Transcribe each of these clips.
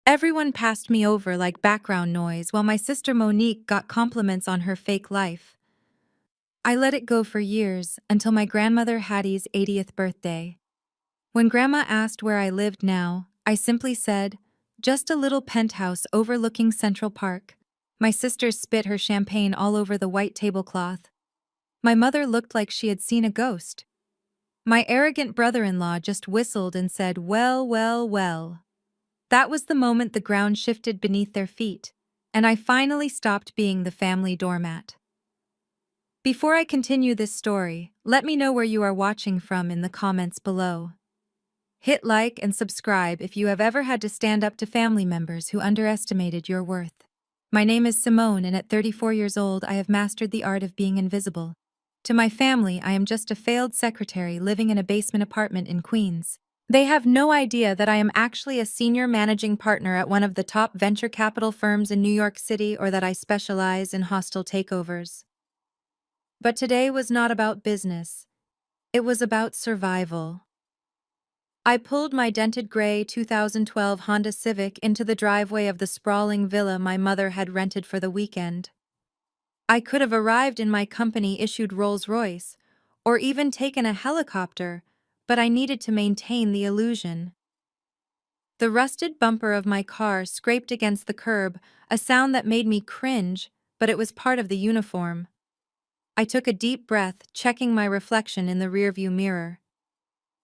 Everyone passed me over like background noise while my sister Monique got compliments on her fake life. I let it go for years until my grandmother Hattie's 80th birthday. When Grandma asked where I lived now, I simply said, just a little penthouse overlooking Central Park. My sister spit her champagne all over the white tablecloth. My mother looked like she had seen a ghost. My arrogant brother-in-law just whistled and said, well, well, well. That was the moment the ground shifted beneath their feet, and I finally stopped being the family doormat. Before I continue this story, let me know where you are watching from in the comments below. Hit like and subscribe if you have ever had to stand up to family members who underestimated your worth. My name is Simone, and at 34 years old, I have mastered the art of being invisible. To my family, I am just a failed secretary living in a basement apartment in Queens. They have no idea that I am actually a senior managing partner at one of the top venture capital firms in New York City, or that I specialize in hostile takeovers. But today was not about business. It was about survival. I pulled my dented gray 2012 Honda Civic into the driveway of the sprawling villa my mother had rented for the weekend. I could have arrived in my company-issued Rolls-Royce, or even taken a helicopter, but I needed to maintain the illusion. The rusted bumper of my car scraped against the curb, a sound that made me cringe, but it was part of the uniform. I took a deep breath, checking my reflection in the rearview mirror.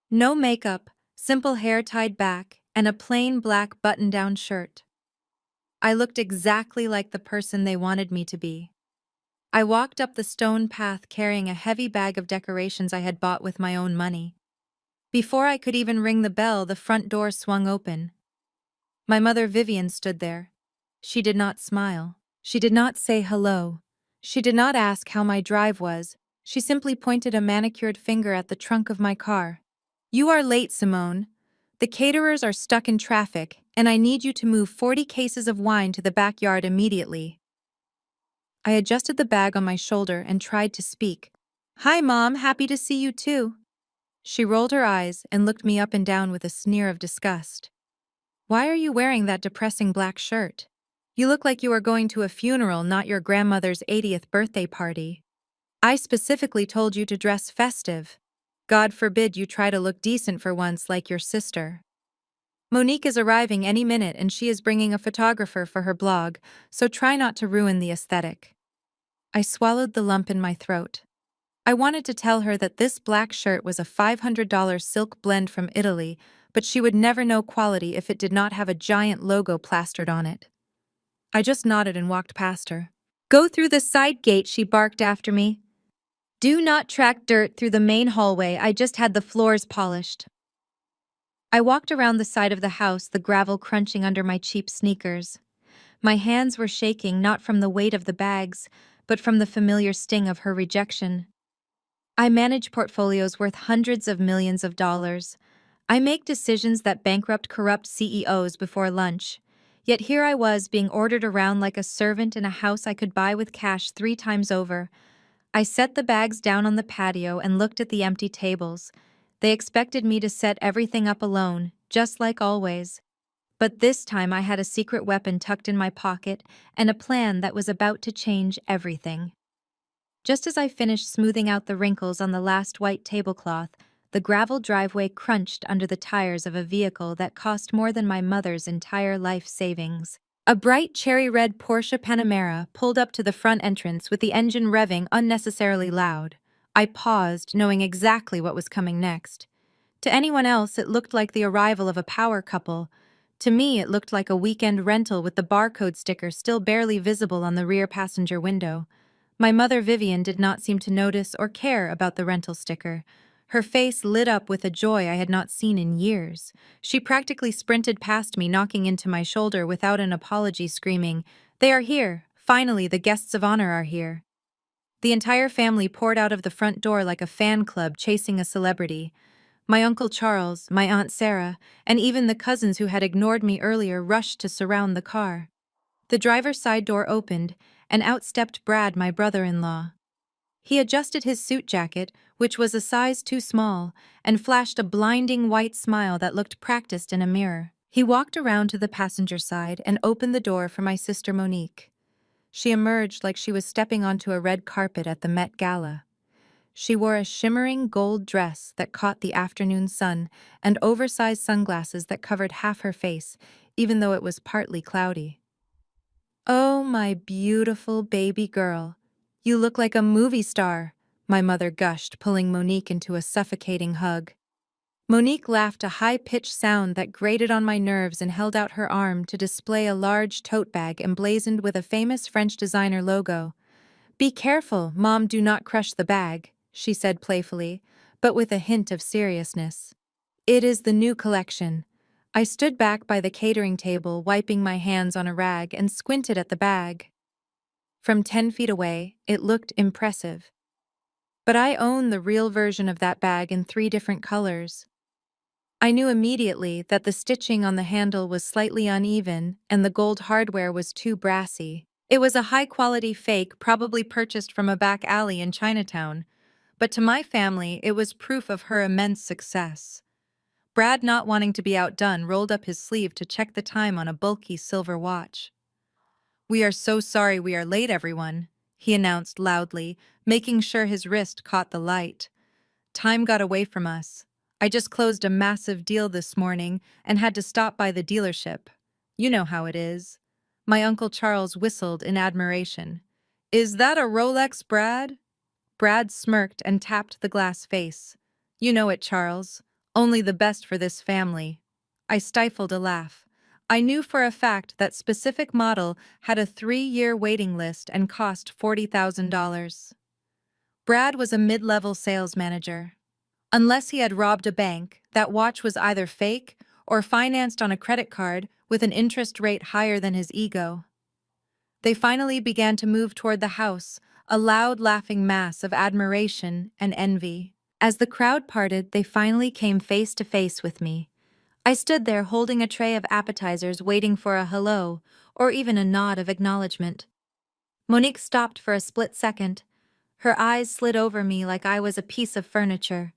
No makeup, simple hair tied back, and a plain black button-down shirt. I looked exactly like the person they wanted me to be. I walked up the stone path carrying a heavy bag of decorations I had bought with my own money. Before I could even ring the bell, the front door swung open. My mother Vivian stood there. She did not smile. She did not say hello. She did not ask how my drive was. She simply pointed a manicured finger at the trunk of my car. You are late, Simone. The caterers are stuck in traffic, and I need you to move 40 cases of wine to the backyard immediately. I adjusted the bag on my shoulder and tried to speak. Hi, Mom, happy to see you too. She rolled her eyes and looked me up and down with a sneer of disgust. Why are you wearing that depressing black shirt? You look like you are going to a funeral, not your grandmother's 80th birthday party. I specifically told you to dress festive. God forbid you try to look decent for once like your sister. Monique is arriving any minute and she is bringing a photographer for her blog, so try not to ruin the aesthetic. I swallowed the lump in my throat. I wanted to tell her that this black shirt was a $500 silk blend from Italy, but she would never know quality if it did not have a giant logo plastered on it. I just nodded and walked past her. Go through the side gate, she barked after me. Do not track dirt through the main hallway, I just had the floors polished. I walked around the side of the house, the gravel crunching under my cheap sneakers. My hands were shaking, not from the weight of the bags, but from the familiar sting of her rejection. I manage portfolios worth hundreds of millions of dollars. I make decisions that bankrupt corrupt CEOs before lunch. Yet here I was being ordered around like a servant in a house I could buy with cash 3 times over. I set the bags down on the patio and looked at the empty tables. They expected me to set everything up alone, just like always. But this time I had a secret weapon tucked in my pocket and a plan that was about to change everything. Just as I finished smoothing out the wrinkles on the last white tablecloth, the gravel driveway crunched under the tires of a vehicle that cost more than my mother's entire life savings. A bright cherry-red Porsche Panamera pulled up to the front entrance with the engine revving unnecessarily loud. I paused, knowing exactly what was coming next. To anyone else, it looked like the arrival of a power couple. To me, it looked like a weekend rental with the barcode sticker still barely visible on the rear passenger window. My mother Vivian did not seem to notice or care about the rental sticker. Her face lit up with a joy I had not seen in years. She practically sprinted past me, knocking into my shoulder without an apology, screaming, "They are here! Finally, the guests of honor are here!" The entire family poured out of the front door like a fan club chasing a celebrity. My Uncle Charles, my Aunt Sarah, and even the cousins who had ignored me earlier rushed to surround the car. The driver's side door opened, and out stepped Brad, my brother-in-law. He adjusted his suit jacket, which was a size too small, and flashed a blinding white smile that looked practiced in a mirror. He walked around to the passenger side and opened the door for my sister Monique. She emerged like she was stepping onto a red carpet at the Met Gala. She wore a shimmering gold dress that caught the afternoon sun and oversized sunglasses that covered half her face, even though it was partly cloudy. "Oh, my beautiful baby girl. You look like a movie star," my mother gushed, pulling Monique into a suffocating hug. Monique laughed a high-pitched sound that grated on my nerves and held out her arm to display a large tote bag emblazoned with a famous French designer logo. "Be careful, Mom, do not crush the bag," she said playfully, but with a hint of seriousness. "It is the new collection." I stood back by the catering table, wiping my hands on a rag, and squinted at the bag. From 10 feet away, it looked impressive. But I own the real version of that bag in 3 different colors. I knew immediately that the stitching on the handle was slightly uneven and the gold hardware was too brassy. It was a high-quality fake, probably purchased from a back alley in Chinatown, but to my family it was proof of her immense success. Brad, not wanting to be outdone, rolled up his sleeve to check the time on a bulky silver watch. "We are so sorry we are late, everyone," he announced loudly, making sure his wrist caught the light. "Time got away from us. I just closed a massive deal this morning and had to stop by the dealership. You know how it is." My Uncle Charles whistled in admiration. "Is that a Rolex, Brad?" Brad smirked and tapped the glass face. "You know it, Charles. Only the best for this family." I stifled a laugh. I knew for a fact that specific model had a 3-year waiting list and cost $40,000. Brad was a mid-level sales manager. Unless he had robbed a bank, that watch was either fake or financed on a credit card with an interest rate higher than his ego. They finally began to move toward the house, a loud laughing mass of admiration and envy. As the crowd parted, they finally came face to face with me. I stood there holding a tray of appetizers, waiting for a hello or even a nod of acknowledgement. Monique stopped for a split second. Her eyes slid over me like I was a piece of furniture.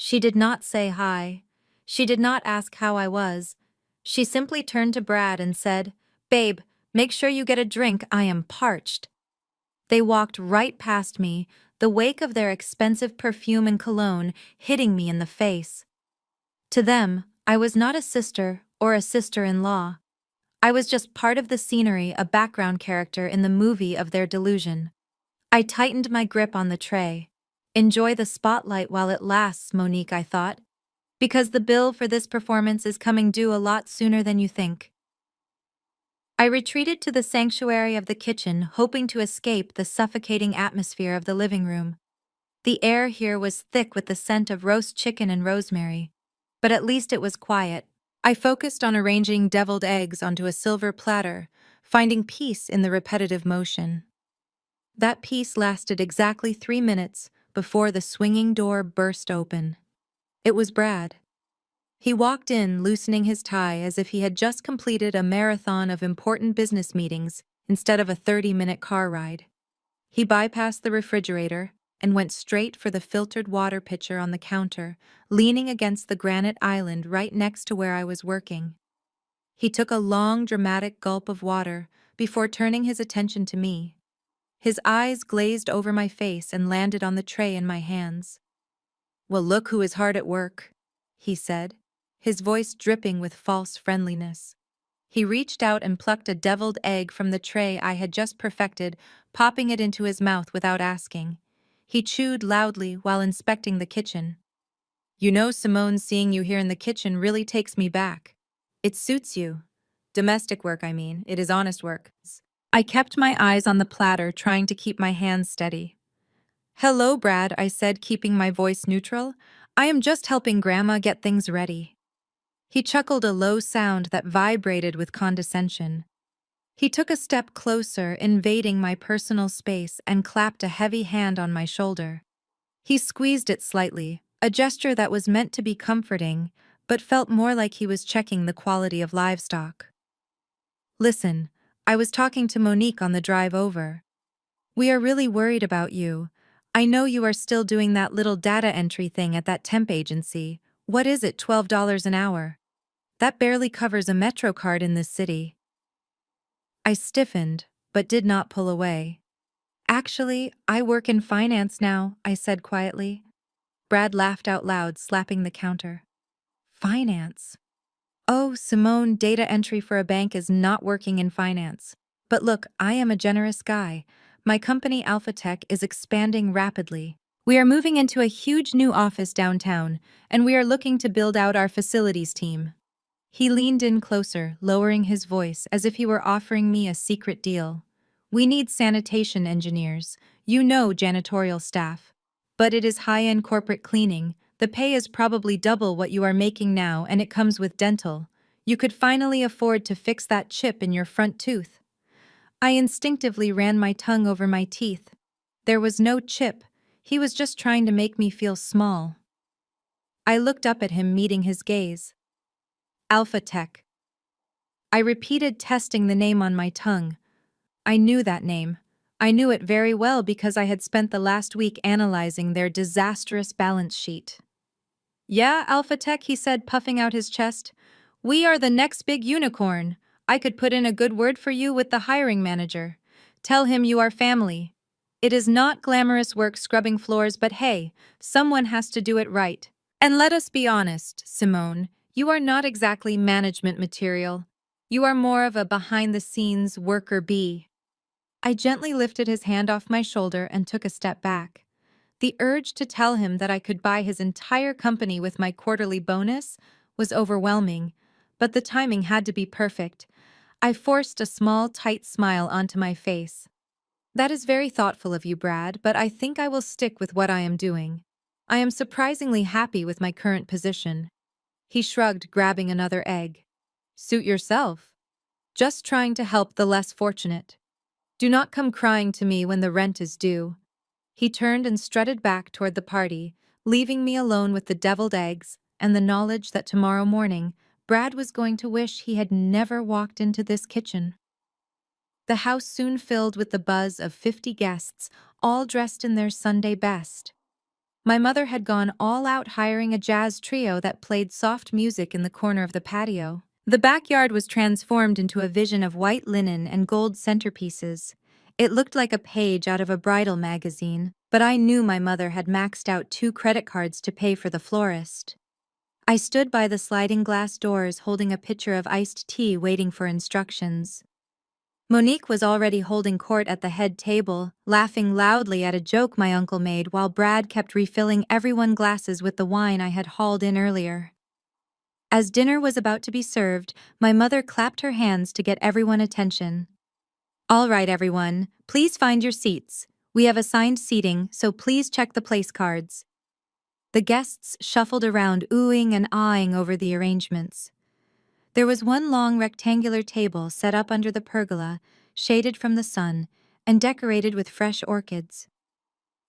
She did not say hi. She did not ask how I was. She simply turned to Brad and said, "Babe, make sure you get a drink, I am parched." They walked right past me, the wake of their expensive perfume and cologne hitting me in the face. To them, I was not a sister or a sister-in-law. I was just part of the scenery, a background character in the movie of their delusion. I tightened my grip on the tray. "Enjoy the spotlight while it lasts, Monique," I thought, "because the bill for this performance is coming due a lot sooner than you think." I retreated to the sanctuary of the kitchen, hoping to escape the suffocating atmosphere of the living room. The air here was thick with the scent of roast chicken and rosemary, but at least it was quiet. I focused on arranging deviled eggs onto a silver platter, finding peace in the repetitive motion. That peace lasted exactly 3 minutes before the swinging door burst open. It was Brad. He walked in, loosening his tie as if he had just completed a marathon of important business meetings instead of a 30-minute car ride. He bypassed the refrigerator and went straight for the filtered water pitcher on the counter, leaning against the granite island right next to where I was working. He took a long, dramatic gulp of water before turning his attention to me. His eyes glazed over my face and landed on the tray in my hands. "Well, look who is hard at work," he said, his voice dripping with false friendliness. He reached out and plucked a deviled egg from the tray I had just perfected, popping it into his mouth without asking. He chewed loudly while inspecting the kitchen. "You know, Simone, seeing you here in the kitchen really takes me back. It suits you. Domestic work, I mean. It is honest work." I kept my eyes on the platter, trying to keep my hands steady. "Hello, Brad," I said, keeping my voice neutral. "I am just helping Grandma get things ready." He chuckled a low sound that vibrated with condescension. He took a step closer, invading my personal space, and clapped a heavy hand on my shoulder. He squeezed it slightly, a gesture that was meant to be comforting, but felt more like he was checking the quality of livestock. "Listen, I was talking to Monique on the drive over. We are really worried about you. I know you are still doing that little data entry thing at that temp agency. What is it, $12 an hour?" That barely covers a Metro card in this city. I stiffened, but did not pull away. Actually, I work in finance now, I said quietly. Brad laughed out loud, slapping the counter. Finance? Oh, Simone, data entry for a bank is not working in finance. But look, I am a generous guy. My company Alpha Tech is expanding rapidly. We are moving into a huge new office downtown, and we are looking to build out our facilities team. He leaned in closer, lowering his voice as if he were offering me a secret deal. We need sanitation engineers, janitorial staff. But it is high-end corporate cleaning. The pay is probably double what you are making now, and it comes with dental. You could finally afford to fix that chip in your front tooth. I instinctively ran my tongue over my teeth. There was no chip. He was just trying to make me feel small. I looked up at him, meeting his gaze. Alpha Tech. I repeated, testing the name on my tongue. I knew that name. I knew it very well because I had spent the last week analyzing their disastrous balance sheet. Yeah, Alpha Tech, he said, puffing out his chest. We are the next big unicorn. I could put in a good word for you with the hiring manager. Tell him you are family. It is not glamorous work scrubbing floors, but hey, someone has to do it right. And let us be honest, Simone, you are not exactly management material. You are more of a behind-the-scenes worker bee. I gently lifted his hand off my shoulder and took a step back. The urge to tell him that I could buy his entire company with my quarterly bonus was overwhelming, but the timing had to be perfect. I forced a small, tight smile onto my face. That is very thoughtful of you, Brad, but I think I will stick with what I am doing. I am surprisingly happy with my current position. He shrugged, grabbing another egg. Suit yourself. Just trying to help the less fortunate. Do not come crying to me when the rent is due. He turned and strutted back toward the party, leaving me alone with the deviled eggs and the knowledge that tomorrow morning, Brad was going to wish he had never walked into this kitchen. The house soon filled with the buzz of 50 guests, all dressed in their Sunday best. My mother had gone all out, hiring a jazz trio that played soft music in the corner of the patio. The backyard was transformed into a vision of white linen and gold centerpieces. It looked like a page out of a bridal magazine, but I knew my mother had maxed out 2 credit cards to pay for the florist. I stood by the sliding glass doors holding a pitcher of iced tea, waiting for instructions. Monique was already holding court at the head table, laughing loudly at a joke my uncle made while Brad kept refilling everyone's glasses with the wine I had hauled in earlier. As dinner was about to be served, my mother clapped her hands to get everyone's attention. All right, everyone, please find your seats. We have assigned seating, so please check the place cards. The guests shuffled around, oohing and aahing over the arrangements. There was one long rectangular table set up under the pergola, shaded from the sun, and decorated with fresh orchids.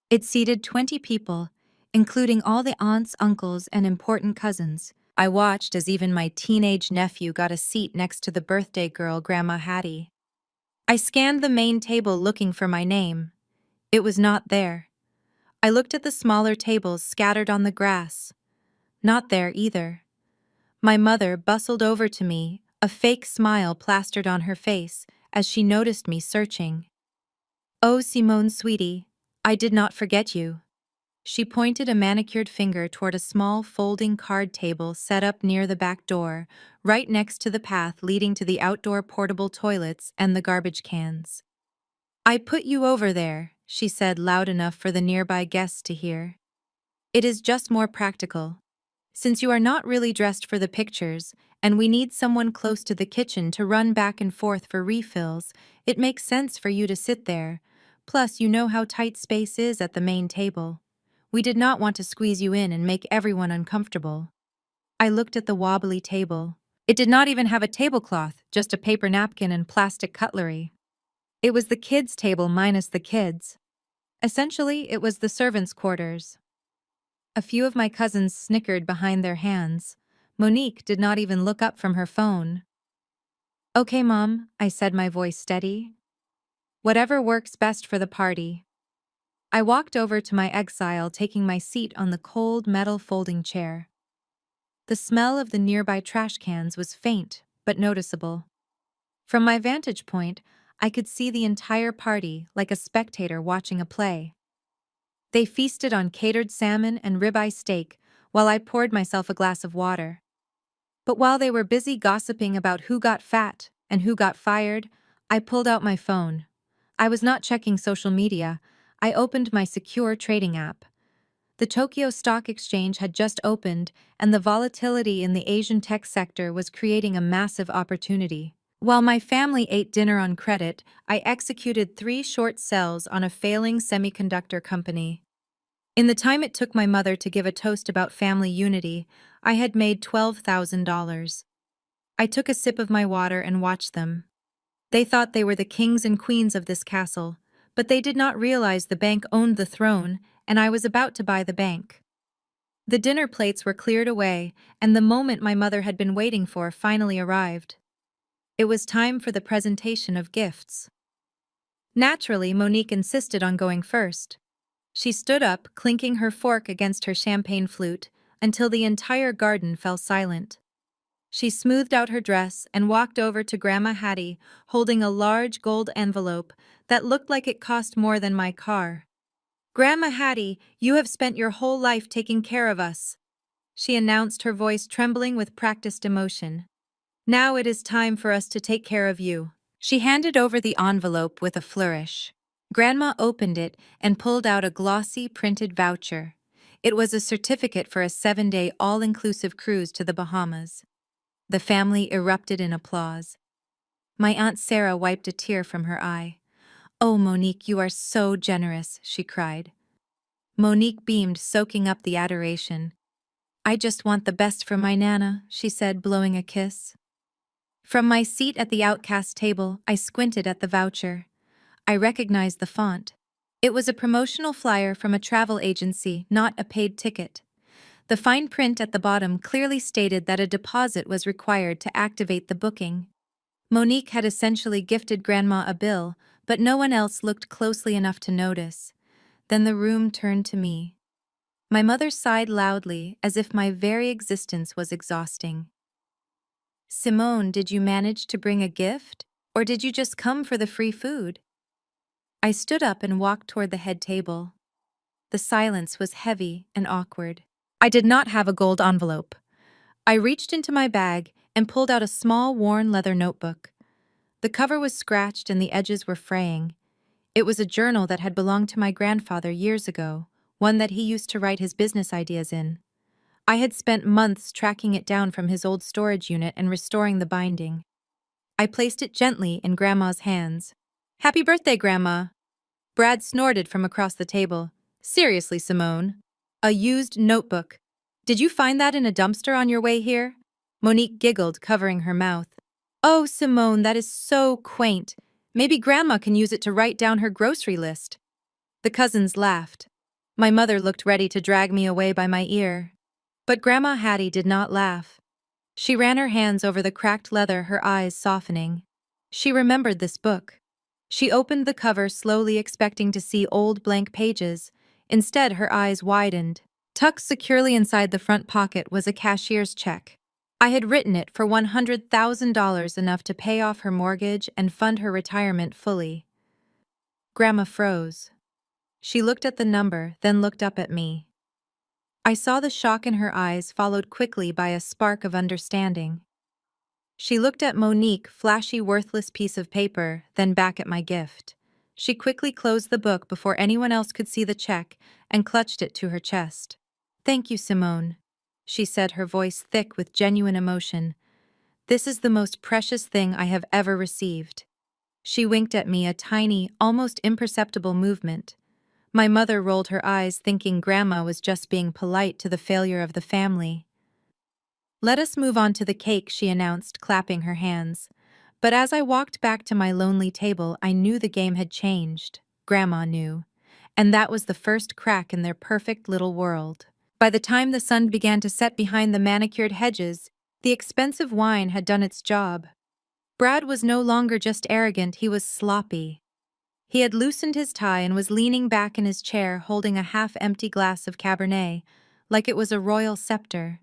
It seated 20 people, including all the aunts, uncles, and important cousins. I watched as even my teenage nephew got a seat next to the birthday girl, Grandma Hattie. I scanned the main table looking for my name. It was not there. I looked at the smaller tables scattered on the grass. Not there either. My mother bustled over to me, a fake smile plastered on her face as she noticed me searching. Oh, Simone, sweetie, I did not forget you. She pointed a manicured finger toward a small folding card table set up near the back door, right next to the path leading to the outdoor portable toilets and the garbage cans. I put you over there, she said loud enough for the nearby guests to hear. It is just more practical. Since you are not really dressed for the pictures, and we need someone close to the kitchen to run back and forth for refills, it makes sense for you to sit there. Plus, you know how tight space is at the main table. We did not want to squeeze you in and make everyone uncomfortable. I looked at the wobbly table. It did not even have a tablecloth, just a paper napkin and plastic cutlery. It was the kids' table minus the kids. Essentially, it was the servants' quarters. A few of my cousins snickered behind their hands. Monique did not even look up from her phone. Okay, Mom, I said, my voice steady. Whatever works best for the party. I walked over to my exile, taking my seat on the cold metal folding chair. The smell of the nearby trash cans was faint, but noticeable. From my vantage point, I could see the entire party like a spectator watching a play. They feasted on catered salmon and ribeye steak, while I poured myself a glass of water. But while they were busy gossiping about who got fat and who got fired, I pulled out my phone. I was not checking social media. I opened my secure trading app. The Tokyo Stock Exchange had just opened, and the volatility in the Asian tech sector was creating a massive opportunity. While my family ate dinner on credit, I executed 3 short sells on a failing semiconductor company. In the time it took my mother to give a toast about family unity, I had made $12,000. I took a sip of my water and watched them. They thought they were the kings and queens of this castle, but they did not realize the bank owned the throne, and I was about to buy the bank. The dinner plates were cleared away, and the moment my mother had been waiting for finally arrived. It was time for the presentation of gifts. Naturally, Monique insisted on going first. She stood up, clinking her fork against her champagne flute, until the entire garden fell silent. She smoothed out her dress and walked over to Grandma Hattie, holding a large gold envelope that looked like it cost more than my car. "Grandma Hattie, you have spent your whole life taking care of us," she announced, her voice trembling with practiced emotion. "Now it is time for us to take care of you." She handed over the envelope with a flourish. Grandma opened it and pulled out a glossy printed voucher. It was a certificate for a 7-day all-inclusive cruise to the Bahamas. The family erupted in applause. My Aunt Sarah wiped a tear from her eye. "Oh, Monique, you are so generous," she cried. Monique beamed, soaking up the adoration. "I just want the best for my Nana," she said, blowing a kiss. From my seat at the outcast table, I squinted at the voucher. I recognized the font. It was a promotional flyer from a travel agency, not a paid ticket. The fine print at the bottom clearly stated that a deposit was required to activate the booking. Monique had essentially gifted Grandma a bill, but no one else looked closely enough to notice. Then the room turned to me. My mother sighed loudly, as if my very existence was exhausting. "Simone, did you manage to bring a gift? Or did you just come for the free food?" I stood up and walked toward the head table. The silence was heavy and awkward. I did not have a gold envelope. I reached into my bag and pulled out a small, worn leather notebook. The cover was scratched and the edges were fraying. It was a journal that had belonged to my grandfather years ago, one that he used to write his business ideas in. I had spent months tracking it down from his old storage unit and restoring the binding. I placed it gently in Grandma's hands. "Happy birthday, Grandma!" Brad snorted from across the table. "Seriously, Simone. A used notebook. Did you find that in a dumpster on your way here?" Monique giggled, covering her mouth. "Oh, Simone, that is so quaint. Maybe Grandma can use it to write down her grocery list." The cousins laughed. My mother looked ready to drag me away by my ear. But Grandma Hattie did not laugh. She ran her hands over the cracked leather, her eyes softening. She remembered this book. She opened the cover slowly, expecting to see old blank pages. Instead, her eyes widened. Tucked securely inside the front pocket was a cashier's check. I had written it for $100,000, enough to pay off her mortgage and fund her retirement fully. Grandma froze. She looked at the number, then looked up at me. I saw the shock in her eyes, followed quickly by a spark of understanding. She looked at Monique, flashy, worthless piece of paper, then back at my gift. She quickly closed the book before anyone else could see the check and clutched it to her chest. "Thank you, Simone," she said, her voice thick with genuine emotion. "This is the most precious thing I have ever received." She winked at me, a tiny, almost imperceptible movement. My mother rolled her eyes, thinking Grandma was just being polite to the failure of the family. "Let us move on to the cake," she announced, clapping her hands. But as I walked back to my lonely table, I knew the game had changed. Grandma knew. And that was the first crack in their perfect little world. By the time the sun began to set behind the manicured hedges, the expensive wine had done its job. Brad was no longer just arrogant, he was sloppy. He had loosened his tie and was leaning back in his chair, holding a half-empty glass of Cabernet, like it was a royal scepter.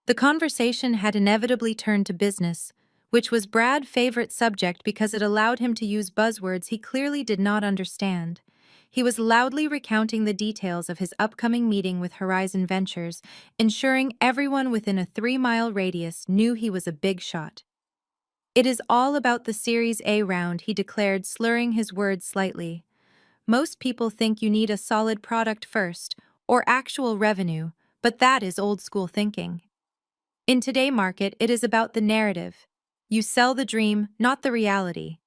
The conversation had inevitably turned to business, which was Brad's favorite subject because it allowed him to use buzzwords he clearly did not understand. He was loudly recounting the details of his upcoming meeting with Horizon Ventures, ensuring everyone within a 3-mile radius knew he was a big shot. "It is all about the Series A round," he declared, slurring his words slightly. "Most people think you need a solid product first, or actual revenue, but that is old-school thinking. In today's market, it is about the narrative. You sell the dream, not the reality.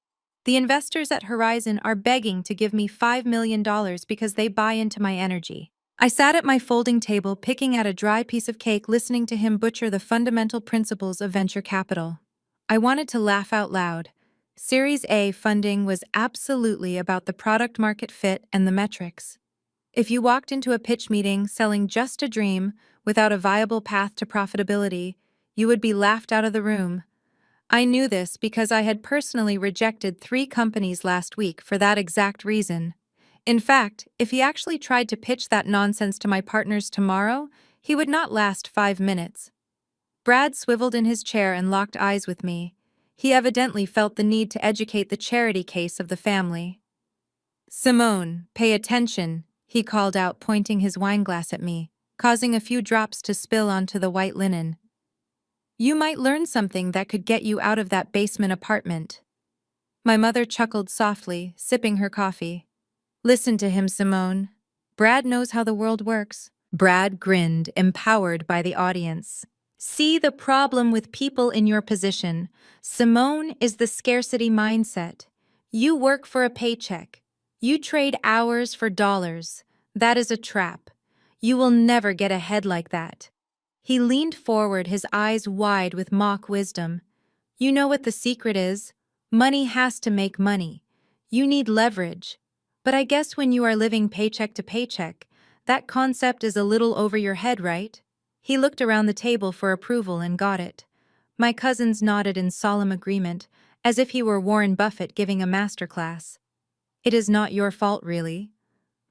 The investors at Horizon are begging to give me $5 million because they buy into my energy." I sat at my folding table, picking at a dry piece of cake, listening to him butcher the fundamental principles of venture capital. I wanted to laugh out loud. Series A funding was absolutely about the product market fit and the metrics. If you walked into a pitch meeting selling just a dream without a viable path to profitability, you would be laughed out of the room. I knew this because I had personally rejected 3 companies last week for that exact reason. In fact, if he actually tried to pitch that nonsense to my partners tomorrow, he would not last 5 minutes. Brad swiveled in his chair and locked eyes with me. He evidently felt the need to educate the charity case of the family. "Simone, pay attention," he called out, pointing his wineglass at me, causing a few drops to spill onto the white linen. "You might learn something that could get you out of that basement apartment." My mother chuckled softly, sipping her coffee. "Listen to him, Simone. Brad knows how the world works." Brad grinned, empowered by the audience. "See the problem with people in your position. Simone is the scarcity mindset. You work for a paycheck. You trade hours for dollars. That is a trap. You will never get ahead like that." He leaned forward, his eyes wide with mock wisdom. "You know what the secret is? Money has to make money. You need leverage. But I guess when you are living paycheck to paycheck, that concept is a little over your head, right?" He looked around the table for approval and got it. My cousins nodded in solemn agreement, as if he were Warren Buffett giving a masterclass. "It is not your fault, really,"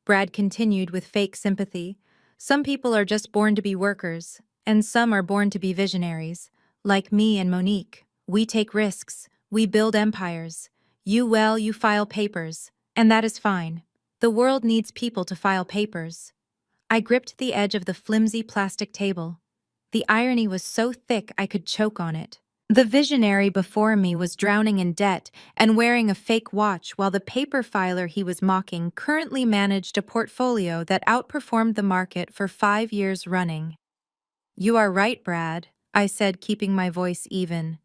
Brad continued with fake sympathy. "Some people are just born to be workers, and some are born to be visionaries. Like me and Monique. We take risks, we build empires. You file papers, and that is fine. The world needs people to file papers." I gripped the edge of the flimsy plastic table. The irony was so thick I could choke on it. The visionary before me was drowning in debt and wearing a fake watch, while the paper filer he was mocking currently managed a portfolio that outperformed the market for 5 years running. "You are right, Brad," I said, keeping my voice even.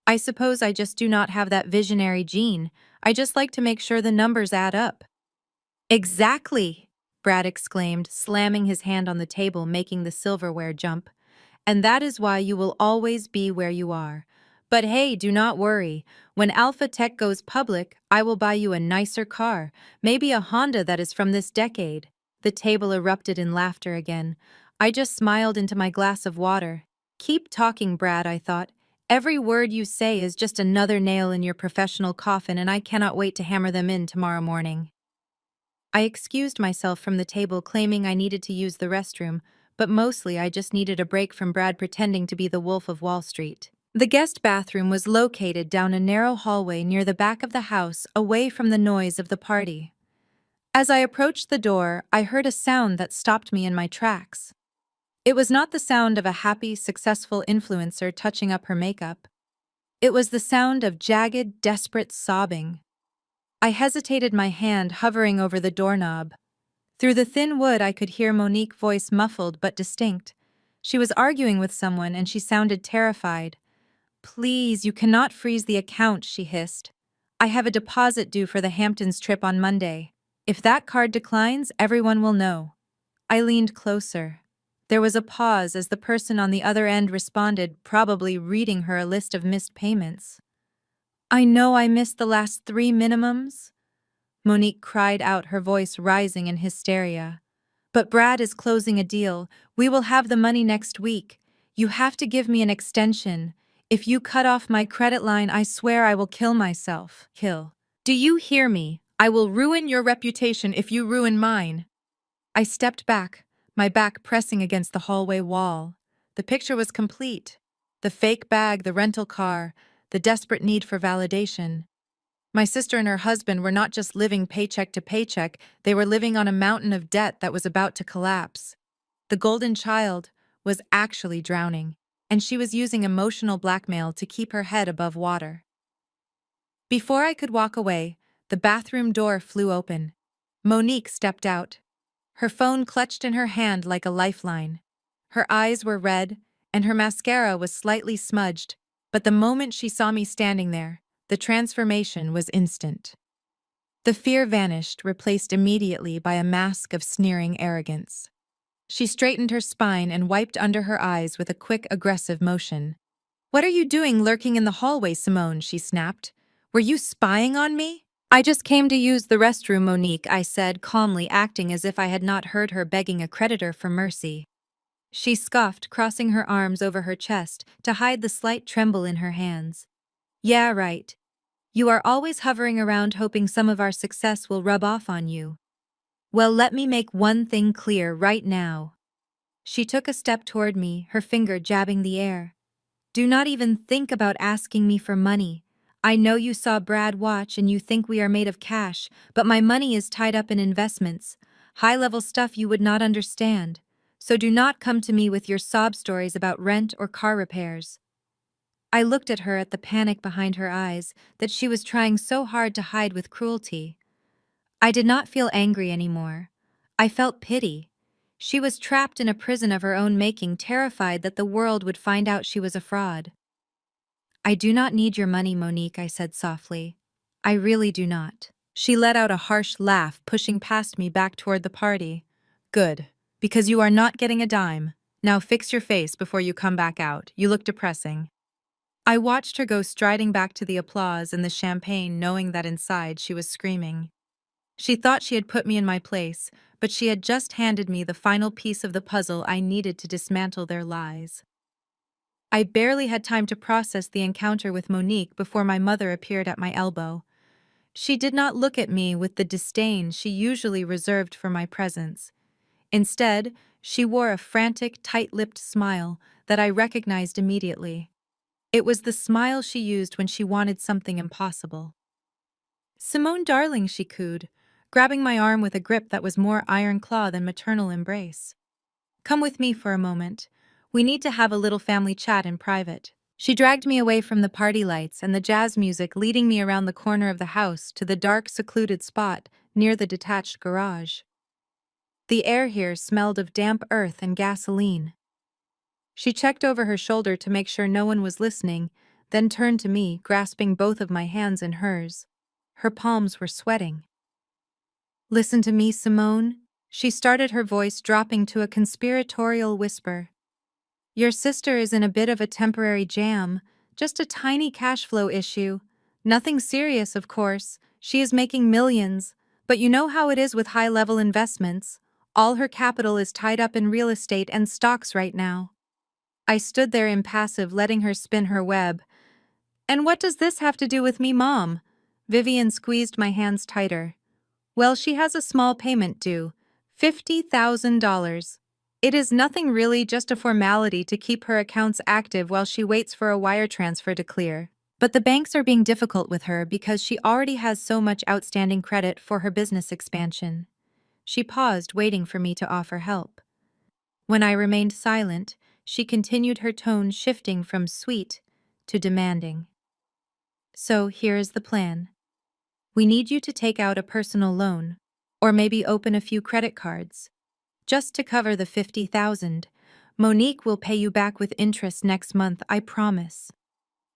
"I suppose I just do not have that visionary gene. I just like to make sure the numbers add up." "Exactly!" Brad exclaimed, slamming his hand on the table, making the silverware jump. "And that is why you will always be where you are. But hey, do not worry. When Alpha Tech goes public, I will buy you a nicer car, maybe a Honda that is from this decade." The table erupted in laughter again. I just smiled into my glass of water. "Keep talking, Brad," I thought. "Every word you say is just another nail in your professional coffin, and I cannot wait to hammer them in tomorrow morning." I excused myself from the table, claiming I needed to use the restroom, but mostly I just needed a break from Brad pretending to be the Wolf of Wall Street. The guest bathroom was located down a narrow hallway near the back of the house, away from the noise of the party. As I approached the door, I heard a sound that stopped me in my tracks. It was not the sound of a happy, successful influencer touching up her makeup. It was the sound of jagged, desperate sobbing. I hesitated, my hand hovering over the doorknob. Through the thin wood, I could hear Monique's voice, muffled but distinct. She was arguing with someone, and she sounded terrified. "Please, you cannot freeze the account," she hissed. "I have a deposit due for the Hamptons trip on Monday. If that card declines, everyone will know." I leaned closer. There was a pause as the person on the other end responded, probably reading her a list of missed payments. "I know I missed the last 3 minimums," Monique cried out, her voice rising in hysteria. "But Brad is closing a deal. We will have the money next week. You have to give me an extension. If you cut off my credit line, I swear I will kill myself." "Kill. Do you hear me? I will ruin your reputation if you ruin mine." I stepped back, my back pressing against the hallway wall. The picture was complete. The fake bag, the rental car, the desperate need for validation. My sister and her husband were not just living paycheck to paycheck, they were living on a mountain of debt that was about to collapse. The golden child was actually drowning, and she was using emotional blackmail to keep her head above water. Before I could walk away, the bathroom door flew open. Monique stepped out, her phone clutched in her hand like a lifeline. Her eyes were red, and her mascara was slightly smudged, but the moment she saw me standing there, the transformation was instant. The fear vanished, replaced immediately by a mask of sneering arrogance. She straightened her spine and wiped under her eyes with a quick, aggressive motion. "What are you doing lurking in the hallway, Simone?" she snapped. "Were you spying on me?" "I just came to use the restroom, Monique," I said, calmly, acting as if I had not heard her begging a creditor for mercy. She scoffed, crossing her arms over her chest to hide the slight tremble in her hands. "Yeah, right. You are always hovering around hoping some of our success will rub off on you. Well, let me make one thing clear right now." She took a step toward me, her finger jabbing the air. "Do not even think about asking me for money. I know you saw Brad watch and you think we are made of cash, but my money is tied up in investments, high-level stuff you would not understand. So do not come to me with your sob stories about rent or car repairs." I looked at her, at the panic behind her eyes that she was trying so hard to hide with cruelty. I did not feel angry anymore. I felt pity. She was trapped in a prison of her own making, terrified that the world would find out she was a fraud. "I do not need your money, Monique," I said softly. "I really do not." She let out a harsh laugh, pushing past me back toward the party. "Good, because you are not getting a dime. Now fix your face before you come back out. You look depressing." I watched her go striding back to the applause and the champagne, knowing that inside she was screaming. She thought she had put me in my place, but she had just handed me the final piece of the puzzle I needed to dismantle their lies. I barely had time to process the encounter with Monique before my mother appeared at my elbow. She did not look at me with the disdain she usually reserved for my presence. Instead, she wore a frantic, tight-lipped smile that I recognized immediately. It was the smile she used when she wanted something impossible. "Simone, darling," she cooed, grabbing my arm with a grip that was more iron claw than maternal embrace. "Come with me for a moment. We need to have a little family chat in private." She dragged me away from the party lights and the jazz music, leading me around the corner of the house to the dark, secluded spot near the detached garage. The air here smelled of damp earth and gasoline. She checked over her shoulder to make sure no one was listening, then turned to me, grasping both of my hands in hers. Her palms were sweating. "Listen to me, Simone," she started, her voice dropping to a conspiratorial whisper. "Your sister is in a bit of a temporary jam, just a tiny cash flow issue. Nothing serious, of course. She is making millions, but you know how it is with high-level investments. All her capital is tied up in real estate and stocks right now." I stood there impassive, letting her spin her web. "And what does this have to do with me, Mom?" Vivian squeezed my hands tighter. "Well, she has a small payment due, $50,000. It is nothing really, just a formality to keep her accounts active while she waits for a wire transfer to clear. But the banks are being difficult with her because she already has so much outstanding credit for her business expansion." She paused, waiting for me to offer help. When I remained silent, she continued, her tone shifting from sweet to demanding. "So here is the plan. We need you to take out a personal loan, or maybe open a few credit cards, just to cover the $50,000. Monique will pay you back with interest next month, I promise."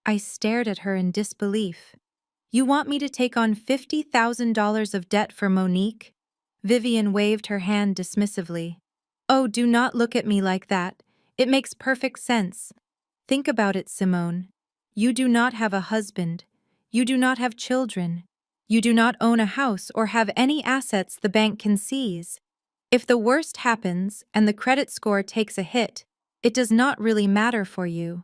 I stared at her in disbelief. "You want me to take on $50,000 of debt for Monique?" Vivian waved her hand dismissively. "Oh, do not look at me like that. It makes perfect sense. Think about it, Simone. You do not have a husband. You do not have children. You do not own a house or have any assets the bank can seize. If the worst happens and the credit score takes a hit, it does not really matter for you.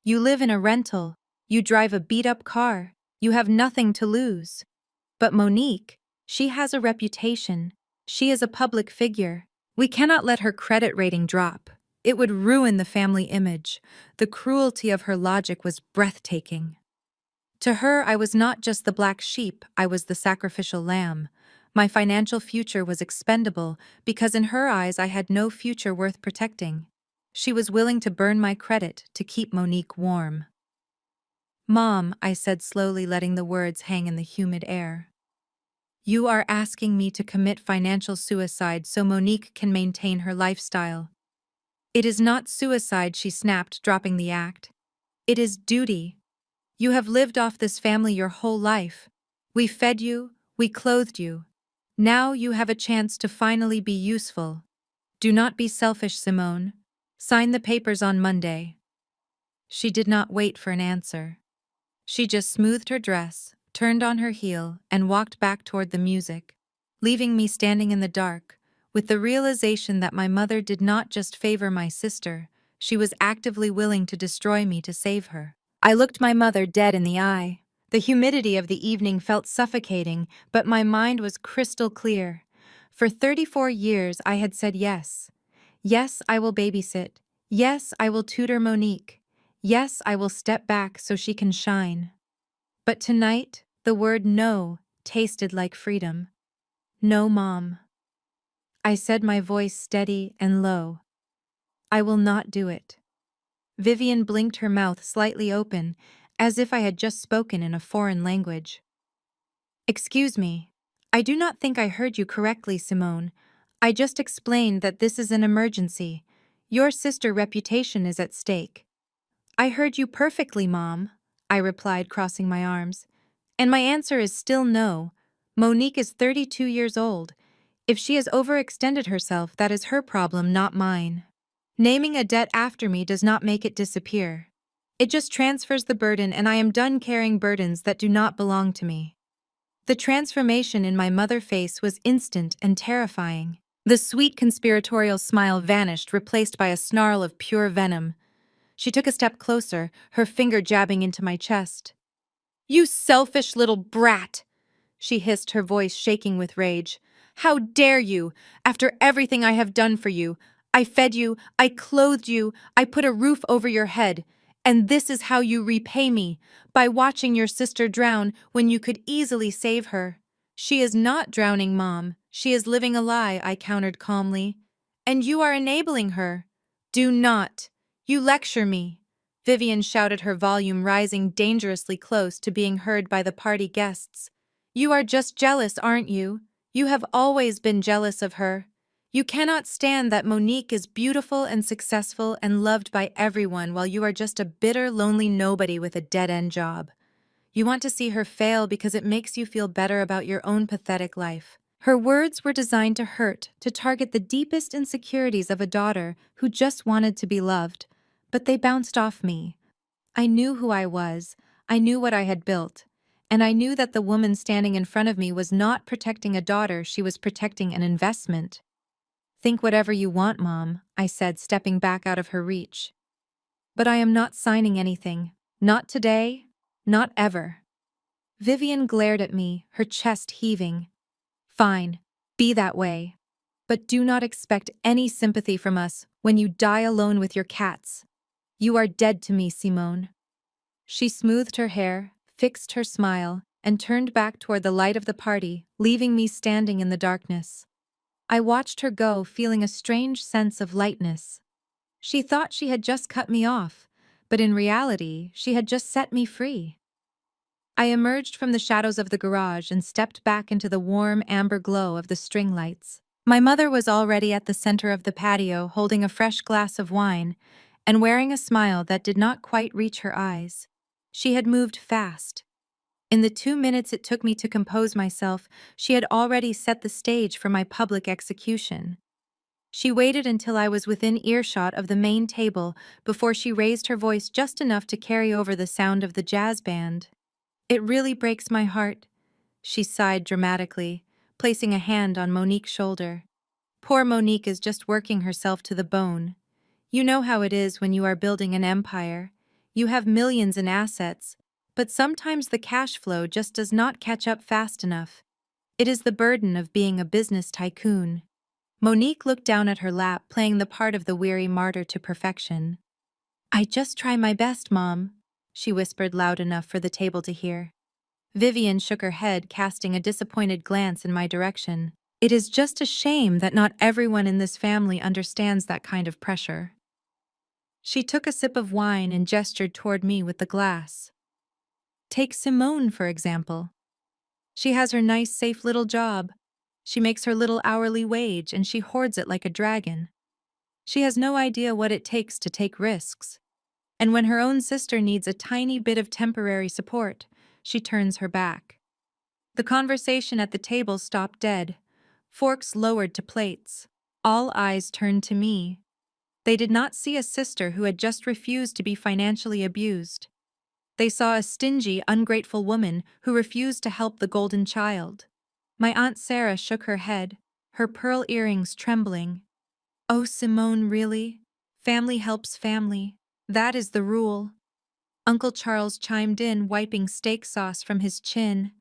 You live in a rental. You drive a beat-up car. You have nothing to lose. But Monique, she has a reputation. She is a public figure. We cannot let her credit rating drop. It would ruin the family image. The cruelty of her logic was breathtaking. To her, I was not just the black sheep, I was the sacrificial lamb. My financial future was expendable because in her eyes I had no future worth protecting. She was willing to burn my credit to keep Monique warm. "Mom," I said slowly, letting the words hang in the humid air. "You are asking me to commit financial suicide so Monique can maintain her lifestyle." "It is not suicide," she snapped, dropping the act. "It is duty. You have lived off this family your whole life. We fed you, we clothed you. Now you have a chance to finally be useful. Do not be selfish, Simone. Sign the papers on Monday." She did not wait for an answer. She just smoothed her dress, turned on her heel, and walked back toward the music, leaving me standing in the dark, with the realization that my mother did not just favor my sister, she was actively willing to destroy me to save her. I looked my mother dead in the eye. The humidity of the evening felt suffocating, but my mind was crystal clear. For 34 years I had said yes. Yes, I will babysit. Yes, I will tutor Monique. Yes, I will step back so she can shine. But tonight, the word no tasted like freedom. "No, Mom." I said, my voice steady and low. "I will not do it." Vivian blinked, her mouth slightly open, as if I had just spoken in a foreign language. "Excuse me. I do not think I heard you correctly, Simone. I just explained that this is an emergency. Your sister's reputation is at stake." "I heard you perfectly, Mom," I replied, crossing my arms. "And my answer is still no. Monique is 32 years old. If she has overextended herself, that is her problem, not mine. Naming a debt after me does not make it disappear. It just transfers the burden, and I am done carrying burdens that do not belong to me." The transformation in my mother's face was instant and terrifying. The sweet conspiratorial smile vanished, replaced by a snarl of pure venom. She took a step closer, her finger jabbing into my chest. "You selfish little brat!" she hissed, her voice shaking with rage. "How dare you? After everything I have done for you, I fed you, I clothed you, I put a roof over your head. And this is how you repay me, by watching your sister drown when you could easily save her." "She is not drowning, Mom. She is living a lie," I countered calmly. "And you are enabling her." "Do not. You lecture me." Vivian shouted, her volume rising dangerously close to being heard by the party guests. "You are just jealous, aren't you? You have always been jealous of her. You cannot stand that Monique is beautiful and successful and loved by everyone while you are just a bitter, lonely nobody with a dead-end job. You want to see her fail because it makes you feel better about your own pathetic life." Her words were designed to hurt, to target the deepest insecurities of a daughter who just wanted to be loved. But they bounced off me. I knew who I was, I knew what I had built, and I knew that the woman standing in front of me was not protecting a daughter, she was protecting an investment. "Think whatever you want, Mom," I said, stepping back out of her reach. "But I am not signing anything. Not today, not ever." Vivian glared at me, her chest heaving. "Fine, be that way. But do not expect any sympathy from us when you die alone with your cats. You are dead to me, Simone." She smoothed her hair, fixed her smile, and turned back toward the light of the party, leaving me standing in the darkness. I watched her go, feeling a strange sense of lightness. She thought she had just cut me off, but in reality, she had just set me free. I emerged from the shadows of the garage and stepped back into the warm amber glow of the string lights. My mother was already at the center of the patio, holding a fresh glass of wine and wearing a smile that did not quite reach her eyes. She had moved fast. In the 2 minutes it took me to compose myself, she had already set the stage for my public execution. She waited until I was within earshot of the main table before she raised her voice just enough to carry over the sound of the jazz band. "It really breaks my heart," she sighed dramatically, placing a hand on Monique's shoulder. "Poor Monique is just working herself to the bone. You know how it is when you are building an empire. You have millions in assets, but sometimes the cash flow just does not catch up fast enough. It is the burden of being a business tycoon." Monique looked down at her lap, playing the part of the weary martyr to perfection. "I just try my best, Mom," she whispered loud enough for the table to hear. Vivian shook her head, casting a disappointed glance in my direction. "It is just a shame that not everyone in this family understands that kind of pressure." She took a sip of wine and gestured toward me with the glass. "Take Simone, for example. She has her nice, safe little job. She makes her little hourly wage and she hoards it like a dragon. She has no idea what it takes to take risks. And when her own sister needs a tiny bit of temporary support, she turns her back." The conversation at the table stopped dead. Forks lowered to plates. All eyes turned to me. They did not see a sister who had just refused to be financially abused. They saw a stingy, ungrateful woman who refused to help the golden child. My Aunt Sarah shook her head, her pearl earrings trembling. "Oh, Simone, really? Family helps family. That is the rule." Uncle Charles chimed in, wiping steak sauce from his chin.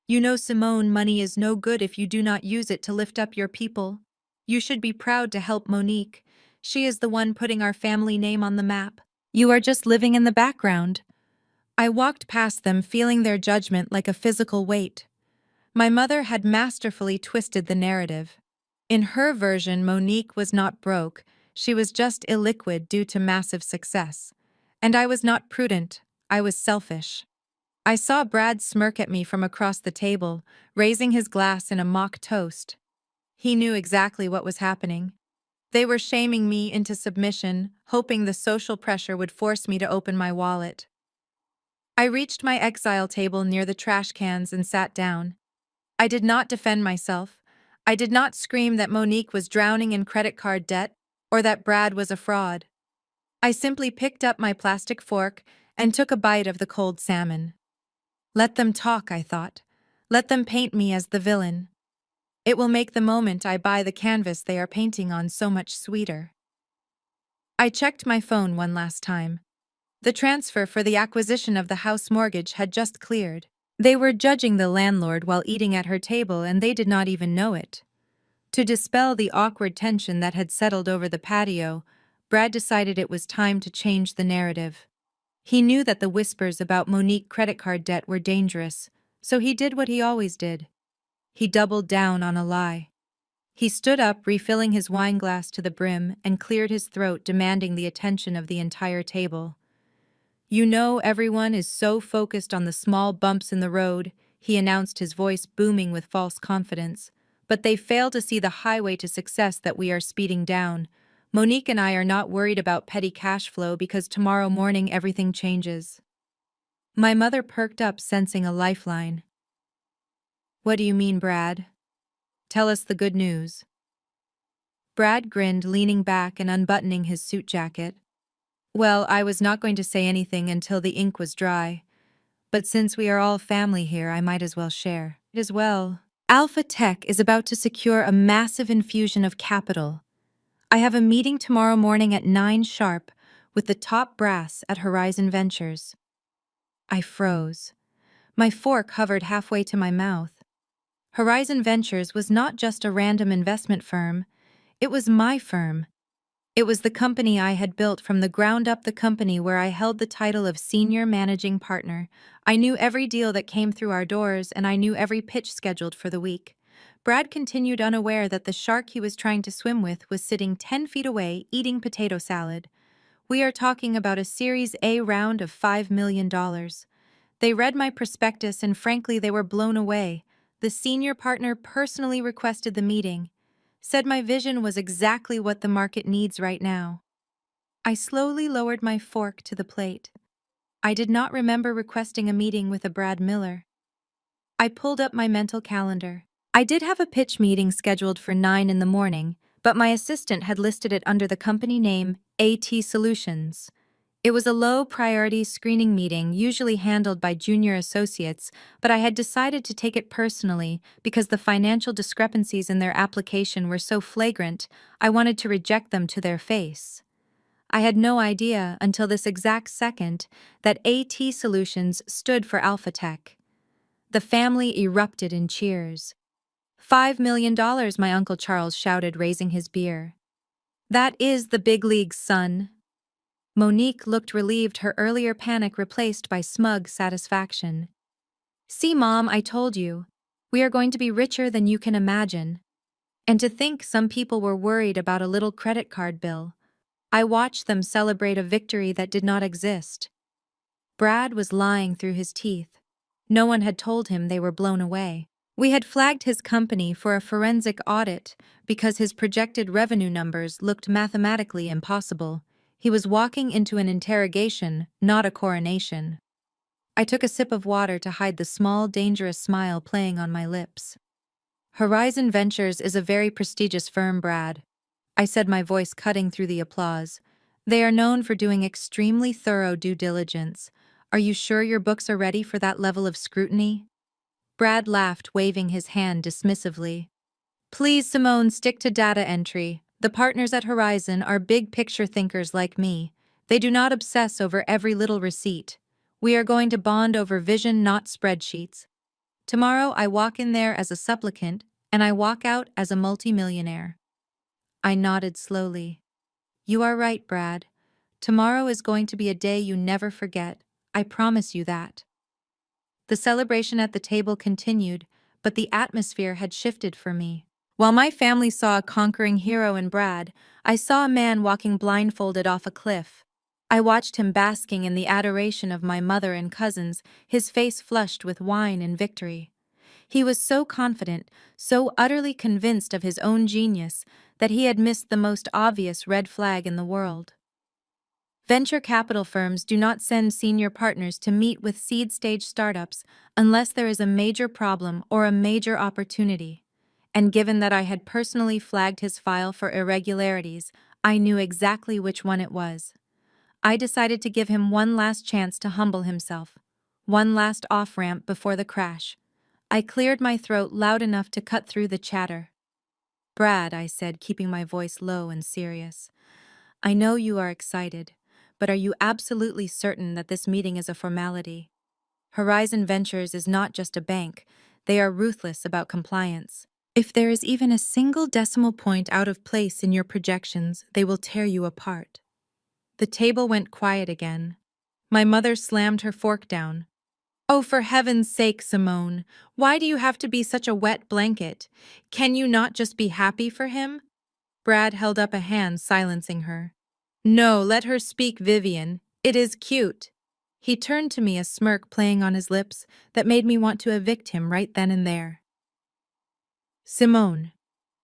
"You know, Simone, money is no good if you do not use it to lift up your people. You should be proud to help Monique. She is the one putting our family name on the map. You are just living in the background." I walked past them, feeling their judgment like a physical weight. My mother had masterfully twisted the narrative. In her version, Monique was not broke, she was just illiquid due to massive success. And I was not prudent, I was selfish. I saw Brad smirk at me from across the table, raising his glass in a mock toast. He knew exactly what was happening. They were shaming me into submission, hoping the social pressure would force me to open my wallet. I reached my exile table near the trash cans and sat down. I did not defend myself. I did not scream that Monique was drowning in credit card debt or that Brad was a fraud. I simply picked up my plastic fork and took a bite of the cold salmon. Let them talk, I thought. Let them paint me as the villain. It will make the moment I buy the canvas they are painting on so much sweeter. I checked my phone one last time. The transfer for the acquisition of the house mortgage had just cleared. They were judging the landlord while eating at her table and they did not even know it. To dispel the awkward tension that had settled over the patio, Brad decided it was time to change the narrative. He knew that the whispers about Monique credit card debt were dangerous, so he did what he always did. He doubled down on a lie. He stood up, refilling his wine glass to the brim, and cleared his throat, demanding the attention of the entire table. "You know, everyone is so focused on the small bumps in the road," he announced, his voice booming with false confidence. "But they fail to see the highway to success that we are speeding down. Monique and I are not worried about petty cash flow because tomorrow morning everything changes." My mother perked up, sensing a lifeline. "What do you mean, Brad? Tell us the good news." Brad grinned, leaning back and unbuttoning his suit jacket. "Well, I was not going to say anything until the ink was dry. But since we are all family here, I might as well share. As well, Alpha Tech is about to secure a massive infusion of capital. I have a meeting tomorrow morning at 9 sharp with the top brass at Horizon Ventures." I froze. My fork hovered halfway to my mouth. Horizon Ventures was not just a random investment firm. It was my firm. It was the company I had built from the ground up, the company where I held the title of senior managing partner. I knew every deal that came through our doors, and I knew every pitch scheduled for the week. Brad continued, unaware that the shark he was trying to swim with was sitting 10 feet away, eating potato salad. "We are talking about a Series A round of $5 million. They read my prospectus and frankly they were blown away. The senior partner personally requested the meeting. Said my vision was exactly what the market needs right now." I slowly lowered my fork to the plate. I did not remember requesting a meeting with a Brad Miller. I pulled up my mental calendar. I did have a pitch meeting scheduled for 9 in the morning, but my assistant had listed it under the company name AT Solutions. It was a low-priority screening meeting usually handled by junior associates, but I had decided to take it personally because the financial discrepancies in their application were so flagrant, I wanted to reject them to their face. I had no idea until this exact second that AT Solutions stood for Alpha Tech. The family erupted in cheers. $5 million, my Uncle Charles shouted, raising his beer. That is the big leagues, son. Monique looked relieved, her earlier panic replaced by smug satisfaction. See, Mom, I told you. We are going to be richer than you can imagine. And to think some people were worried about a little credit card bill. I watched them celebrate a victory that did not exist. Brad was lying through his teeth. No one had told him they were blown away. We had flagged his company for a forensic audit because his projected revenue numbers looked mathematically impossible. He was walking into an interrogation, not a coronation. I took a sip of water to hide the small, dangerous smile playing on my lips. Horizon Ventures is a very prestigious firm, Brad. I said, my voice cutting through the applause. They are known for doing extremely thorough due diligence. Are you sure your books are ready for that level of scrutiny? Brad laughed, waving his hand dismissively. Please, Simone, stick to data entry. The partners at Horizon are big picture thinkers like me. They do not obsess over every little receipt. We are going to bond over vision, not spreadsheets. Tomorrow I walk in there as a supplicant, and I walk out as a multimillionaire. I nodded slowly. You are right, Brad. Tomorrow is going to be a day you never forget. I promise you that. The celebration at the table continued, but the atmosphere had shifted for me. While my family saw a conquering hero in Brad, I saw a man walking blindfolded off a cliff. I watched him basking in the adoration of my mother and cousins, his face flushed with wine and victory. He was so confident, so utterly convinced of his own genius, that he had missed the most obvious red flag in the world. Venture capital firms do not send senior partners to meet with seed-stage startups unless there is a major problem or a major opportunity. And given that I had personally flagged his file for irregularities, I knew exactly which one it was. I decided to give him one last chance to humble himself, one last off-ramp before the crash. I cleared my throat loud enough to cut through the chatter. Brad, I said, keeping my voice low and serious. I know you are excited, but are you absolutely certain that this meeting is a formality? Horizon Ventures is not just a bank. They are ruthless about compliance. If there is even a single decimal point out of place in your projections, they will tear you apart. The table went quiet again. My mother slammed her fork down. Oh, for heaven's sake, Simone, why do you have to be such a wet blanket? Can you not just be happy for him? Brad held up a hand, silencing her. No, let her speak, Vivian. It is cute. He turned to me, a smirk playing on his lips that made me want to evict him right then and there. Simone,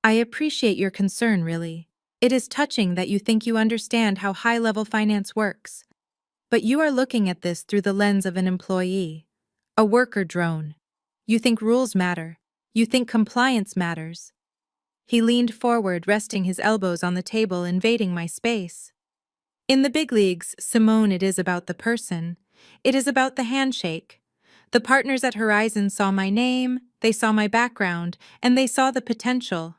I appreciate your concern, really. It is touching that you think you understand how high-level finance works. But you are looking at this through the lens of an employee, a worker drone. You think rules matter. You think compliance matters. He leaned forward, resting his elbows on the table, invading my space. In the big leagues, Simone, it is about the person. It is about the handshake. The partners at Horizon saw my name, they saw my background, and they saw the potential.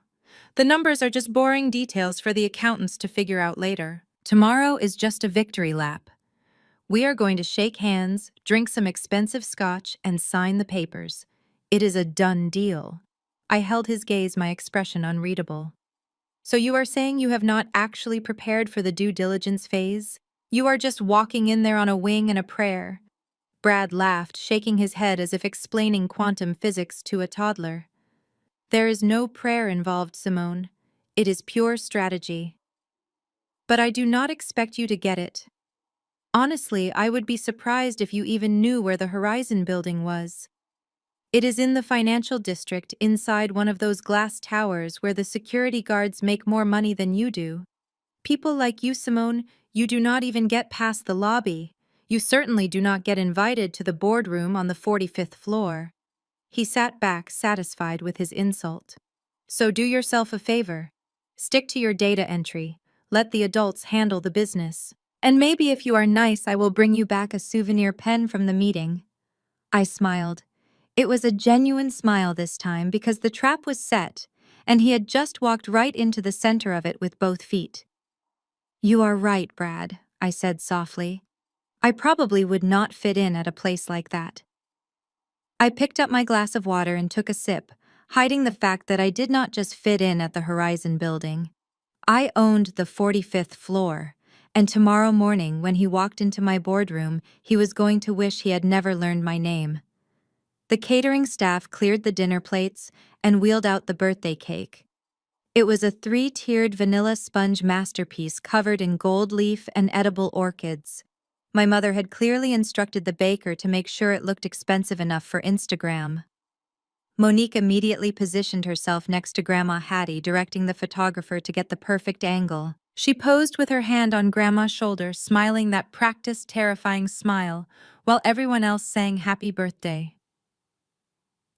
The numbers are just boring details for the accountants to figure out later. Tomorrow is just a victory lap. We are going to shake hands, drink some expensive scotch, and sign the papers. It is a done deal. I held his gaze, my expression unreadable. So you are saying you have not actually prepared for the due diligence phase? You are just walking in there on a wing and a prayer. Brad laughed, shaking his head as if explaining quantum physics to a toddler. There is no prayer involved, Simone. It is pure strategy. But I do not expect you to get it. Honestly, I would be surprised if you even knew where the Horizon building was. It is in the financial district inside one of those glass towers where the security guards make more money than you do. People like you, Simone, you do not even get past the lobby. You certainly do not get invited to the boardroom on the 45th floor. He sat back, satisfied with his insult. So do yourself a favor. Stick to your data entry. Let the adults handle the business. And maybe if you are nice, I will bring you back a souvenir pen from the meeting. I smiled. It was a genuine smile this time because the trap was set, and he had just walked right into the center of it with both feet. You are right, Brad, I said softly. I probably would not fit in at a place like that. I picked up my glass of water and took a sip, hiding the fact that I did not just fit in at the Horizon building. I owned the 45th floor, and tomorrow morning when he walked into my boardroom, he was going to wish he had never learned my name. The catering staff cleared the dinner plates and wheeled out the birthday cake. It was a 3-tiered vanilla sponge masterpiece covered in gold leaf and edible orchids. My mother had clearly instructed the baker to make sure it looked expensive enough for Instagram. Monique immediately positioned herself next to Grandma Hattie, directing the photographer to get the perfect angle. She posed with her hand on Grandma's shoulder, smiling that practiced, terrifying smile, while everyone else sang happy birthday.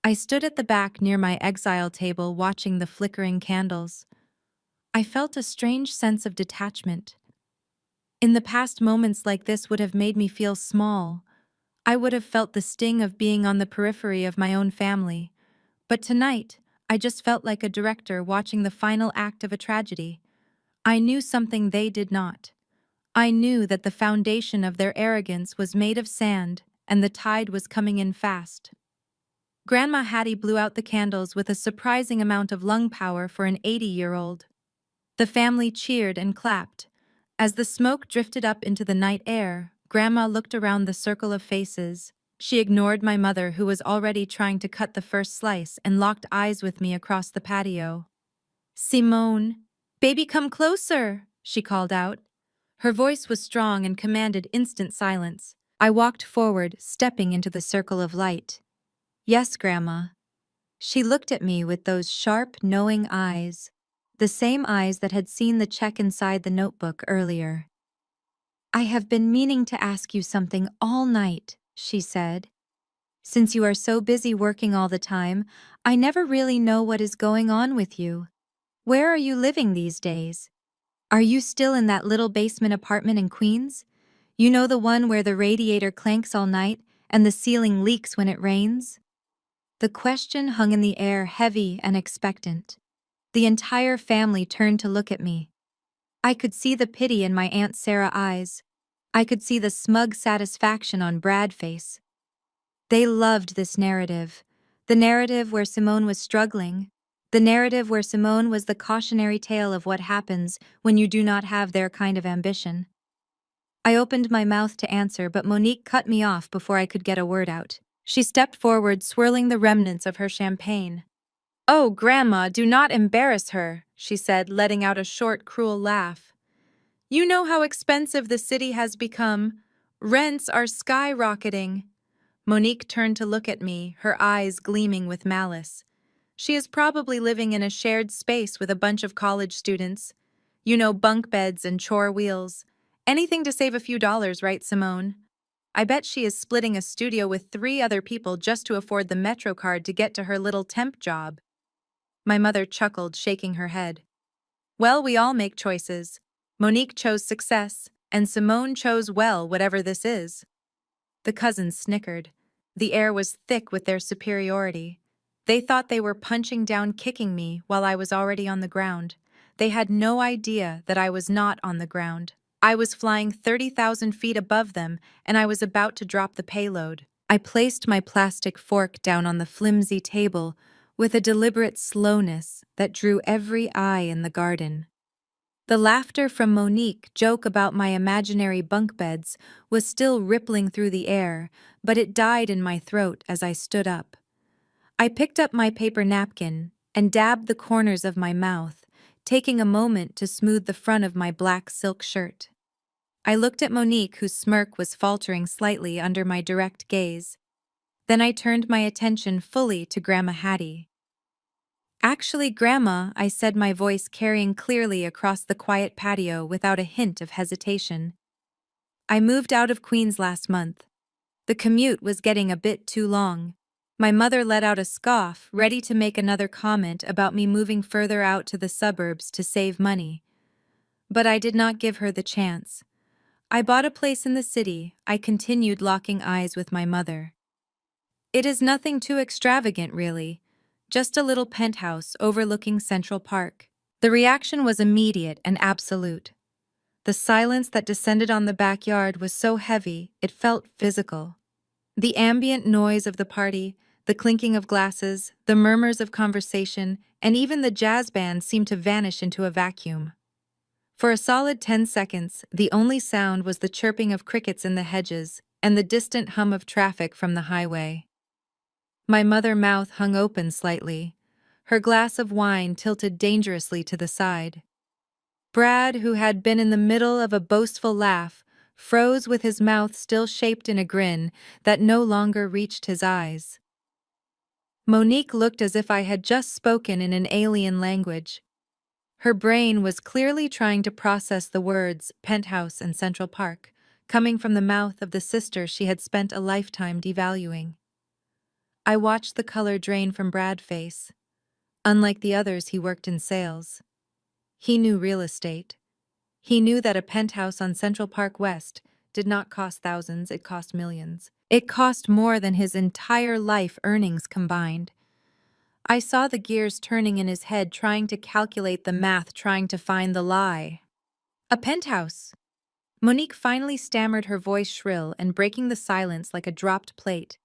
I stood at the back near my exile table watching the flickering candles. I felt a strange sense of detachment. In the past, moments like this would have made me feel small. I would have felt the sting of being on the periphery of my own family. But tonight, I just felt like a director watching the final act of a tragedy. I knew something they did not. I knew that the foundation of their arrogance was made of sand, and the tide was coming in fast. Grandma Hattie blew out the candles with a surprising amount of lung power for an 80-year-old. The family cheered and clapped. As the smoke drifted up into the night air, Grandma looked around the circle of faces. She ignored my mother, who was already trying to cut the first slice, and locked eyes with me across the patio. "Simone, baby, come closer," she called out. Her voice was strong and commanded instant silence. I walked forward, stepping into the circle of light. "Yes, Grandma." She looked at me with those sharp, knowing eyes, the same eyes that had seen the check inside the notebook earlier. "I have been meaning to ask you something all night," she said. "Since you are so busy working all the time, I never really know what is going on with you. Where are you living these days? Are you still in that little basement apartment in Queens? You know, the one where the radiator clanks all night and the ceiling leaks when it rains?" The question hung in the air, heavy and expectant. The entire family turned to look at me. I could see the pity in my Aunt Sarah's eyes. I could see the smug satisfaction on Brad's face. They loved this narrative. The narrative where Simone was struggling. The narrative where Simone was the cautionary tale of what happens when you do not have their kind of ambition. I opened my mouth to answer, but Monique cut me off before I could get a word out. She stepped forward, swirling the remnants of her champagne. "Oh, Grandma, do not embarrass her," she said, letting out a short, cruel laugh. "You know how expensive the city has become. Rents are skyrocketing." Monique turned to look at me, her eyes gleaming with malice. "She is probably living in a shared space with a bunch of college students. You know, bunk beds and chore wheels. Anything to save a few dollars, right, Simone? I bet she is splitting a studio with 3 other people just to afford the Metro card to get to her little temp job." My mother chuckled, shaking her head. "Well, we all make choices. Monique chose success, and Simone chose, well, whatever this is." The cousins snickered. The air was thick with their superiority. They thought they were punching down, kicking me while I was already on the ground. They had no idea that I was not on the ground. I was flying 30,000 feet above them, and I was about to drop the payload. I placed my plastic fork down on the flimsy table with a deliberate slowness that drew every eye in the garden. The laughter from Monique's joke about my imaginary bunk beds was still rippling through the air, but it died in my throat as I stood up. I picked up my paper napkin and dabbed the corners of my mouth, taking a moment to smooth the front of my black silk shirt. I looked at Monique, whose smirk was faltering slightly under my direct gaze. Then I turned my attention fully to Grandma Hattie. "Actually, Grandma," I said, my voice carrying clearly across the quiet patio without a hint of hesitation. "I moved out of Queens last month. The commute was getting a bit too long." My mother let out a scoff, ready to make another comment about me moving further out to the suburbs to save money. But I did not give her the chance. "I bought a place in the city," I continued, locking eyes with my mother. "It is nothing too extravagant, really. Just a little penthouse overlooking Central Park." The reaction was immediate and absolute. The silence that descended on the backyard was so heavy it felt physical. The ambient noise of the party, The clinking of glasses, the murmurs of conversation, and even the jazz band seemed to vanish into a vacuum. For a solid 10 seconds, the only sound was the chirping of crickets in the hedges and the distant hum of traffic from the highway. My mother's mouth hung open slightly, her glass of wine tilted dangerously to the side. Brad, who had been in the middle of a boastful laugh, froze with his mouth still shaped in a grin that no longer reached his eyes. Monique looked as if I had just spoken in an alien language. Her brain was clearly trying to process the words penthouse and Central Park, coming from the mouth of the sister she had spent a lifetime devaluing. I watched the color drain from Brad's face. Unlike the others, he worked in sales. He knew real estate. He knew that a penthouse on Central Park West did not cost thousands, it cost millions. It cost more than his entire life earnings combined. I saw the gears turning in his head, trying to calculate the math, trying to find the lie. A penthouse! Monique finally stammered, her voice shrill and breaking the silence like a dropped plate.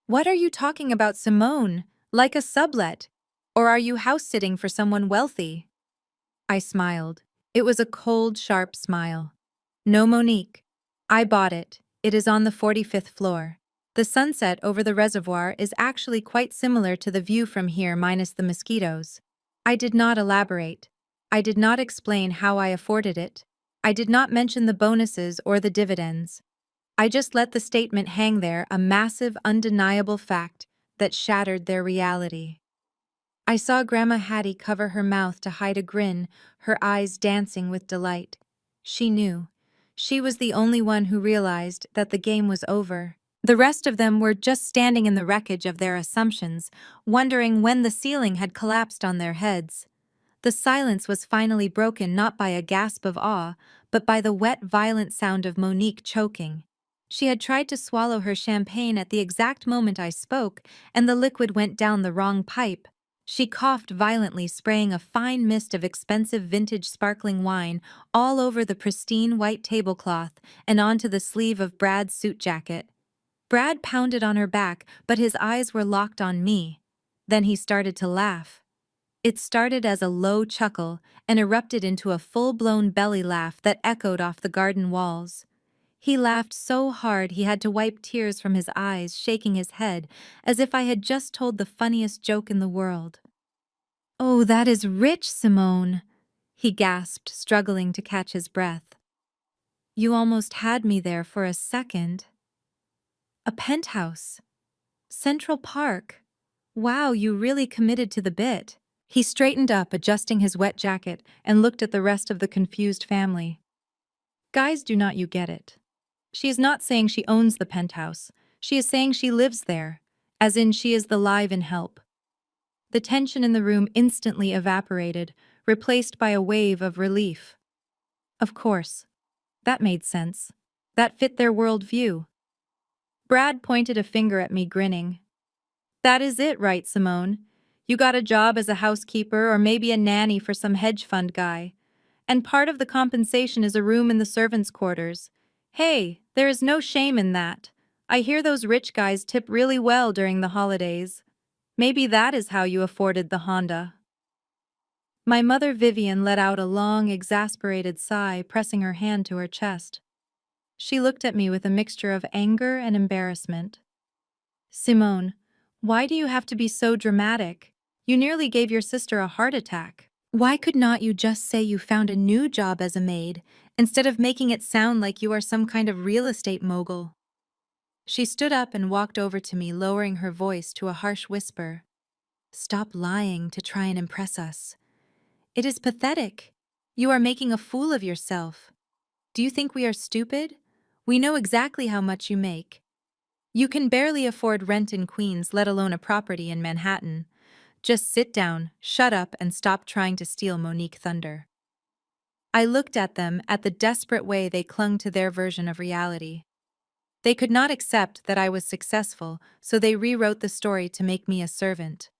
What are you talking about, Simone? Like a sublet? Or are you house-sitting for someone wealthy? I smiled. It was a cold, sharp smile. No, Monique. I bought it. It is on the 45th floor. The sunset over the reservoir is actually quite similar to the view from here minus the mosquitoes. I did not elaborate. I did not explain how I afforded it. I did not mention the bonuses or the dividends. I just let the statement hang there, a massive, undeniable fact that shattered their reality. I saw Grandma Hattie cover her mouth to hide a grin, her eyes dancing with delight. She knew. She was the only one who realized that the game was over. The rest of them were just standing in the wreckage of their assumptions, wondering when the ceiling had collapsed on their heads. The silence was finally broken not by a gasp of awe, but by the wet, violent sound of Monique choking. She had tried to swallow her champagne at the exact moment I spoke, and the liquid went down the wrong pipe. She coughed violently, spraying a fine mist of expensive vintage sparkling wine all over the pristine white tablecloth and onto the sleeve of Brad's suit jacket. Brad pounded on her back, but his eyes were locked on me. Then he started to laugh. It started as a low chuckle and erupted into a full-blown belly laugh that echoed off the garden walls. He laughed so hard he had to wipe tears from his eyes, shaking his head as if I had just told the funniest joke in the world. "Oh, that is rich, Simone," he gasped, struggling to catch his breath. "You almost had me there for a second. A penthouse. Central Park. Wow, you really committed to the bit." He straightened up, adjusting his wet jacket, and looked at the rest of the confused family. "Guys, do not you get it? She is not saying she owns the penthouse. She is saying she lives there, as in she is the live-in help." The tension in the room instantly evaporated, replaced by a wave of relief. Of course. That made sense. That fit their worldview. Brad pointed a finger at me, grinning. "That is it, right, Simone? You got a job as a housekeeper or maybe a nanny for some hedge fund guy. And part of the compensation is a room in the servants' quarters. Hey, there is no shame in that. I hear those rich guys tip really well during the holidays. Maybe that is how you afforded the Honda." My mother Vivian let out a long, exasperated sigh, pressing her hand to her chest. She looked at me with a mixture of anger and embarrassment. "Simone, why do you have to be so dramatic? You nearly gave your sister a heart attack. Why could not you just say you found a new job as a maid, instead of making it sound like you are some kind of real estate mogul?" She stood up and walked over to me, lowering her voice to a harsh whisper. "Stop lying to try and impress us. It is pathetic. You are making a fool of yourself. Do you think we are stupid? We know exactly how much you make. You can barely afford rent in Queens, let alone a property in Manhattan. Just sit down, shut up, and stop trying to steal Monique thunder." I looked at them, at the desperate way they clung to their version of reality. They could not accept that I was successful, so they rewrote the story to make me a servant.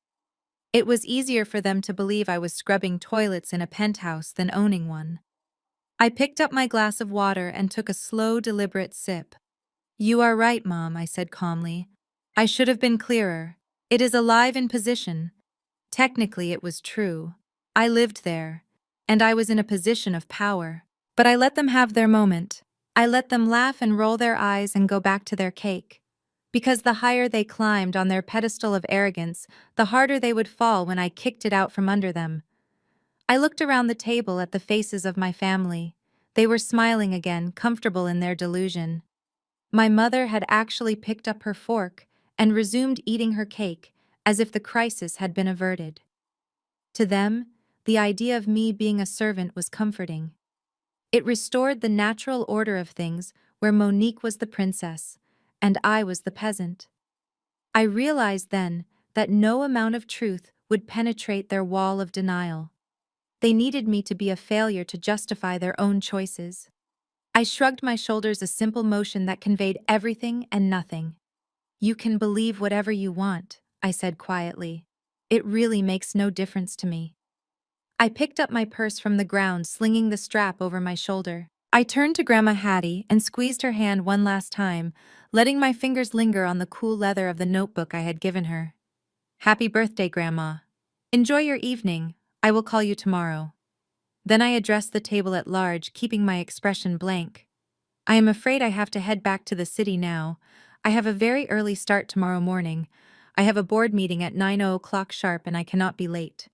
It was easier for them to believe I was scrubbing toilets in a penthouse than owning one. I picked up my glass of water and took a slow, deliberate sip. "You are right, Mom," I said calmly. "I should have been clearer. It is alive in position. Technically, it was true. I lived there, and I was in a position of power. But I let them have their moment. I let them laugh and roll their eyes and go back to their cake. Because the higher they climbed on their pedestal of arrogance, the harder they would fall when I kicked it out from under them. I looked around the table at the faces of my family. They were smiling again, comfortable in their delusion. My mother had actually picked up her fork and resumed eating her cake, as if the crisis had been averted. To them, the idea of me being a servant was comforting. It restored the natural order of things where Monique was the princess, and I was the peasant. I realized then that no amount of truth would penetrate their wall of denial. They needed me to be a failure to justify their own choices. I shrugged my shoulders, a simple motion that conveyed everything and nothing. You can believe whatever you want, I said quietly. It really makes no difference to me. I picked up my purse from the ground, slinging the strap over my shoulder. I turned to Grandma Hattie and squeezed her hand one last time, letting my fingers linger on the cool leather of the notebook I had given her. Happy birthday, Grandma. Enjoy your evening. I will call you tomorrow. Then I addressed the table at large, keeping my expression blank. I am afraid I have to head back to the city now. I have a very early start tomorrow morning. I have a board meeting at 9:00 sharp and I cannot be late.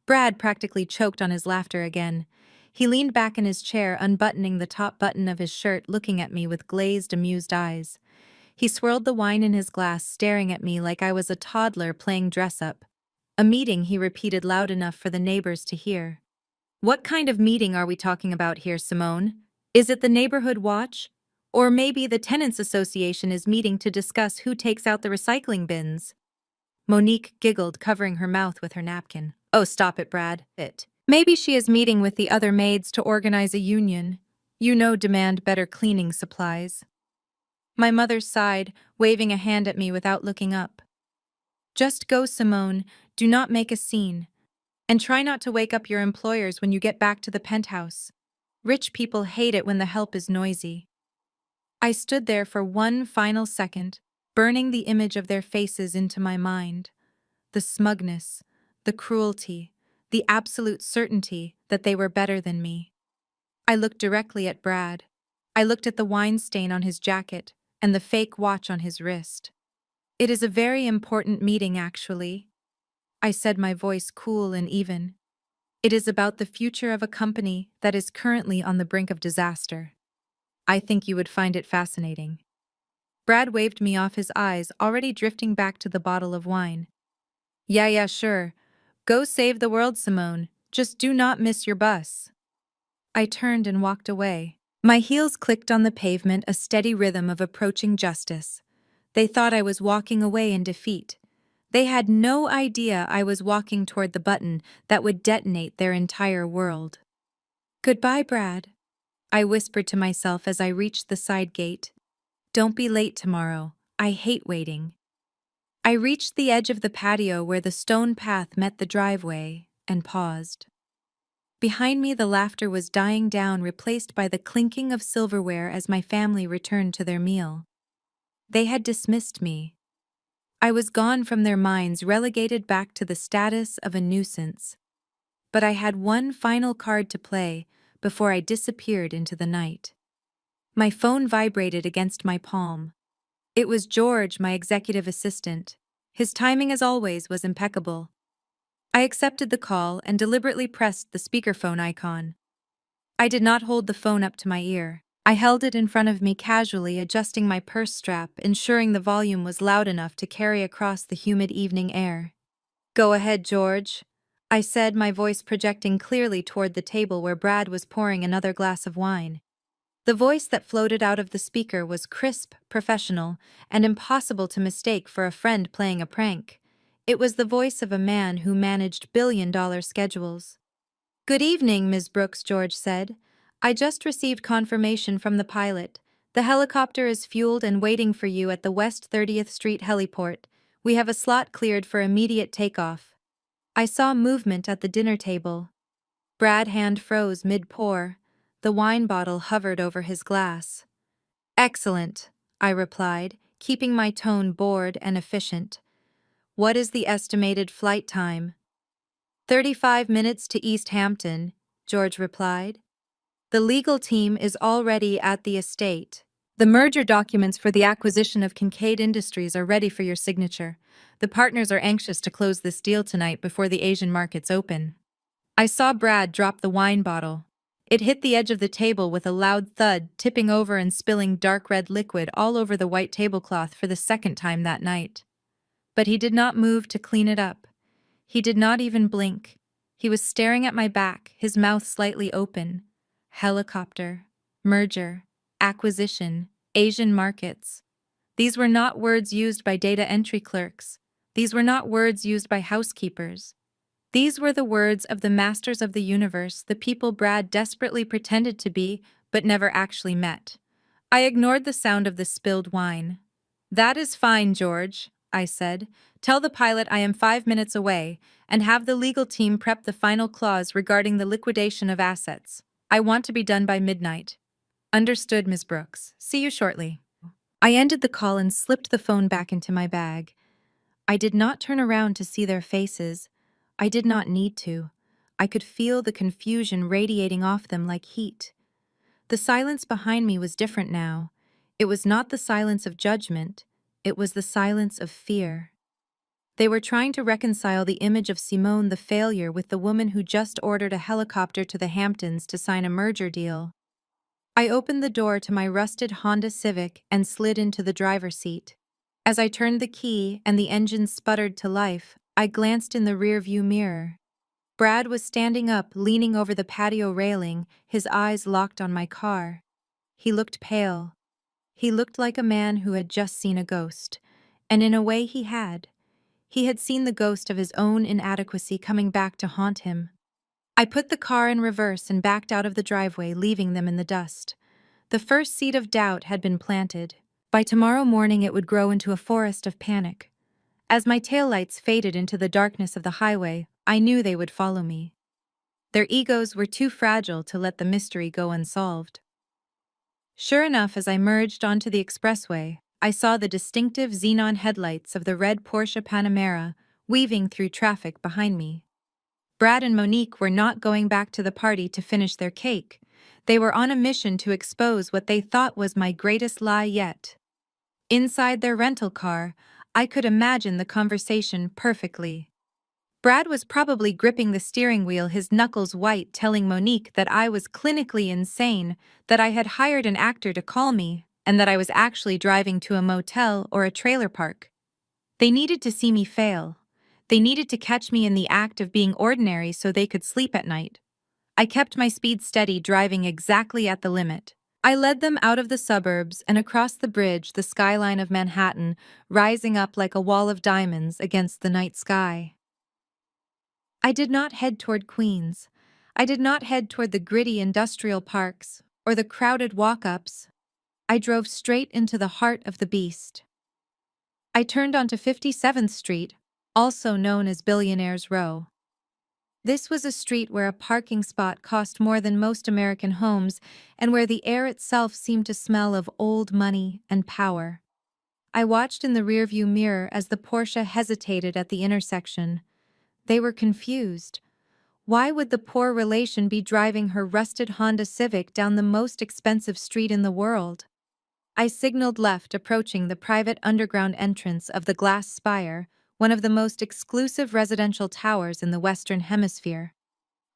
Brad practically choked on his laughter again. He leaned back in his chair, unbuttoning the top button of his shirt, looking at me with glazed, amused eyes. He swirled the wine in his glass, staring at me like I was a toddler playing dress-up. A meeting, he repeated loud enough for the neighbors to hear. What kind of meeting are we talking about here, Simone? Is it the neighborhood watch? Or maybe the tenants association is meeting to discuss who takes out the recycling bins? Monique giggled, covering her mouth with her napkin. Oh, stop it, Brad. Maybe she is meeting with the other maids to organize a union. You know, demand better cleaning supplies. My mother sighed, waving a hand at me without looking up. Just go, Simone. Do not make a scene. And try not to wake up your employers when you get back to the penthouse. Rich people hate it when the help is noisy. I stood there for one final second, burning the image of their faces into my mind. The smugness, the cruelty, the absolute certainty that they were better than me. I looked directly at Brad. I looked at the wine stain on his jacket and the fake watch on his wrist. It is a very important meeting, actually. I said, my voice cool and even. It is about the future of a company that is currently on the brink of disaster. I think you would find it fascinating. Brad waved me off, his eyes already drifting back to the bottle of wine. Yeah, sure. Go save the world, Simone. Just do not miss your bus. I turned and walked away. My heels clicked on the pavement, a steady rhythm of approaching justice. They thought I was walking away in defeat. They had no idea I was walking toward the button that would detonate their entire world. Goodbye, Brad, I whispered to myself as I reached the side gate. Don't be late tomorrow. I hate waiting. I reached the edge of the patio where the stone path met the driveway and paused. Behind me, the laughter was dying down, replaced by the clinking of silverware as my family returned to their meal. They had dismissed me. I was gone from their minds, relegated back to the status of a nuisance. But I had one final card to play before I disappeared into the night. My phone vibrated against my palm. It was George, my executive assistant. His timing, as always, was impeccable. I accepted the call and deliberately pressed the speakerphone icon. I did not hold the phone up to my ear. I held it in front of me casually, adjusting my purse strap, ensuring the volume was loud enough to carry across the humid evening air. Go ahead, George, I said, my voice projecting clearly toward the table where Brad was pouring another glass of wine. The voice that floated out of the speaker was crisp, professional, and impossible to mistake for a friend playing a prank. It was the voice of a man who managed billion-dollar schedules. Good evening, Ms. Brooks, George said. I just received confirmation from the pilot. The helicopter is fueled and waiting for you at the West 30th Street heliport. We have a slot cleared for immediate takeoff. I saw movement at the dinner table. Brad's hand froze mid-pour. The wine bottle hovered over his glass. Excellent, I replied, keeping my tone bored and efficient. What is the estimated flight time? 35 minutes to East Hampton, George replied. The legal team is already at the estate. The merger documents for the acquisition of Kincaid Industries are ready for your signature. The partners are anxious to close this deal tonight before the Asian markets open. I saw Brad drop the wine bottle. It hit the edge of the table with a loud thud, tipping over and spilling dark red liquid all over the white tablecloth for the second time that night. But he did not move to clean it up. He did not even blink. He was staring at my back, his mouth slightly open. Helicopter, merger, acquisition, Asian markets. These were not words used by data entry clerks. These were not words used by housekeepers. These were the words of the masters of the universe, the people Brad desperately pretended to be, but never actually met. I ignored the sound of the spilled wine. That is fine, George, I said. Tell the pilot I am 5 minutes away, and have the legal team prep the final clause regarding the liquidation of assets. I want to be done by midnight. Understood, Ms. Brooks. See you shortly. I ended the call and slipped the phone back into my bag. I did not turn around to see their faces. I did not need to. I could feel the confusion radiating off them like heat. The silence behind me was different now. It was not the silence of judgment. It was the silence of fear. They were trying to reconcile the image of Simone the failure with the woman who just ordered a helicopter to the Hamptons to sign a merger deal. I opened the door to my rusted Honda Civic and slid into the driver's seat. As I turned the key and the engine sputtered to life, I glanced in the rearview mirror. Brad was standing up, leaning over the patio railing, his eyes locked on my car. He looked pale. He looked like a man who had just seen a ghost. And in a way he had. He had seen the ghost of his own inadequacy coming back to haunt him. I put the car in reverse and backed out of the driveway, leaving them in the dust. The first seed of doubt had been planted. By tomorrow morning it would grow into a forest of panic. As my taillights faded into the darkness of the highway, I knew they would follow me. Their egos were too fragile to let the mystery go unsolved. Sure enough, as I merged onto the expressway, I saw the distinctive xenon headlights of the red Porsche Panamera weaving through traffic behind me. Brad and Monique were not going back to the party to finish their cake. They were on a mission to expose what they thought was my greatest lie yet. Inside their rental car, I could imagine the conversation perfectly. Brad was probably gripping the steering wheel, his knuckles white, telling Monique that I was clinically insane, that I had hired an actor to call me, and that I was actually driving to a motel or a trailer park. They needed to see me fail. They needed to catch me in the act of being ordinary so they could sleep at night. I kept my speed steady, driving exactly at the limit. I led them out of the suburbs and across the bridge, the skyline of Manhattan, rising up like a wall of diamonds against the night sky. I did not head toward Queens. I did not head toward the gritty industrial parks or the crowded walk-ups. I drove straight into the heart of the beast. I turned onto 57th Street, also known as Billionaire's Row. This was a street where a parking spot cost more than most American homes and where the air itself seemed to smell of old money and power. I watched in the rearview mirror as the Porsche hesitated at the intersection. They were confused. Why would the poor relation be driving her rusted Honda Civic down the most expensive street in the world? I signaled left, approaching the private underground entrance of the Glass Spire, one of the most exclusive residential towers in the Western Hemisphere.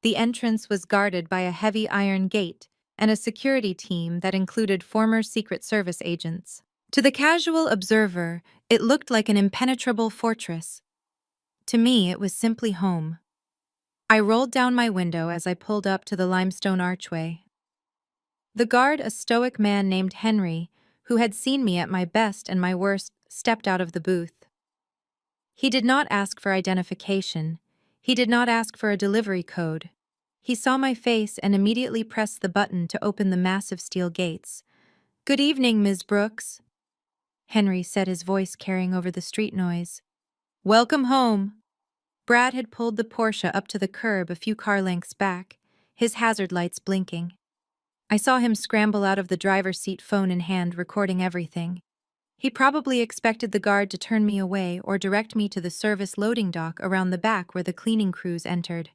The entrance was guarded by a heavy iron gate and a security team that included former Secret Service agents. To the casual observer, it looked like an impenetrable fortress. To me, it was simply home. I rolled down my window as I pulled up to the limestone archway. The guard, a stoic man named Henry, who had seen me at my best and my worst, stepped out of the booth. He did not ask for identification. He did not ask for a delivery code. He saw my face and immediately pressed the button to open the massive steel gates. "Good evening, Ms. Brooks," Henry said, his voice carrying over the street noise. "Welcome home." Brad had pulled the Porsche up to the curb a few car lengths back, his hazard lights blinking. I saw him scramble out of the driver's seat, phone in hand, recording everything. He probably expected the guard to turn me away or direct me to the service loading dock around the back where the cleaning crews entered.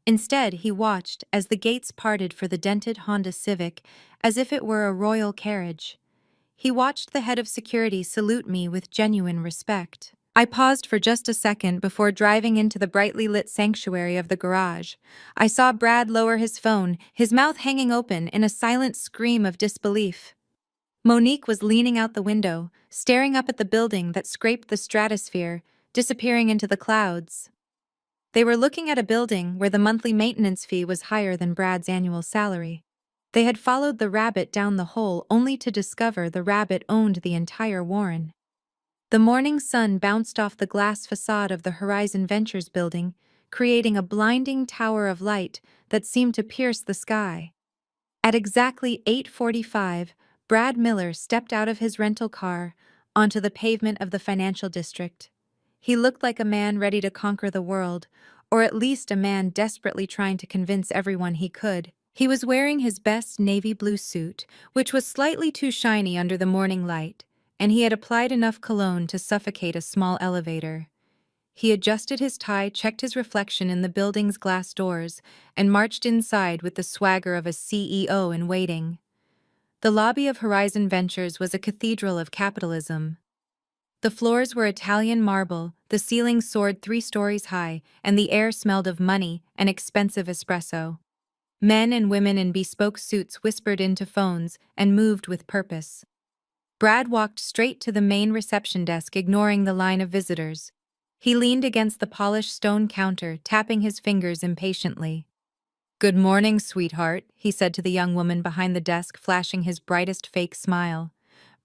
Instead, he watched as the gates parted for the dented Honda Civic as if it were a royal carriage. He watched the head of security salute me with genuine respect. I paused for just a second before driving into the brightly lit sanctuary of the garage. I saw Brad lower his phone, his mouth hanging open in a silent scream of disbelief. Monique was leaning out the window, staring up at the building that scraped the stratosphere, disappearing into the clouds. They were looking at a building where the monthly maintenance fee was higher than Brad's annual salary. They had followed the rabbit down the hole only to discover the rabbit owned the entire warren. The morning sun bounced off the glass facade of the Horizon Ventures building, creating a blinding tower of light that seemed to pierce the sky. At exactly 8:45, Brad Miller stepped out of his rental car onto the pavement of the financial district. He looked like a man ready to conquer the world, or at least a man desperately trying to convince everyone he could. He was wearing his best navy blue suit, which was slightly too shiny under the morning light, and he had applied enough cologne to suffocate a small elevator. He adjusted his tie, checked his reflection in the building's glass doors, and marched inside with the swagger of a CEO in waiting. The lobby of Horizon Ventures was a cathedral of capitalism. The floors were Italian marble, the ceiling soared 3 stories high, and the air smelled of money and expensive espresso. Men and women in bespoke suits whispered into phones and moved with purpose. Brad walked straight to the main reception desk, ignoring the line of visitors. He leaned against the polished stone counter, tapping his fingers impatiently. "Good morning, sweetheart," he said to the young woman behind the desk, flashing his brightest fake smile.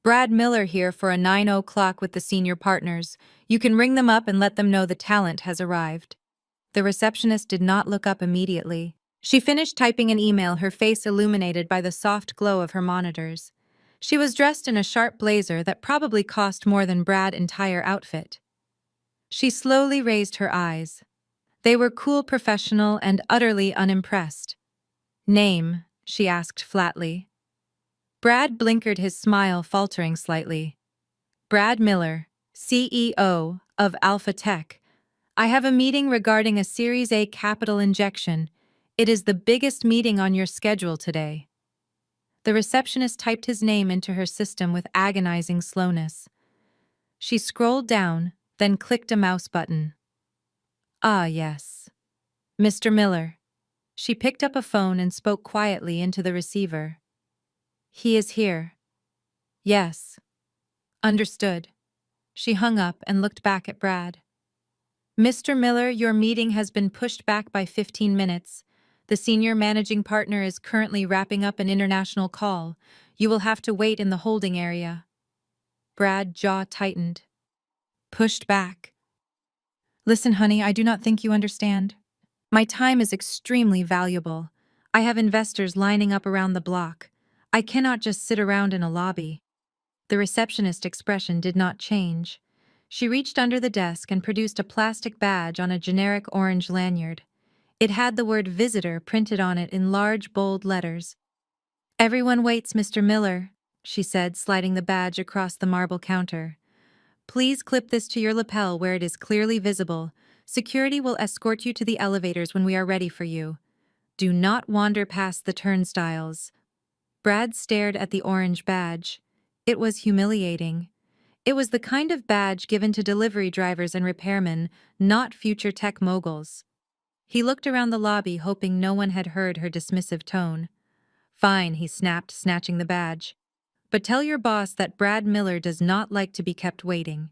"Brad Miller here for a 9 o'clock with the senior partners. You can ring them up and let them know the talent has arrived." The receptionist did not look up immediately. She finished typing an email, her face illuminated by the soft glow of her monitors. She was dressed in a sharp blazer that probably cost more than Brad's entire outfit. She slowly raised her eyes. They were cool, professional, and utterly unimpressed. "Name?" she asked flatly. Brad blinkered, his smile faltering slightly. "Brad Miller, CEO of Alpha Tech. I have a meeting regarding a Series A capital injection. It is the biggest meeting on your schedule today." The receptionist typed his name into her system with agonizing slowness. She scrolled down, then clicked a mouse button. "Ah, yes. Mr. Miller." She picked up a phone and spoke quietly into the receiver. "He is here." "Yes." "Understood." She hung up and looked back at Brad. "Mr. Miller, your meeting has been pushed back by 15 minutes. The senior managing partner is currently wrapping up an international call. You will have to wait in the holding area." Brad's jaw tightened. "Pushed back." "Listen, honey, I do not think you understand. My time is extremely valuable. I have investors lining up around the block. I cannot just sit around in a lobby." The receptionist's expression did not change. She reached under the desk and produced a plastic badge on a generic orange lanyard. It had the word visitor printed on it in large, bold letters. "Everyone waits, Mr. Miller," she said, sliding the badge across the marble counter. "Please clip this to your lapel where it is clearly visible. Security will escort you to the elevators when we are ready for you. Do not wander past the turnstiles." Brad stared at the orange badge. It was humiliating. It was the kind of badge given to delivery drivers and repairmen, not future tech moguls. He looked around the lobby, hoping no one had heard her dismissive tone. "Fine," he snapped, snatching the badge. "But tell your boss that Brad Miller does not like to be kept waiting."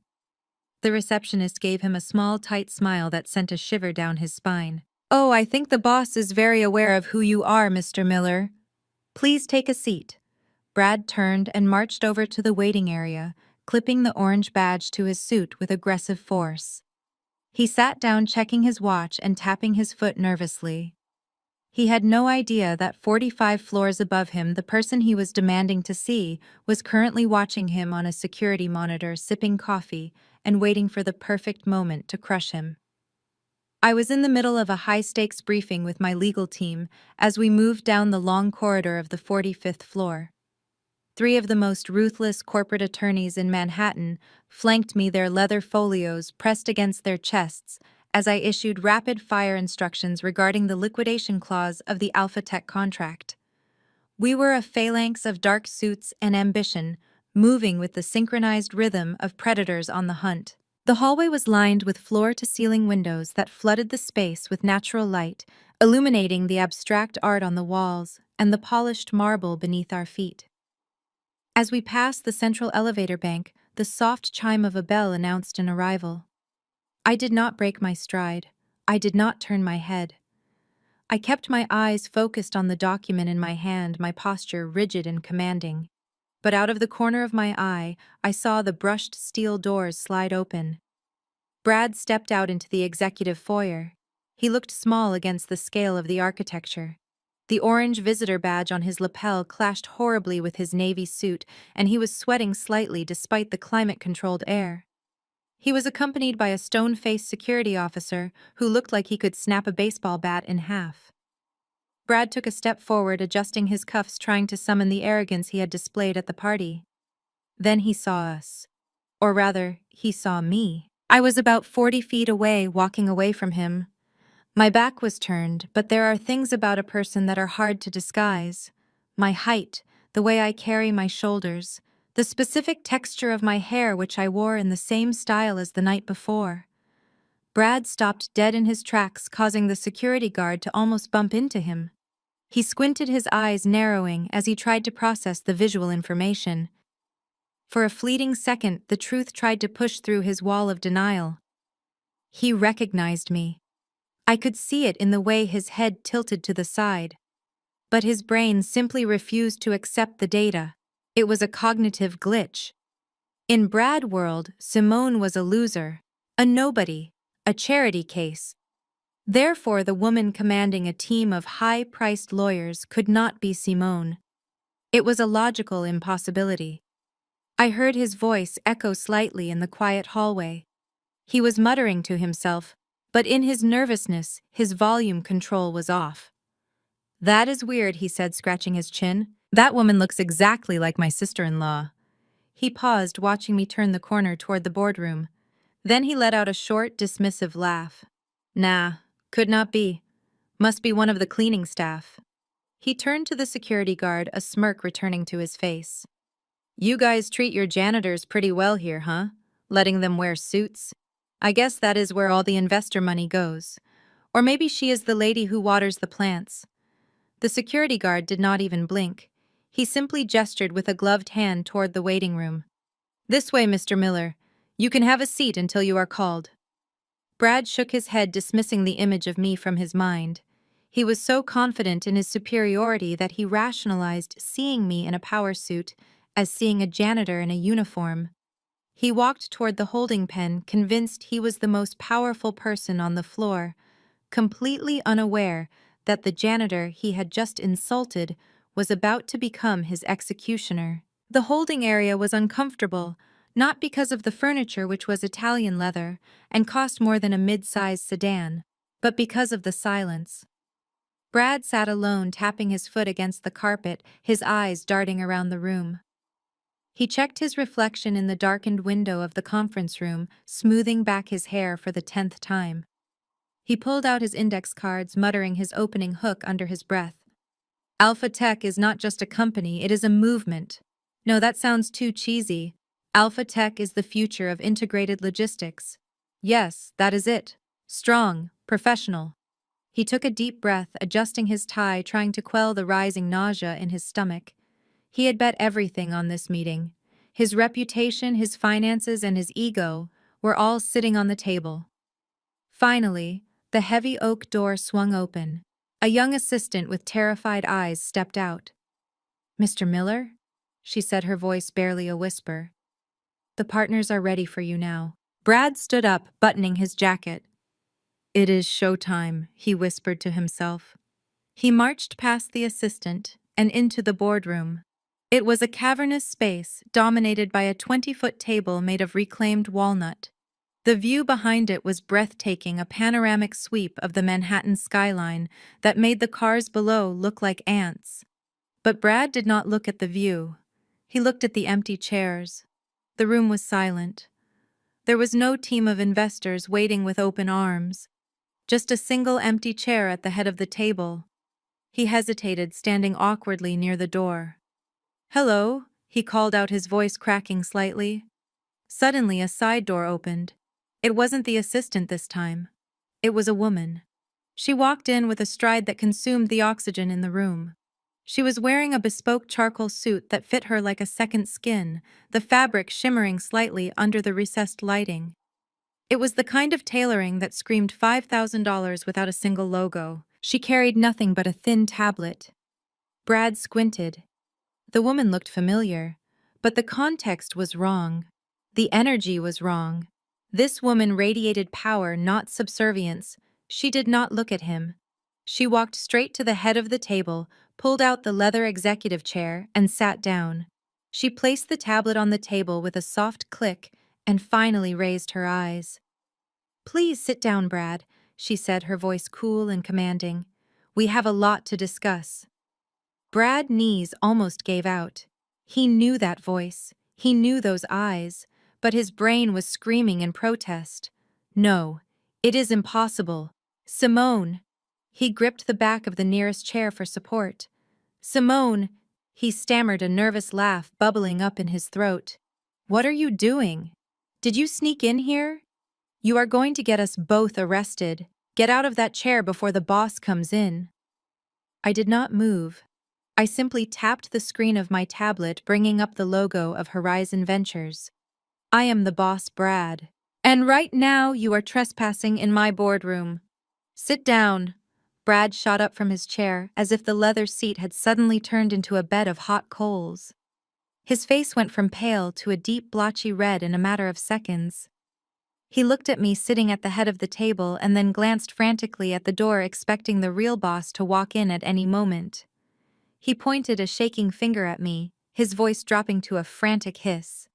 The receptionist gave him a small, tight smile that sent a shiver down his spine. "Oh, I think the boss is very aware of who you are, Mr. Miller. Please take a seat." Brad turned and marched over to the waiting area, clipping the orange badge to his suit with aggressive force. He sat down, checking his watch and tapping his foot nervously. He had no idea that 45 floors above him, the person he was demanding to see was currently watching him on a security monitor, sipping coffee and waiting for the perfect moment to crush him. I was in the middle of a high-stakes briefing with my legal team as we moved down the long corridor of the 45th floor. Three of the most ruthless corporate attorneys in Manhattan flanked me, their leather folios pressed against their chests, as I issued rapid-fire instructions regarding the liquidation clause of the Alpha Tech contract. We were a phalanx of dark suits and ambition, moving with the synchronized rhythm of predators on the hunt. The hallway was lined with floor-to-ceiling windows that flooded the space with natural light, illuminating the abstract art on the walls and the polished marble beneath our feet. As we passed the central elevator bank, the soft chime of a bell announced an arrival. I did not break my stride. I did not turn my head. I kept my eyes focused on the document in my hand, my posture rigid and commanding. But out of the corner of my eye, I saw the brushed steel doors slide open. Brad stepped out into the executive foyer. He looked small against the scale of the architecture. The orange visitor badge on his lapel clashed horribly with his navy suit, and he was sweating slightly despite the climate-controlled air. He was accompanied by a stone-faced security officer who looked like he could snap a baseball bat in half. Brad took a step forward, adjusting his cuffs, trying to summon the arrogance he had displayed at the party. Then he saw us. Or rather, he saw me. I was about 40 feet away, walking away from him. My back was turned, but there are things about a person that are hard to disguise. My height, the way I carry my shoulders, the specific texture of my hair, which I wore in the same style as the night before. Brad stopped dead in his tracks, causing the security guard to almost bump into him. He squinted, his eyes narrowing as he tried to process the visual information. For a fleeting second, the truth tried to push through his wall of denial. He recognized me. I could see it in the way his head tilted to the side. But his brain simply refused to accept the data. It was a cognitive glitch. In Brad world, Simone was a loser, a nobody, a charity case. Therefore, the woman commanding a team of high-priced lawyers could not be Simone. It was a logical impossibility. I heard his voice echo slightly in the quiet hallway. He was muttering to himself, but in his nervousness, his volume control was off. "That is weird," he said, scratching his chin. "That woman looks exactly like my sister-in-law." He paused, watching me turn the corner toward the boardroom. Then he let out a short, dismissive laugh. "Nah, could not be. Must be one of the cleaning staff." He turned to the security guard, a smirk returning to his face. "You guys treat your janitors pretty well here, huh? Letting them wear suits? I guess that is where all the investor money goes. Or maybe she is the lady who waters the plants." The security guard did not even blink. He simply gestured with a gloved hand toward the waiting room. "This way, Mr. Miller. You can have a seat until you are called." Brad shook his head, dismissing the image of me from his mind. He was so confident in his superiority that he rationalized seeing me in a power suit as seeing a janitor in a uniform. He walked toward the holding pen, convinced he was the most powerful person on the floor, completely unaware that the janitor he had just insulted was about to become his executioner. The holding area was uncomfortable, not because of the furniture, which was Italian leather and cost more than a mid-sized sedan, but because of the silence. Brad sat alone, tapping his foot against the carpet, his eyes darting around the room. He checked his reflection in the darkened window of the conference room, smoothing back his hair for the 10th time. He pulled out his index cards, muttering his opening hook under his breath. "Alpha Tech is not just a company, it is a movement." No, that sounds too cheesy. Alpha Tech is the future of integrated logistics. Yes, that is it. Strong, professional. He took a deep breath, adjusting his tie, trying to quell the rising nausea in his stomach. He had bet everything on this meeting. His reputation, his finances, and his ego were all sitting on the table. Finally, the heavy oak door swung open. A young assistant with terrified eyes stepped out. "Mr. Miller?" she said, her voice barely a whisper. "The partners are ready for you now." Brad stood up, buttoning his jacket. "It is showtime," he whispered to himself. He marched past the assistant and into the boardroom. It was a cavernous space dominated by a 20-foot table made of reclaimed walnut. The view behind it was breathtaking, a panoramic sweep of the Manhattan skyline that made the cars below look like ants. But Brad did not look at the view. He looked at the empty chairs. The room was silent. There was no team of investors waiting with open arms, just a single empty chair at the head of the table. He hesitated, standing awkwardly near the door. "Hello," he called out, his voice cracking slightly. Suddenly, a side door opened. It wasn't the assistant this time. It was a woman. She walked in with a stride that consumed the oxygen in the room. She was wearing a bespoke charcoal suit that fit her like a second skin, the fabric shimmering slightly under the recessed lighting. It was the kind of tailoring that screamed $5,000 without a single logo. She carried nothing but a thin tablet. Brad squinted. The woman looked familiar, but the context was wrong. The energy was wrong. This woman radiated power, not subservience. She did not look at him. She walked straight to the head of the table, pulled out the leather executive chair, and sat down. She placed the tablet on the table with a soft click and finally raised her eyes. "Please sit down, Brad," she said, her voice cool and commanding. "We have a lot to discuss." Brad's knees almost gave out. He knew that voice. He knew those eyes. But his brain was screaming in protest. "No, it is impossible. Simone!" He gripped the back of the nearest chair for support. "Simone!" He stammered, a nervous laugh bubbling up in his throat. "What are you doing? Did you sneak in here? You are going to get us both arrested. Get out of that chair before the boss comes in." I did not move. I simply tapped the screen of my tablet, bringing up the logo of Horizon Ventures. "I am the boss, Brad. And right now you are trespassing in my boardroom. Sit down." Brad shot up from his chair as if the leather seat had suddenly turned into a bed of hot coals. His face went from pale to a deep blotchy red in a matter of seconds. He looked at me sitting at the head of the table and then glanced frantically at the door, expecting the real boss to walk in at any moment. He pointed a shaking finger at me, his voice dropping to a frantic hiss.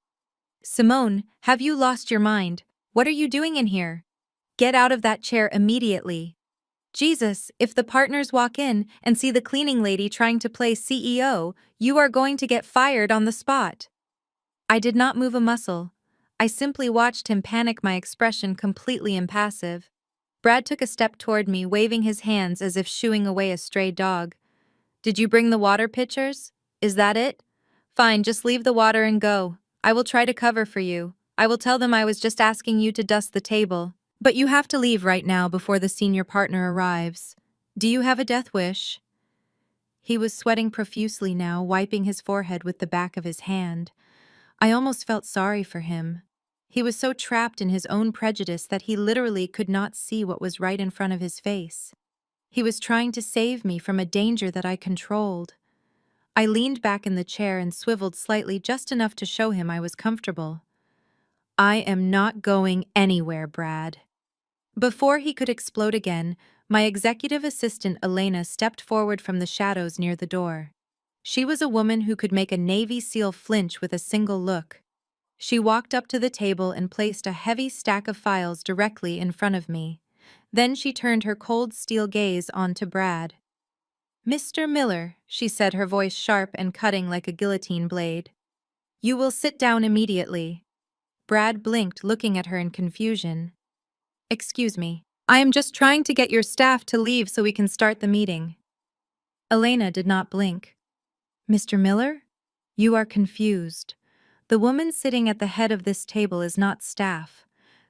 "Simone, have you lost your mind? What are you doing in here? Get out of that chair immediately. Jesus, if the partners walk in and see the cleaning lady trying to play CEO, you are going to get fired on the spot." I did not move a muscle. I simply watched him panic, my expression completely impassive. Brad took a step toward me, waving his hands as if shooing away a stray dog. "Did you bring the water pitchers? Is that it? Fine, just leave the water and go. I will try to cover for you. I will tell them I was just asking you to dust the table. But you have to leave right now before the senior partner arrives. Do you have a death wish?" He was sweating profusely now, wiping his forehead with the back of his hand. I almost felt sorry for him. He was so trapped in his own prejudice that he literally could not see what was right in front of his face. He was trying to save me from a danger that I controlled. I leaned back in the chair and swiveled slightly, just enough to show him I was comfortable. "I am not going anywhere, Brad." Before he could explode again, my executive assistant Elena stepped forward from the shadows near the door. She was a woman who could make a Navy SEAL flinch with a single look. She walked up to the table and placed a heavy stack of files directly in front of me. Then she turned her cold steel gaze onto Brad. "Mr. Miller," she said, her voice sharp and cutting like a guillotine blade. "You will sit down immediately." Brad blinked, looking at her in confusion. "Excuse me. I am just trying to get your staff to leave so we can start the meeting." Elena did not blink. "Mr. Miller? You are confused. The woman sitting at the head of this table is not staff.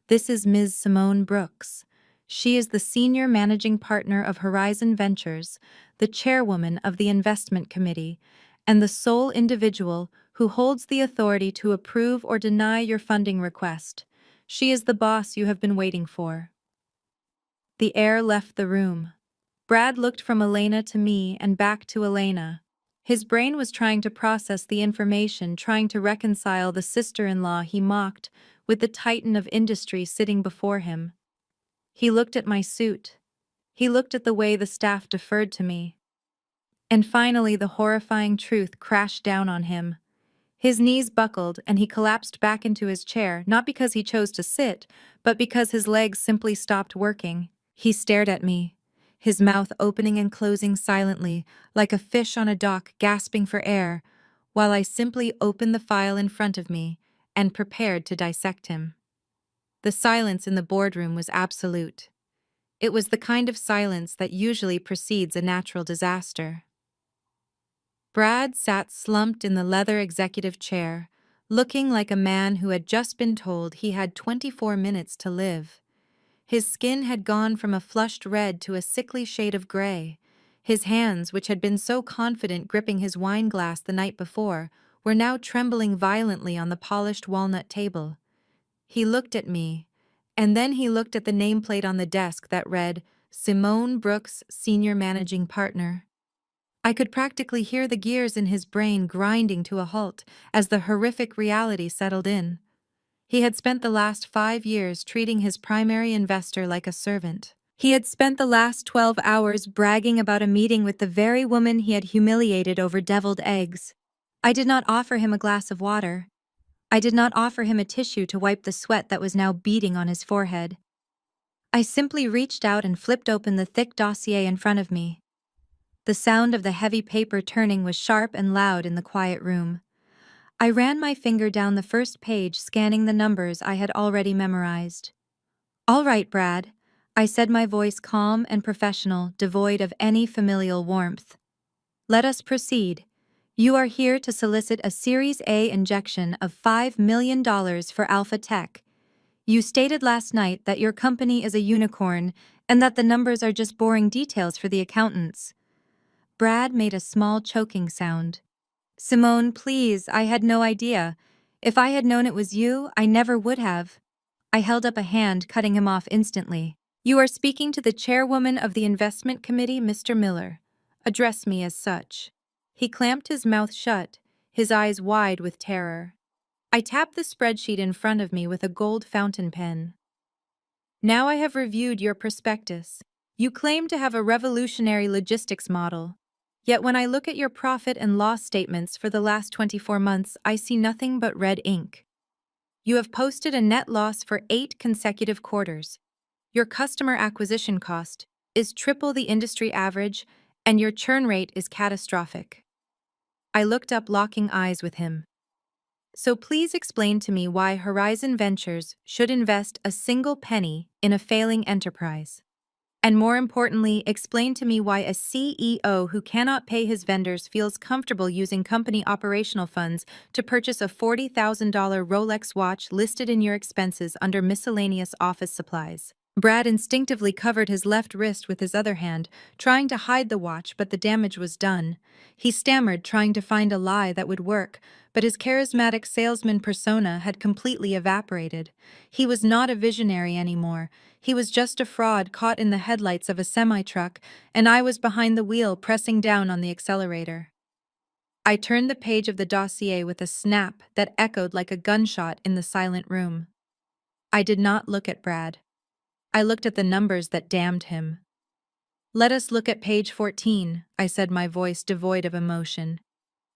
This is Ms. Simone Brooks. She is the senior managing partner of Horizon Ventures, the chairwoman of the investment committee, and the sole individual who holds the authority to approve or deny your funding request. She is the boss you have been waiting for." The air left the room. Brad looked from Elena to me and back to Elena. His brain was trying to process the information, trying to reconcile the sister-in-law he mocked with the titan of industry sitting before him. He looked at my suit. He looked at the way the staff deferred to me. And finally, the horrifying truth crashed down on him. His knees buckled and he collapsed back into his chair, not because he chose to sit, but because his legs simply stopped working. He stared at me, his mouth opening and closing silently, like a fish on a dock gasping for air. while I simply opened the file in front of me and prepared to dissect him. The silence in the boardroom was absolute. It was the kind of silence that usually precedes a natural disaster. Brad sat slumped in the leather executive chair, looking like a man who had just been told he had 24 minutes to live. His skin had gone from a flushed red to a sickly shade of gray. His hands, which had been so confident gripping his wine glass the night before, were now trembling violently on the polished walnut table. He looked at me, and then he looked at the nameplate on the desk that read, Simone Brooks, Senior Managing Partner. I could practically hear the gears in his brain grinding to a halt as the horrific reality settled in. He had spent the last 5 years treating his primary investor like a servant. He had spent the last 12 hours bragging about a meeting with the very woman he had humiliated over deviled eggs. I did not offer him a glass of water. I did not offer him a tissue to wipe the sweat that was now beading on his forehead. I simply reached out and flipped open the thick dossier in front of me. The sound of the heavy paper turning was sharp and loud in the quiet room. I ran my finger down the first page, scanning the numbers I had already memorized. "All right, Brad," I said, my voice calm and professional, devoid of any familial warmth. "Let us proceed. You are here to solicit a Series A injection of $5 million for Alpha Tech. You stated last night that your company is a unicorn and that the numbers are just boring details for the accountants." Brad made a small choking sound. "Simone, please, I had no idea. If I had known it was you, I never would have." I held up a hand, cutting him off instantly. "You are speaking to the chairwoman of the investment committee, Mr. Miller. Address me as such." He clamped his mouth shut, his eyes wide with terror. I tapped the spreadsheet in front of me with a gold fountain pen. "Now I have reviewed your prospectus. You claim to have a revolutionary logistics model. Yet when I look at your profit and loss statements for the last 24 months, I see nothing but red ink. You have posted a net loss for 8 consecutive quarters. Your customer acquisition cost is triple the industry average, and your churn rate is catastrophic." I looked up, locking eyes with him. "So please explain to me why Horizon Ventures should invest a single penny in a failing enterprise. And more importantly, explain to me why a CEO who cannot pay his vendors feels comfortable using company operational funds to purchase a $40,000 Rolex watch listed in your expenses under miscellaneous office supplies." Brad instinctively covered his left wrist with his other hand, trying to hide the watch, but the damage was done. He stammered, trying to find a lie that would work, but his charismatic salesman persona had completely evaporated. He was not a visionary anymore. He was just a fraud caught in the headlights of a semi-truck, and I was behind the wheel, pressing down on the accelerator. I turned the page of the dossier with a snap that echoed like a gunshot in the silent room. I did not look at Brad. I looked at the numbers that damned him. "Let us look at page 14, I said, my voice devoid of emotion.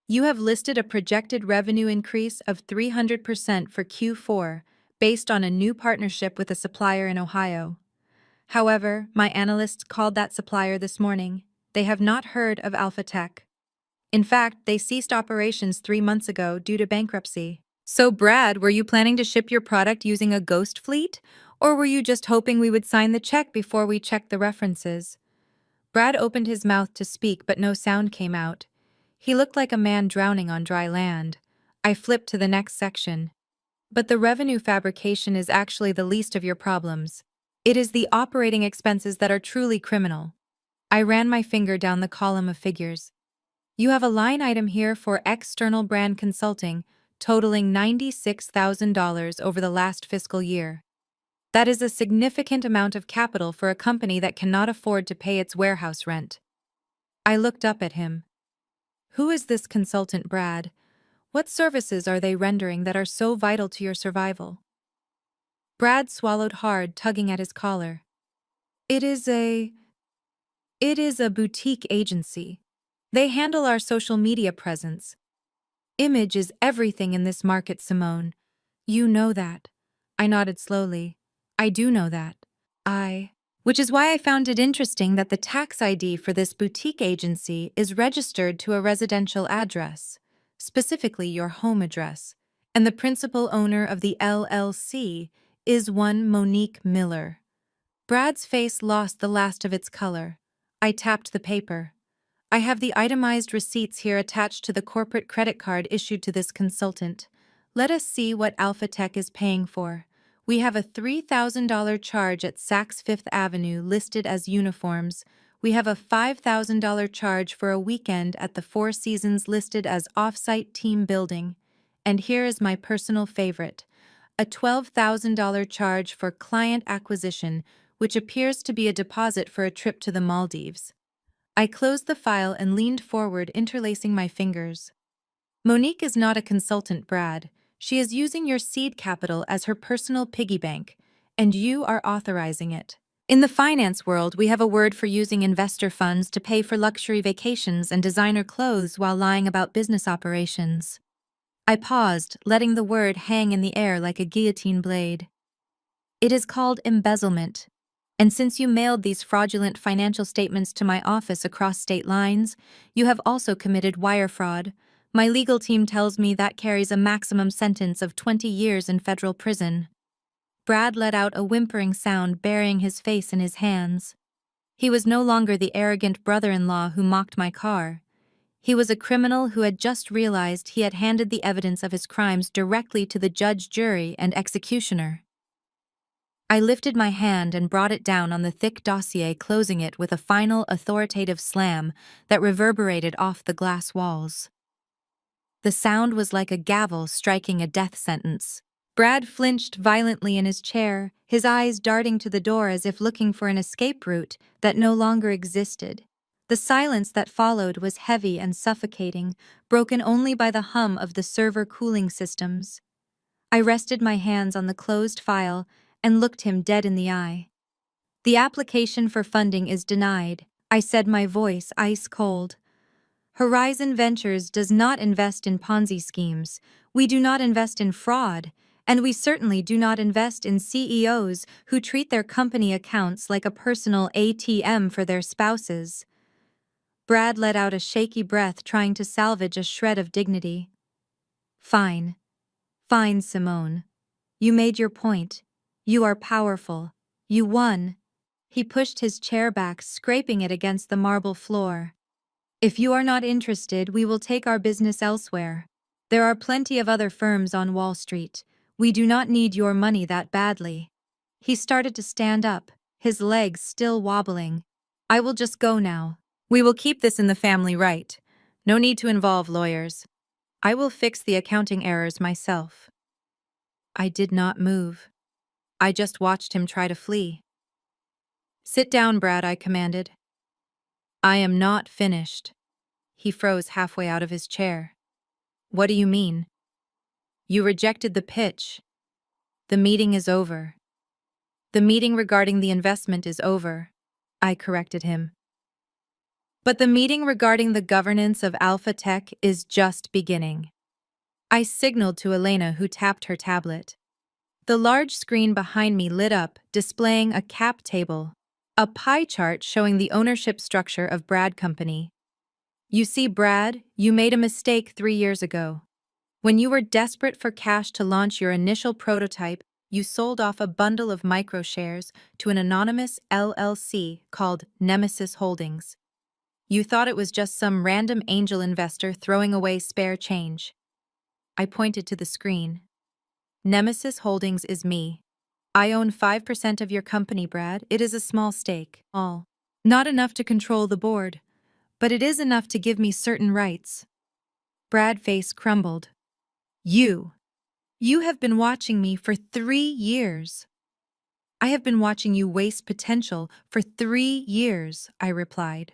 "You have listed a projected revenue increase of 300% for Q4, based on a new partnership with a supplier in Ohio. However, my analysts called that supplier this morning. They have not heard of Alpha Tech. In fact, they ceased operations 3 months ago due to bankruptcy." "So, Brad, were you planning to ship your product using a ghost fleet? Or were you just hoping we would sign the check before we checked the references?" Brad opened his mouth to speak, but no sound came out. He looked like a man drowning on dry land. I flipped to the next section. "But the revenue fabrication is actually the least of your problems. It is the operating expenses that are truly criminal." I ran my finger down the column of figures. "You have a line item here for external brand consulting, totaling $96,000 over the last fiscal year. That is a significant amount of capital for a company that cannot afford to pay its warehouse rent." I looked up at him. "Who is this consultant, Brad? What services are they rendering that are so vital to your survival?" Brad swallowed hard, tugging at his collar. It is a boutique agency. They handle our social media presence. Image is everything in this market, Simone. You know that." I nodded slowly. "I do know that. Which is why I found it interesting that the tax ID for this boutique agency is registered to a residential address. specifically your home address, and the principal owner of the LLC is one Monique Miller. Brad's face lost the last of its color. I tapped the paper. I have the itemized receipts here attached to the corporate credit card issued to this consultant. Let us see what Alpha Tech is paying for. We have a $3,000 charge at Saks Fifth Avenue listed as uniforms. We have a $5,000 charge for a weekend at the Four Seasons listed as off-site team building. And here is my personal favorite, a $12,000 charge for client acquisition, which appears to be a deposit for a trip to the Maldives. I closed the file and leaned forward, interlacing my fingers. Monique is not a consultant, Brad. She is using your seed capital as her personal piggy bank, and you are authorizing it. In the finance world, we have a word for using investor funds to pay for luxury vacations and designer clothes while lying about business operations. I paused, letting the word hang in the air like a guillotine blade. It is called embezzlement. And since you mailed these fraudulent financial statements to my office across state lines, you have also committed wire fraud. My legal team tells me that carries a maximum sentence of 20 years in federal prison. Brad let out a whimpering sound, burying his face in his hands. He was no longer the arrogant brother-in-law who mocked my car. He was a criminal who had just realized he had handed the evidence of his crimes directly to the judge, jury, and executioner. I lifted my hand and brought it down on the thick dossier, closing it with a final authoritative slam that reverberated off the glass walls. The sound was like a gavel striking a death sentence. Brad flinched violently in his chair, his eyes darting to the door as if looking for an escape route that no longer existed. The silence that followed was heavy and suffocating, broken only by the hum of the server cooling systems. I rested my hands on the closed file and looked him dead in the eye. The application for funding is denied, I said, my voice ice cold. Horizon Ventures does not invest in Ponzi schemes. We do not invest in fraud, and we certainly do not invest in CEOs who treat their company accounts like a personal ATM for their spouses. Brad let out a shaky breath, trying to salvage a shred of dignity. Fine. Fine, Simone. You made your point. You are powerful. You won. He pushed his chair back, scraping it against the marble floor. If you are not interested, we will take our business elsewhere. There are plenty of other firms on Wall Street. We do not need your money that badly. He started to stand up, his legs still wobbling. I will just go now. We will keep this in the family, right? No need to involve lawyers. I will fix the accounting errors myself. I did not move. I just watched him try to flee. Sit down, Brad, I commanded. I am not finished. He froze halfway out of his chair. What do you mean? You rejected the pitch. The meeting is over. The meeting regarding the investment is over, I corrected him. But the meeting regarding the governance of Alpha Tech is just beginning. I signaled to Elena, who tapped her tablet. The large screen behind me lit up, displaying a cap table, a pie chart showing the ownership structure of Brad Company. You see, Brad, you made a mistake 3 years ago. When you were desperate for cash to launch your initial prototype, you sold off a bundle of microshares to an anonymous LLC called Nemesis Holdings. You thought it was just some random angel investor throwing away spare change. I pointed to the screen. Nemesis Holdings is me. I own 5% of your company, Brad. It is a small stake. All. Not enough to control the board, but it is enough to give me certain rights. Brad's face crumbled. You have been watching me for 3 years. I have been watching you waste potential for 3 years, I replied.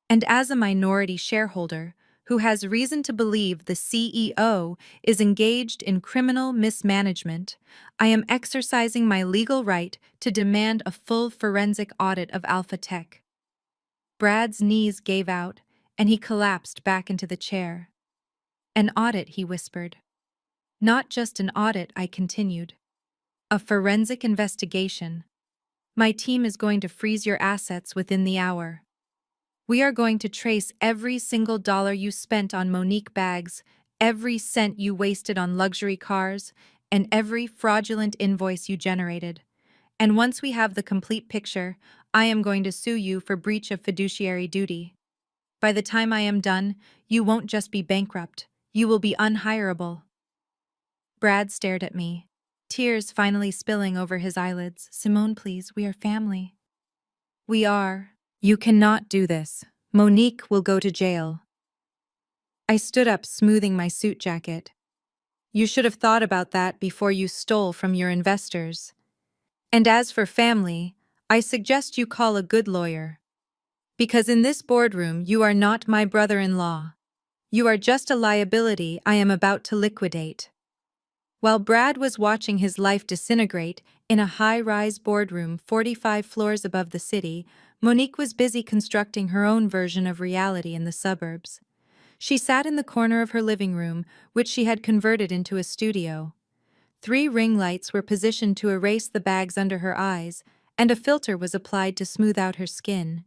And as a minority shareholder who has reason to believe the CEO is engaged in criminal mismanagement, I am exercising my legal right to demand a full forensic audit of Alpha Tech. Brad's knees gave out, and he collapsed back into the chair. An audit, he whispered. Not just an audit, I continued. A forensic investigation. My team is going to freeze your assets within the hour. We are going to trace every single dollar you spent on Monique bags every cent you wasted on luxury cars, and every fraudulent invoice you generated. And once we have the complete picture, I am going to sue you for breach of fiduciary duty. By the time I am done, you won't just be bankrupt, you will be unhireable. Brad stared at me, tears finally spilling over his eyelids. Simone, please, we are family. We are. You cannot do this. Monique will go to jail. I stood up, smoothing my suit jacket. You should have thought about that before you stole from your investors. And as for family, I suggest you call a good lawyer. Because in this boardroom, you are not my brother-in-law. You are just a liability I am about to liquidate. While Brad was watching his life disintegrate in a high-rise boardroom 45 floors above the city, Monique was busy constructing her own version of reality in the suburbs. She sat in the corner of her living room, which she had converted into a studio. 3 ring lights were positioned to erase the bags under her eyes, and a filter was applied to smooth out her skin.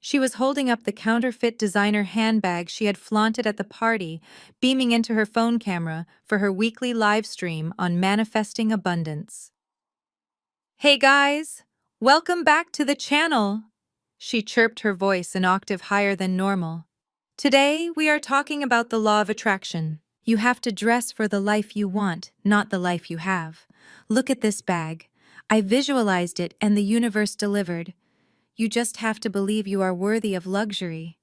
She was holding up the counterfeit designer handbag she had flaunted at the party, beaming into her phone camera for her weekly live stream on manifesting abundance. Hey guys! Welcome back to the channel! She chirped, her voice an octave higher than normal. Today, we are talking about the law of attraction. You have to dress for the life you want, not the life you have. Look at this bag. I visualized it and the universe delivered. You just have to believe you are worthy of luxury.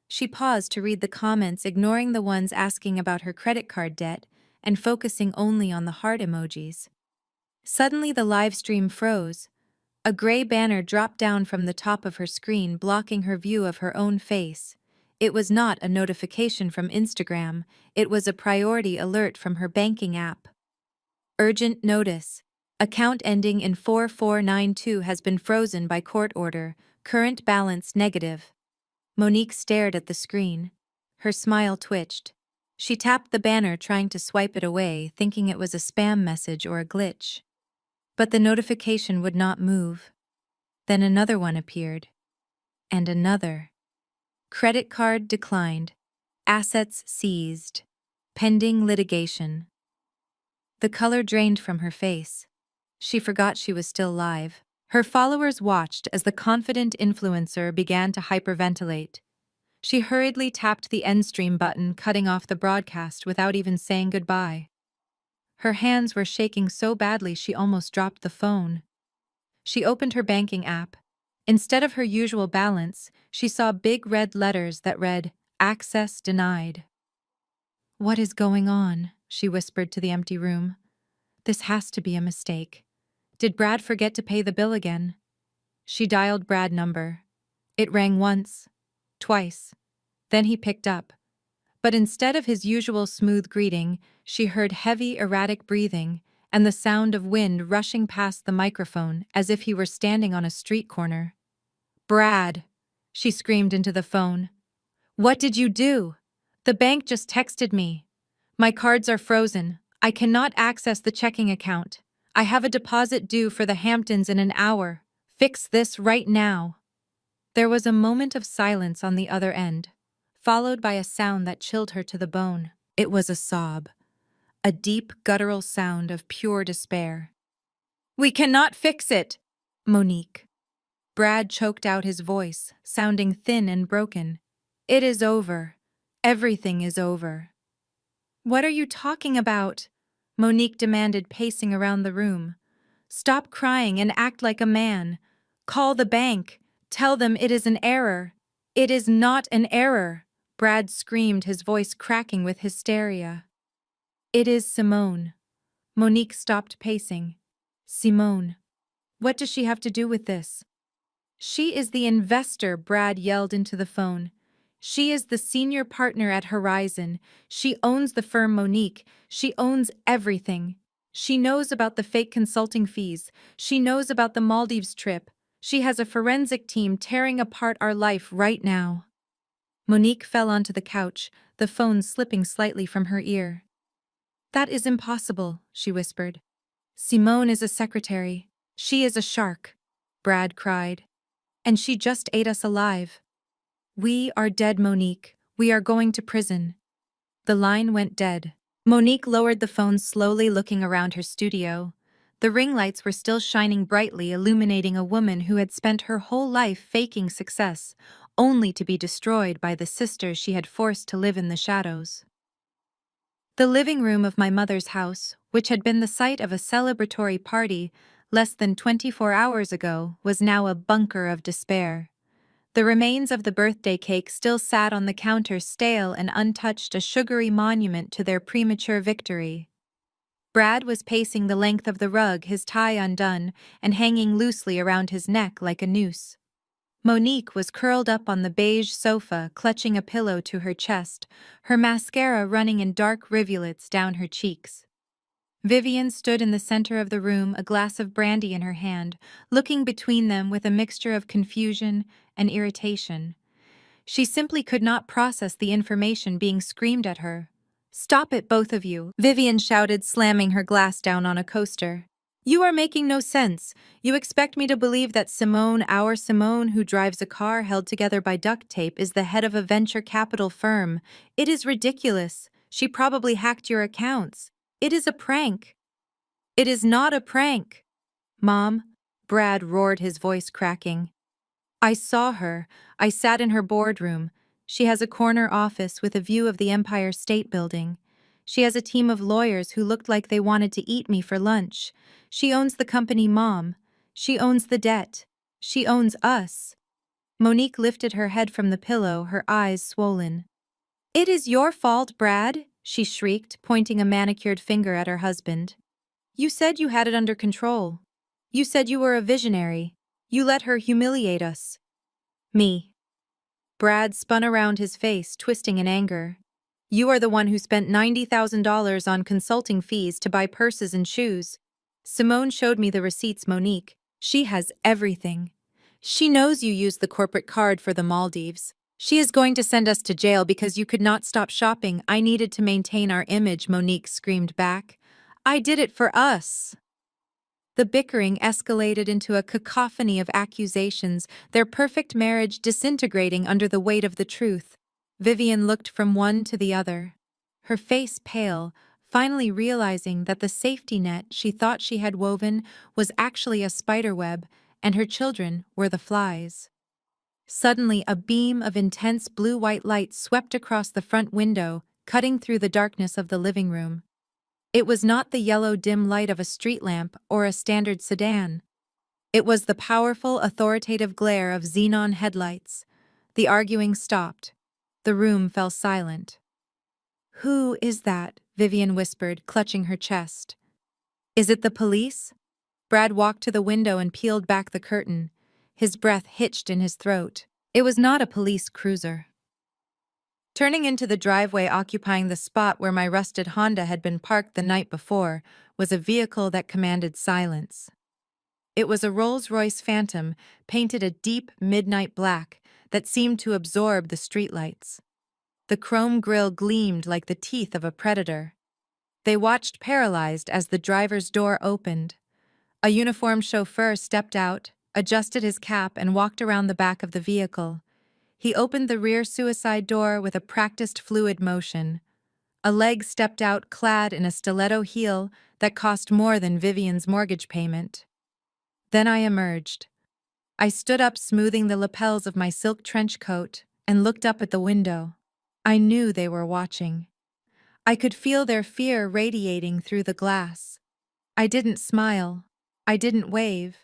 She paused to read the comments, ignoring the ones asking about her credit card debt and focusing only on the heart emojis. Suddenly the live stream froze. A gray banner dropped down from the top of her screen, blocking her view of her own face. It was not a notification from Instagram, it was a priority alert from her banking app. Urgent notice. Account ending in 4492 has been frozen by court order. Current balance negative. Monique stared at the screen. Her smile twitched. She tapped the banner, trying to swipe it away, thinking it was a spam message or a glitch. But the notification would not move. Then another one appeared. And another. Credit card declined. Assets seized. Pending litigation. The color drained from her face. She forgot she was still live. Her followers watched as the confident influencer began to hyperventilate. She hurriedly tapped the end stream button, cutting off the broadcast without even saying goodbye. Her hands were shaking so badly she almost dropped the phone. She opened her banking app. Instead of her usual balance, she saw big red letters that read, "Access denied." "What is going on?" she whispered to the empty room. "This has to be a mistake. Did Brad forget to pay the bill again?" She dialed Brad's number. It rang once, twice. Then he picked up. But instead of his usual smooth greeting, she heard heavy, erratic breathing and the sound of wind rushing past the microphone as if he were standing on a street corner. "Brad!" she screamed into the phone. "What did you do? The bank just texted me. My cards are frozen. I cannot access the checking account. I have a deposit due for the Hamptons in an hour. Fix this right now." There was a moment of silence on the other end, followed by a sound that chilled her to the bone. It was a sob, a deep, guttural sound of pure despair. "We cannot fix it, Monique." Brad choked out his voice, sounding thin and broken. "It is over. Everything is over." "What are you talking about?" Monique demanded, pacing around the room. "Stop crying and act like a man. Call the bank. Tell them it is an error." "It is not an error," Brad screamed, his voice cracking with hysteria. "It is Simone." Monique stopped pacing. "Simone. What does she have to do with this?" "She is the investor," Brad yelled into the phone. "She is the senior partner at Horizon. She owns the firm, Monique. She owns everything. She knows about the fake consulting fees. She knows about the Maldives trip. She has a forensic team tearing apart our life right now." Monique fell onto the couch, the phone slipping slightly from her ear. "That is impossible," she whispered. "Simone is a secretary. She is a shark," Brad cried. "And she just ate us alive. We are dead, Monique. We are going to prison." The line went dead. Monique lowered the phone slowly, looking around her studio. The ring lights were still shining brightly, illuminating a woman who had spent her whole life faking success, only to be destroyed by the sisters she had forced to live in the shadows. The living room of my mother's house, which had been the site of a celebratory party less than 24 hours ago, was now a bunker of despair. The remains of the birthday cake still sat on the counter, stale and untouched, a sugary monument to their premature victory. Brad was pacing the length of the rug, his tie undone and hanging loosely around his neck like a noose. Monique was curled up on the beige sofa, clutching a pillow to her chest, her mascara running in dark rivulets down her cheeks. Vivian stood in the center of the room, a glass of brandy in her hand, looking between them with a mixture of confusion and irritation. She simply could not process the information being screamed at her. "Stop it, both of you," Vivian shouted, slamming her glass down on a coaster. "You are making no sense. You expect me to believe that Simone, our Simone, who drives a car held together by duct tape, is the head of a venture capital firm. It is ridiculous. She probably hacked your accounts. It is a prank." "It is not a prank." "Mom," Brad roared, his voice cracking. "I saw her. I sat in her boardroom. She has a corner office with a view of the Empire State Building. She has a team of lawyers who looked like they wanted to eat me for lunch. She owns the company, Mom. She owns the debt. She owns us." Monique lifted her head from the pillow, her eyes swollen. "It is your fault, Brad," she shrieked, pointing a manicured finger at her husband. "You said you had it under control. You said you were a visionary. You let her humiliate us." "Me." Brad spun around, his face twisting in anger. "You are the one who spent $90,000 on consulting fees to buy purses and shoes. Simone showed me the receipts, Monique. She has everything. She knows you used the corporate card for the Maldives. She is going to send us to jail because you could not stop shopping. I needed to maintain our image," Monique screamed back. "I did it for us." The bickering escalated into a cacophony of accusations, their perfect marriage disintegrating under the weight of the truth. Vivian looked from one to the other, her face pale, finally realizing that the safety net she thought she had woven was actually a spiderweb, and her children were the flies. Suddenly, a beam of intense blue-white light swept across the front window, cutting through the darkness of the living room. It was not the yellow dim light of a street lamp or a standard sedan. It was the powerful, authoritative glare of xenon headlights. The arguing stopped. The room fell silent. "Who is that?" Vivian whispered, clutching her chest. "Is it the police?" Brad walked to the window and peeled back the curtain. His breath hitched in his throat. It was not a police cruiser. Turning into the driveway occupying the spot where my rusted Honda had been parked the night before was a vehicle that commanded silence. It was a Rolls-Royce Phantom, painted a deep midnight black that seemed to absorb the streetlights. The chrome grille gleamed like the teeth of a predator. They watched paralyzed as the driver's door opened. A uniformed chauffeur stepped out, adjusted his cap, and walked around the back of the vehicle. He opened the rear suicide door with a practiced fluid motion. A leg stepped out, clad in a stiletto heel that cost more than Vivian's mortgage payment. Then I emerged. I stood up, smoothing the lapels of my silk trench coat, and looked up at the window. I knew they were watching. I could feel their fear radiating through the glass. I didn't smile. I didn't wave.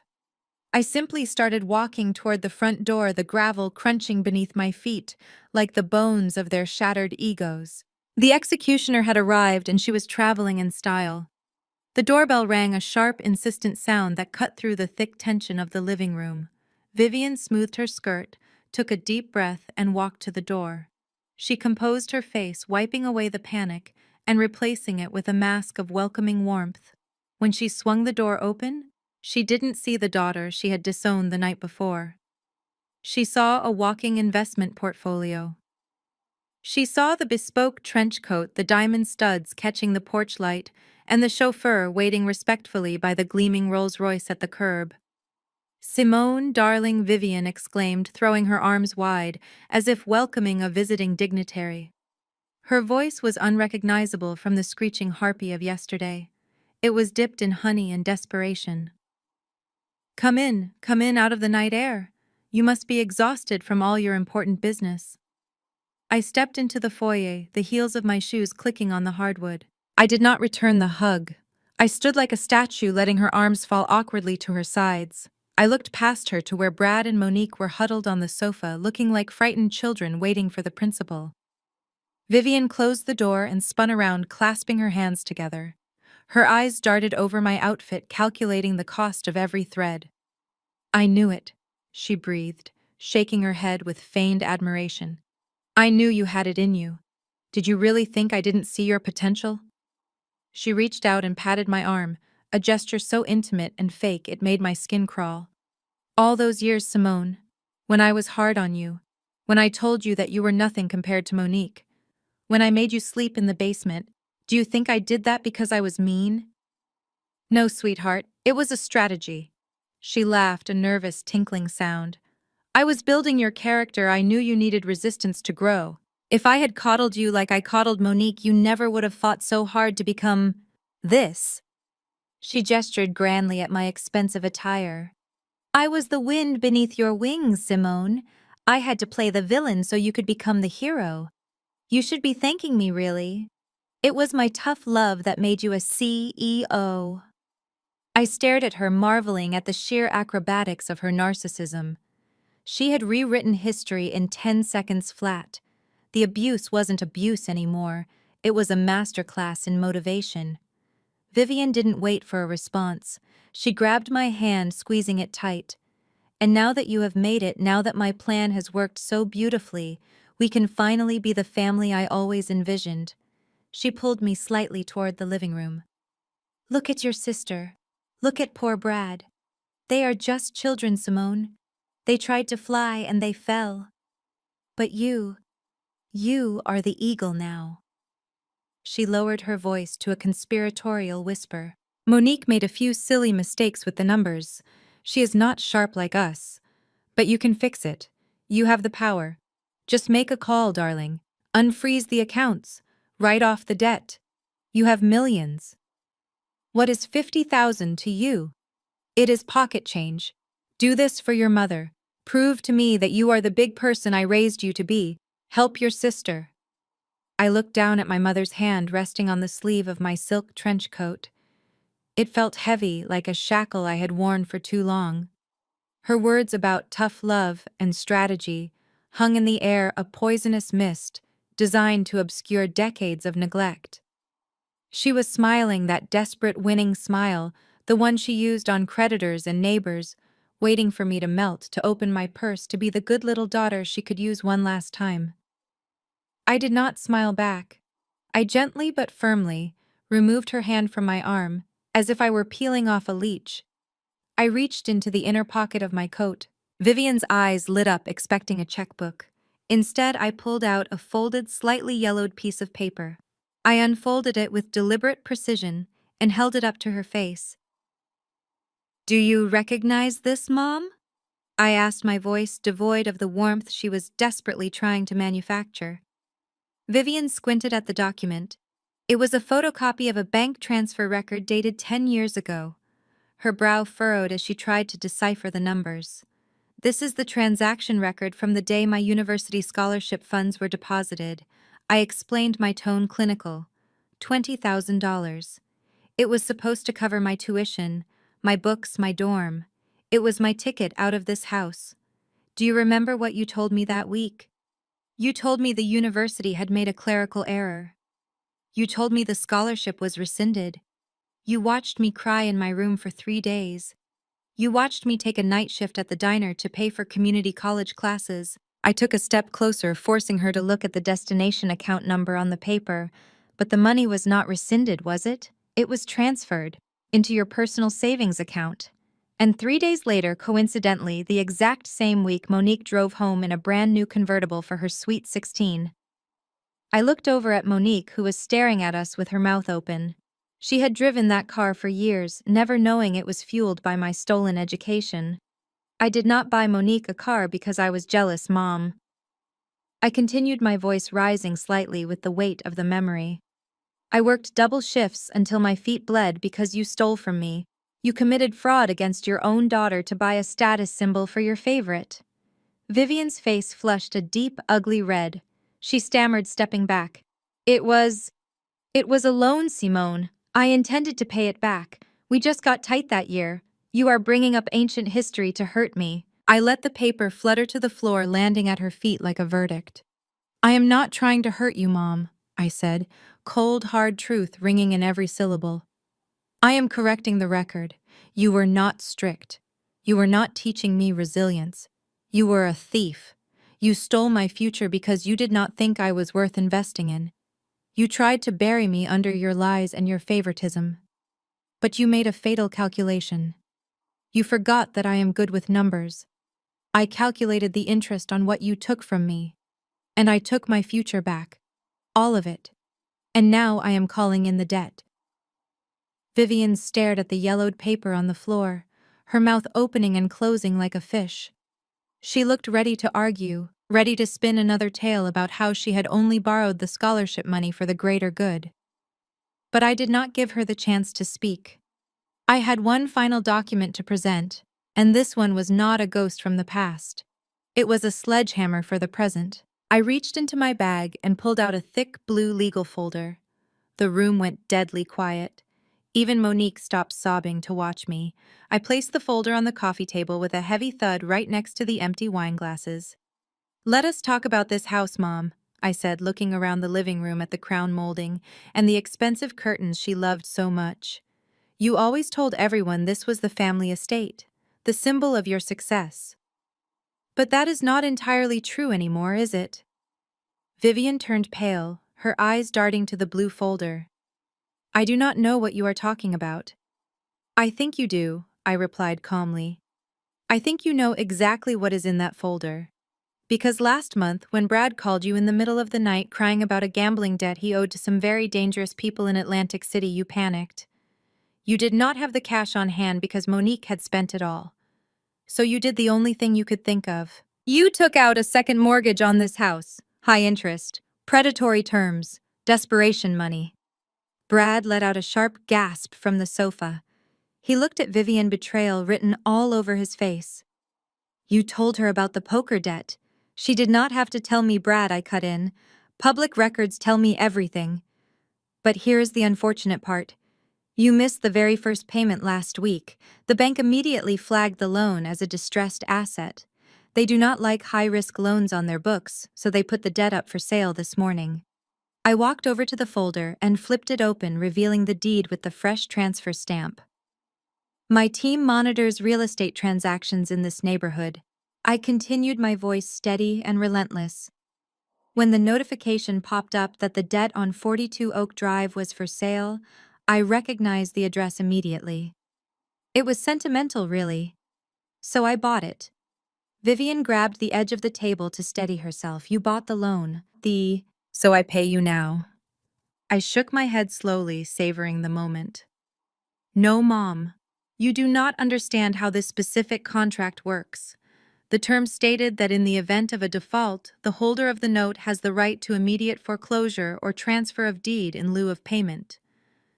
I simply started walking toward the front door, the gravel crunching beneath my feet like the bones of their shattered egos. The executioner had arrived, and she was traveling in style. The doorbell rang, a sharp, insistent sound that cut through the thick tension of the living room. Vivian smoothed her skirt, took a deep breath, and walked to the door. She composed her face, wiping away the panic and replacing it with a mask of welcoming warmth. When she swung the door open, she didn't see the daughter she had disowned the night before. She saw a walking investment portfolio. She saw the bespoke trench coat, the diamond studs catching the porch light, and the chauffeur waiting respectfully by the gleaming Rolls-Royce at the curb. "Simone, darling," Vivian exclaimed, throwing her arms wide, as if welcoming a visiting dignitary. Her voice was unrecognizable from the screeching harpy of yesterday. It was dipped in honey and desperation. Come in out of the night air. You must be exhausted from all your important business." I stepped into the foyer, the heels of my shoes clicking on the hardwood. I did not return the hug. I stood like a statue, letting her arms fall awkwardly to her sides. I looked past her to where Brad and Monique were huddled on the sofa, looking like frightened children waiting for the principal. Vivian closed the door and spun around, clasping her hands together. Her eyes darted over my outfit, calculating the cost of every thread. "I knew it," she breathed, shaking her head with feigned admiration. "I knew you had it in you. Did you really think I didn't see your potential?" She reached out and patted my arm, a gesture so intimate and fake it made my skin crawl. "All those years, Simone, when I was hard on you, when I told you that you were nothing compared to Monique, when I made you sleep in the basement, do you think I did that because I was mean?" "No, sweetheart, it was a strategy." She laughed, a nervous, tinkling sound. "I was building your character. I knew you needed resistance to grow. If I had coddled you like I coddled Monique, you never would have fought so hard to become this." She gestured grandly at my expensive attire. "I was the wind beneath your wings, Simone. I had to play the villain so you could become the hero. You should be thanking me, really. It was my tough love that made you a CEO." I stared at her, marveling at the sheer acrobatics of her narcissism. She had rewritten history in 10 seconds flat. The abuse wasn't abuse anymore. It was a masterclass in motivation. Vivian didn't wait for a response. She grabbed my hand, squeezing it tight. "And now that you have made it, now that my plan has worked so beautifully, we can finally be the family I always envisioned." She pulled me slightly toward the living room. "Look at your sister. Look at poor Brad. They are just children, Simone. They tried to fly and they fell. But you are the eagle now." She lowered her voice to a conspiratorial whisper. "Monique made a few silly mistakes with the numbers. She is not sharp like us. But you can fix it. You have the power. Just make a call, darling. Unfreeze the accounts. Write off the debt. You have millions. What is 50,000 to you? It is pocket change. Do this for your mother. Prove to me that you are the big person I raised you to be. Help your sister." I looked down at my mother's hand resting on the sleeve of my silk trench coat. It felt heavy, like a shackle I had worn for too long. Her words about tough love and strategy hung in the air, a poisonous mist designed to obscure decades of neglect. She was smiling, that desperate winning smile, the one she used on creditors and neighbors, waiting for me to melt, to open my purse, to be the good little daughter she could use one last time. I did not smile back. I gently but firmly removed her hand from my arm, as if I were peeling off a leech. I reached into the inner pocket of my coat. Vivian's eyes lit up, expecting a checkbook. Instead, I pulled out a folded, slightly yellowed piece of paper. I unfolded it with deliberate precision and held it up to her face. "Do you recognize this, Mom?" I asked, my voice devoid of the warmth she was desperately trying to manufacture. Vivian squinted at the document. It was a photocopy of a bank transfer record dated 10 years ago. Her brow furrowed as she tried to decipher the numbers. "This is the transaction record from the day my university scholarship funds were deposited." I explained, my tone clinical. $20,000. It was supposed to cover my tuition, my books, my dorm. It was my ticket out of this house. Do you remember what you told me that week? You told me the university had made a clerical error. You told me the scholarship was rescinded. You watched me cry in my room for 3 days. You watched me take a night shift at the diner to pay for community college classes. I took a step closer, forcing her to look at the destination account number on the paper. But the money was not rescinded, was it? It was transferred into your personal savings account. And 3 days later, coincidentally, the exact same week, Monique drove home in a brand new convertible for her sweet 16. I looked over at Monique, who was staring at us with her mouth open. She had driven that car for years, never knowing it was fueled by my stolen education. I did not buy Monique a car because I was jealous, Mom. I continued, my voice rising slightly with the weight of the memory. I worked double shifts until my feet bled because you stole from me. You committed fraud against your own daughter to buy a status symbol for your favorite. Vivian's face flushed a deep, ugly red. She stammered, stepping back. It was a loan, Simone. I intended to pay it back. We just got tight that year. You are bringing up ancient history to hurt me. I let the paper flutter to the floor, landing at her feet like a verdict. I am not trying to hurt you, Mom, I said, cold, hard truth ringing in every syllable. I am correcting the record. You were not strict. You were not teaching me resilience. You were a thief. You stole my future because you did not think I was worth investing in. You tried to bury me under your lies and your favoritism. But you made a fatal calculation. You forgot that I am good with numbers. I calculated the interest on what you took from me. And I took my future back. All of it. And now I am calling in the debt. Vivian stared at the yellowed paper on the floor, her mouth opening and closing like a fish. She looked ready to argue, ready to spin another tale about how she had only borrowed the scholarship money for the greater good. But I did not give her the chance to speak. I had one final document to present, and this one was not a ghost from the past. It was a sledgehammer for the present. I reached into my bag and pulled out a thick blue legal folder. The room went deadly quiet. Even Monique stopped sobbing to watch me. I placed the folder on the coffee table with a heavy thud right next to the empty wine glasses. Let us talk about this house, Mom, I said, looking around the living room at the crown molding and the expensive curtains she loved so much. You always told everyone this was the family estate, the symbol of your success. But that is not entirely true anymore, is it? Vivian turned pale, her eyes darting to the blue folder. I do not know what you are talking about. I think you do, I replied calmly. I think you know exactly what is in that folder. Because last month, when Brad called you in the middle of the night crying about a gambling debt he owed to some very dangerous people in Atlantic City, you panicked. You did not have the cash on hand because Monique had spent it all. So you did the only thing you could think of. You took out a second mortgage on this house, high interest, predatory terms, desperation money. Brad let out a sharp gasp from the sofa. He looked at Vivian, betrayal written all over his face. You told her about the poker debt. She did not have to tell me, Brad, I cut in. Public records tell me everything. But here's the unfortunate part. You missed the very first payment last week. The bank immediately flagged the loan as a distressed asset. They do not like high-risk loans on their books, so they put the debt up for sale this morning. I walked over to the folder and flipped it open, revealing the deed with the fresh transfer stamp. My team monitors real estate transactions in this neighborhood. I continued, my voice steady and relentless. When the notification popped up that the debt on 42 Oak Drive was for sale, I recognized the address immediately. It was sentimental, really. So I bought it. Vivian grabbed the edge of the table to steady herself. You bought the loan. So I pay you now. I shook my head slowly, savoring the moment. No, Mom. You do not understand how this specific contract works. The terms stated that in the event of a default, the holder of the note has the right to immediate foreclosure or transfer of deed in lieu of payment.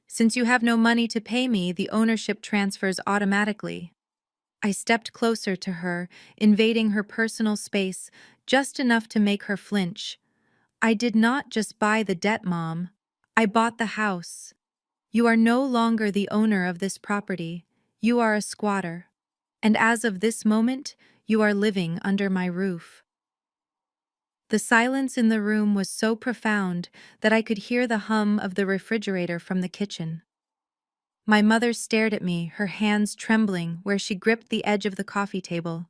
Since you have no money to pay me, the ownership transfers automatically. I stepped closer to her, invading her personal space, just enough to make her flinch. I did not just buy the debt, Mom. I bought the house. You are no longer the owner of this property. You are a squatter. And as of this moment, you are living under my roof. The silence in the room was so profound that I could hear the hum of the refrigerator from the kitchen. My mother stared at me, her hands trembling where she gripped the edge of the coffee table.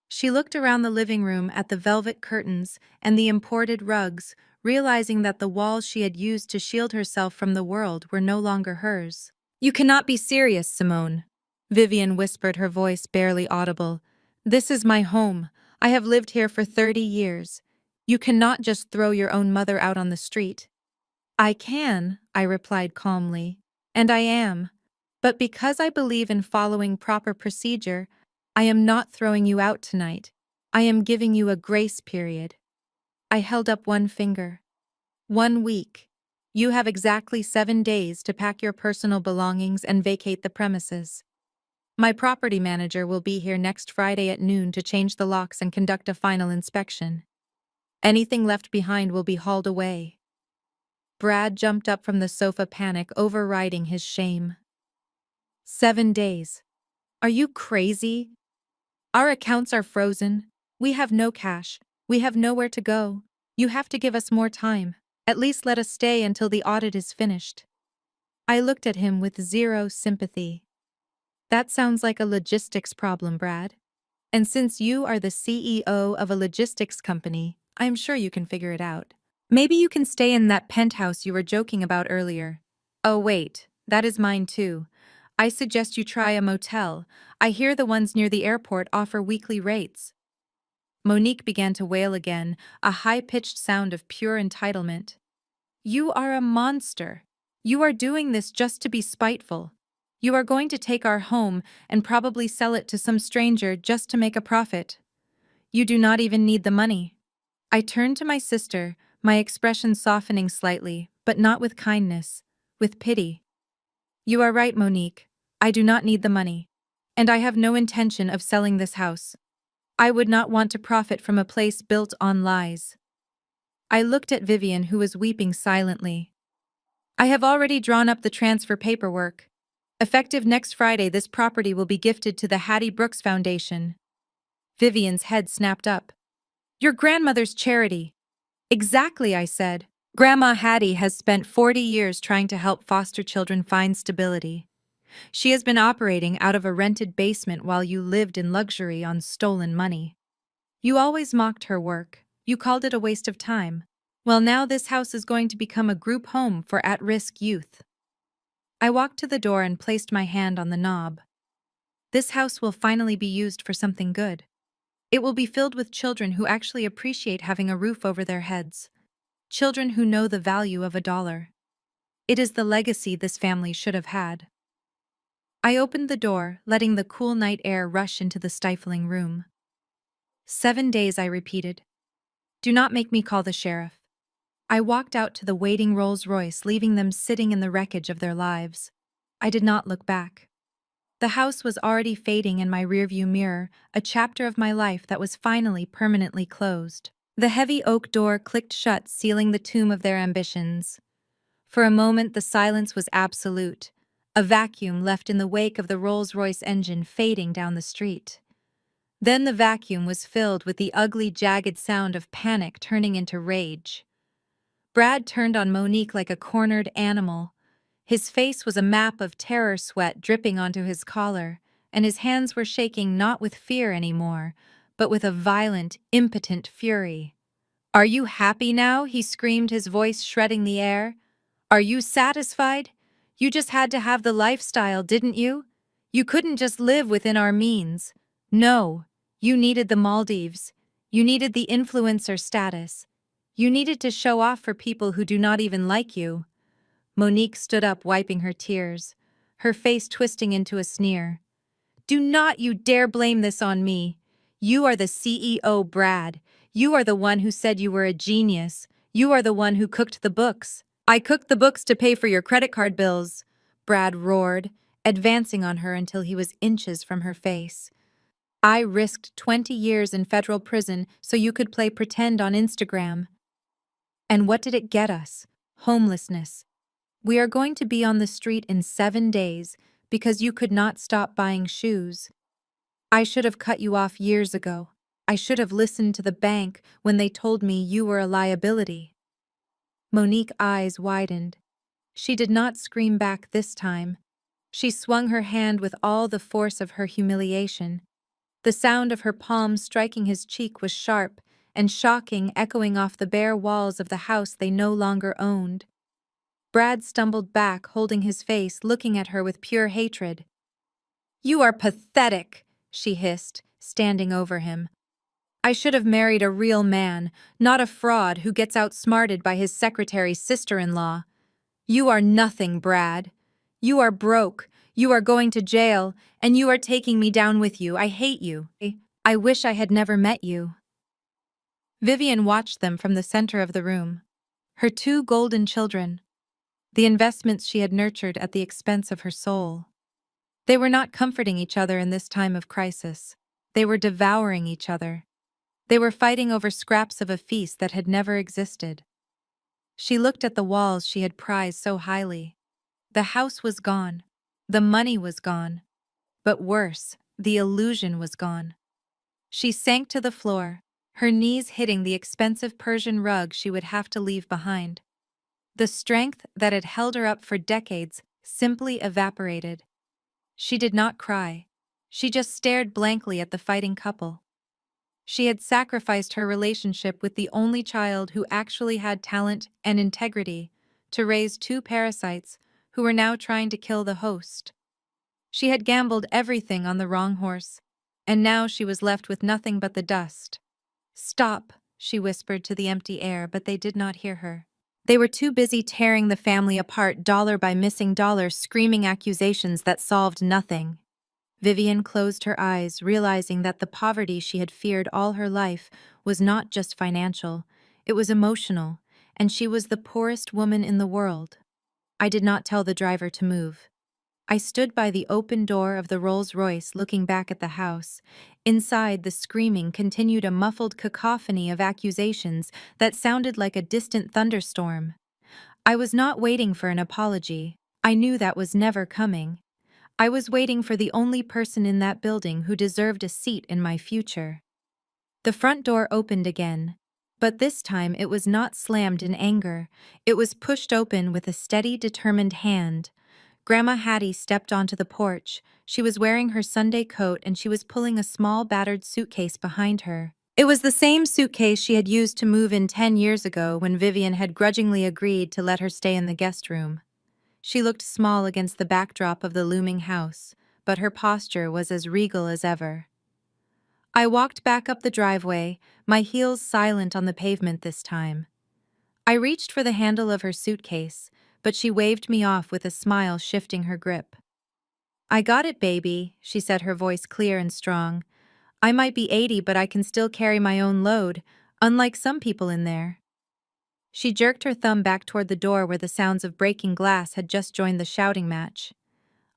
She looked around the living room at the velvet curtains and the imported rugs, realizing that the walls she had used to shield herself from the world were no longer hers. You cannot be serious, Simone, Vivian whispered, her voice barely audible. This is my home. I have lived here for 30 years. You cannot just throw your own mother out on the street. I can, I replied calmly, and I am. But because I believe in following proper procedure, I am not throwing you out tonight. I am giving you a grace period. I held up one finger. 1 week. You have exactly 7 days to pack your personal belongings and vacate the premises. My property manager will be here next Friday at noon to change the locks and conduct a final inspection. Anything left behind will be hauled away. Brad jumped up from the sofa, panic overriding his shame. 7 days. Are you crazy? Our accounts are frozen. We have no cash. We have nowhere to go. You have to give us more time. At least let us stay until the audit is finished. I looked at him with zero sympathy. That sounds like a logistics problem, Brad. And since you are the CEO of a logistics company, I'm sure you can figure it out. Maybe you can stay in that penthouse you were joking about earlier. Oh wait, that is mine too. I suggest you try a motel. I hear the ones near the airport offer weekly rates. Monique began to wail again, a high-pitched sound of pure entitlement. You are a monster. You are doing this just to be spiteful. You are going to take our home and probably sell it to some stranger just to make a profit. You do not even need the money. I turned to my sister, my expression softening slightly, but not with kindness, with pity. You are right, Monique. I do not need the money. And I have no intention of selling this house. I would not want to profit from a place built on lies. I looked at Vivian, who was weeping silently. I have already drawn up the transfer paperwork. Effective next Friday, this property will be gifted to the Hattie Brooks Foundation. Vivian's head snapped up. Your grandmother's charity. Exactly, I said. Grandma Hattie has spent 40 years trying to help foster children find stability. She has been operating out of a rented basement while you lived in luxury on stolen money. You always mocked her work. You called it a waste of time. Well, now this house is going to become a group home for at-risk youth. I walked to the door and placed my hand on the knob. This house will finally be used for something good. It will be filled with children who actually appreciate having a roof over their heads. Children who know the value of $1. It is the legacy this family should have had. I opened the door, letting the cool night air rush into the stifling room. 7 days, I repeated. Do not make me call the sheriff. I walked out to the waiting Rolls-Royce, leaving them sitting in the wreckage of their lives. I did not look back. The house was already fading in my rearview mirror, a chapter of my life that was finally permanently closed. The heavy oak door clicked shut, sealing the tomb of their ambitions. For a moment, the silence was absolute, a vacuum left in the wake of the Rolls-Royce engine fading down the street. Then the vacuum was filled with the ugly, jagged sound of panic turning into rage. Brad turned on Monique like a cornered animal. His face was a map of terror, sweat dripping onto his collar, and his hands were shaking not with fear anymore, but with a violent, impotent fury. Are you happy now? He screamed, his voice shredding the air. Are you satisfied? You just had to have the lifestyle, didn't you? You couldn't just live within our means. No, you needed the Maldives. You needed the influencer status. You needed to show off for people who do not even like you. Monique stood up, wiping her tears, her face twisting into a sneer. Do not you dare blame this on me. You are the CEO, Brad. You are the one who said you were a genius. You are the one who cooked the books. I cooked the books to pay for your credit card bills, Brad roared, advancing on her until he was inches from her face. I risked 20 years in federal prison so you could play pretend on Instagram. And what did it get us? Homelessness. We are going to be on the street in 7 days because you could not stop buying shoes. I should have cut you off years ago. I should have listened to the bank when they told me you were a liability. Monique's eyes widened. She did not scream back this time. She swung her hand with all the force of her humiliation. The sound of her palm striking his cheek was sharp and shocking, echoing off the bare walls of the house they no longer owned. Brad stumbled back, holding his face, looking at her with pure hatred. You are pathetic, she hissed, standing over him. I should have married a real man, not a fraud who gets outsmarted by his secretary's sister-in-law. You are nothing, Brad. You are broke, you are going to jail, and you are taking me down with you. I hate you. I wish I had never met you. Vivian watched them from the center of the room. Her two golden children, the investments she had nurtured at the expense of her soul. They were not comforting each other in this time of crisis. They were devouring each other. They were fighting over scraps of a feast that had never existed. She looked at the walls she had prized so highly. The house was gone. The money was gone. But worse, the illusion was gone. She sank to the floor, her knees hitting the expensive Persian rug she would have to leave behind. The strength that had held her up for decades simply evaporated. She did not cry. She just stared blankly at the fighting couple. She had sacrificed her relationship with the only child who actually had talent and integrity to raise two parasites who were now trying to kill the host. She had gambled everything on the wrong horse, and now she was left with nothing but the dust. "Stop," she whispered to the empty air, but they did not hear her. They were too busy tearing the family apart dollar by missing dollar, screaming accusations that solved nothing. Vivian closed her eyes, realizing that the poverty she had feared all her life was not just financial, it was emotional, and she was the poorest woman in the world. I did not tell the driver to move. I stood by the open door of the Rolls-Royce looking back at the house. Inside, the screaming continued, a muffled cacophony of accusations that sounded like a distant thunderstorm. I was not waiting for an apology. I knew that was never coming. I was waiting for the only person in that building who deserved a seat in my future. The front door opened again, but this time it was not slammed in anger. It was pushed open with a steady, determined hand. Grandma Hattie stepped onto the porch. She was wearing her Sunday coat and she was pulling a small, battered suitcase behind her. It was the same suitcase she had used to move in 10 years ago when Vivian had grudgingly agreed to let her stay in the guest room. She looked small against the backdrop of the looming house, but her posture was as regal as ever. I walked back up the driveway, my heels silent on the pavement this time. I reached for the handle of her suitcase, but she waved me off with a smile, shifting her grip. "I got it, baby," she said, her voice clear and strong. "I might be 80, but I can still carry my own load, unlike some people in there." She jerked her thumb back toward the door where the sounds of breaking glass had just joined the shouting match.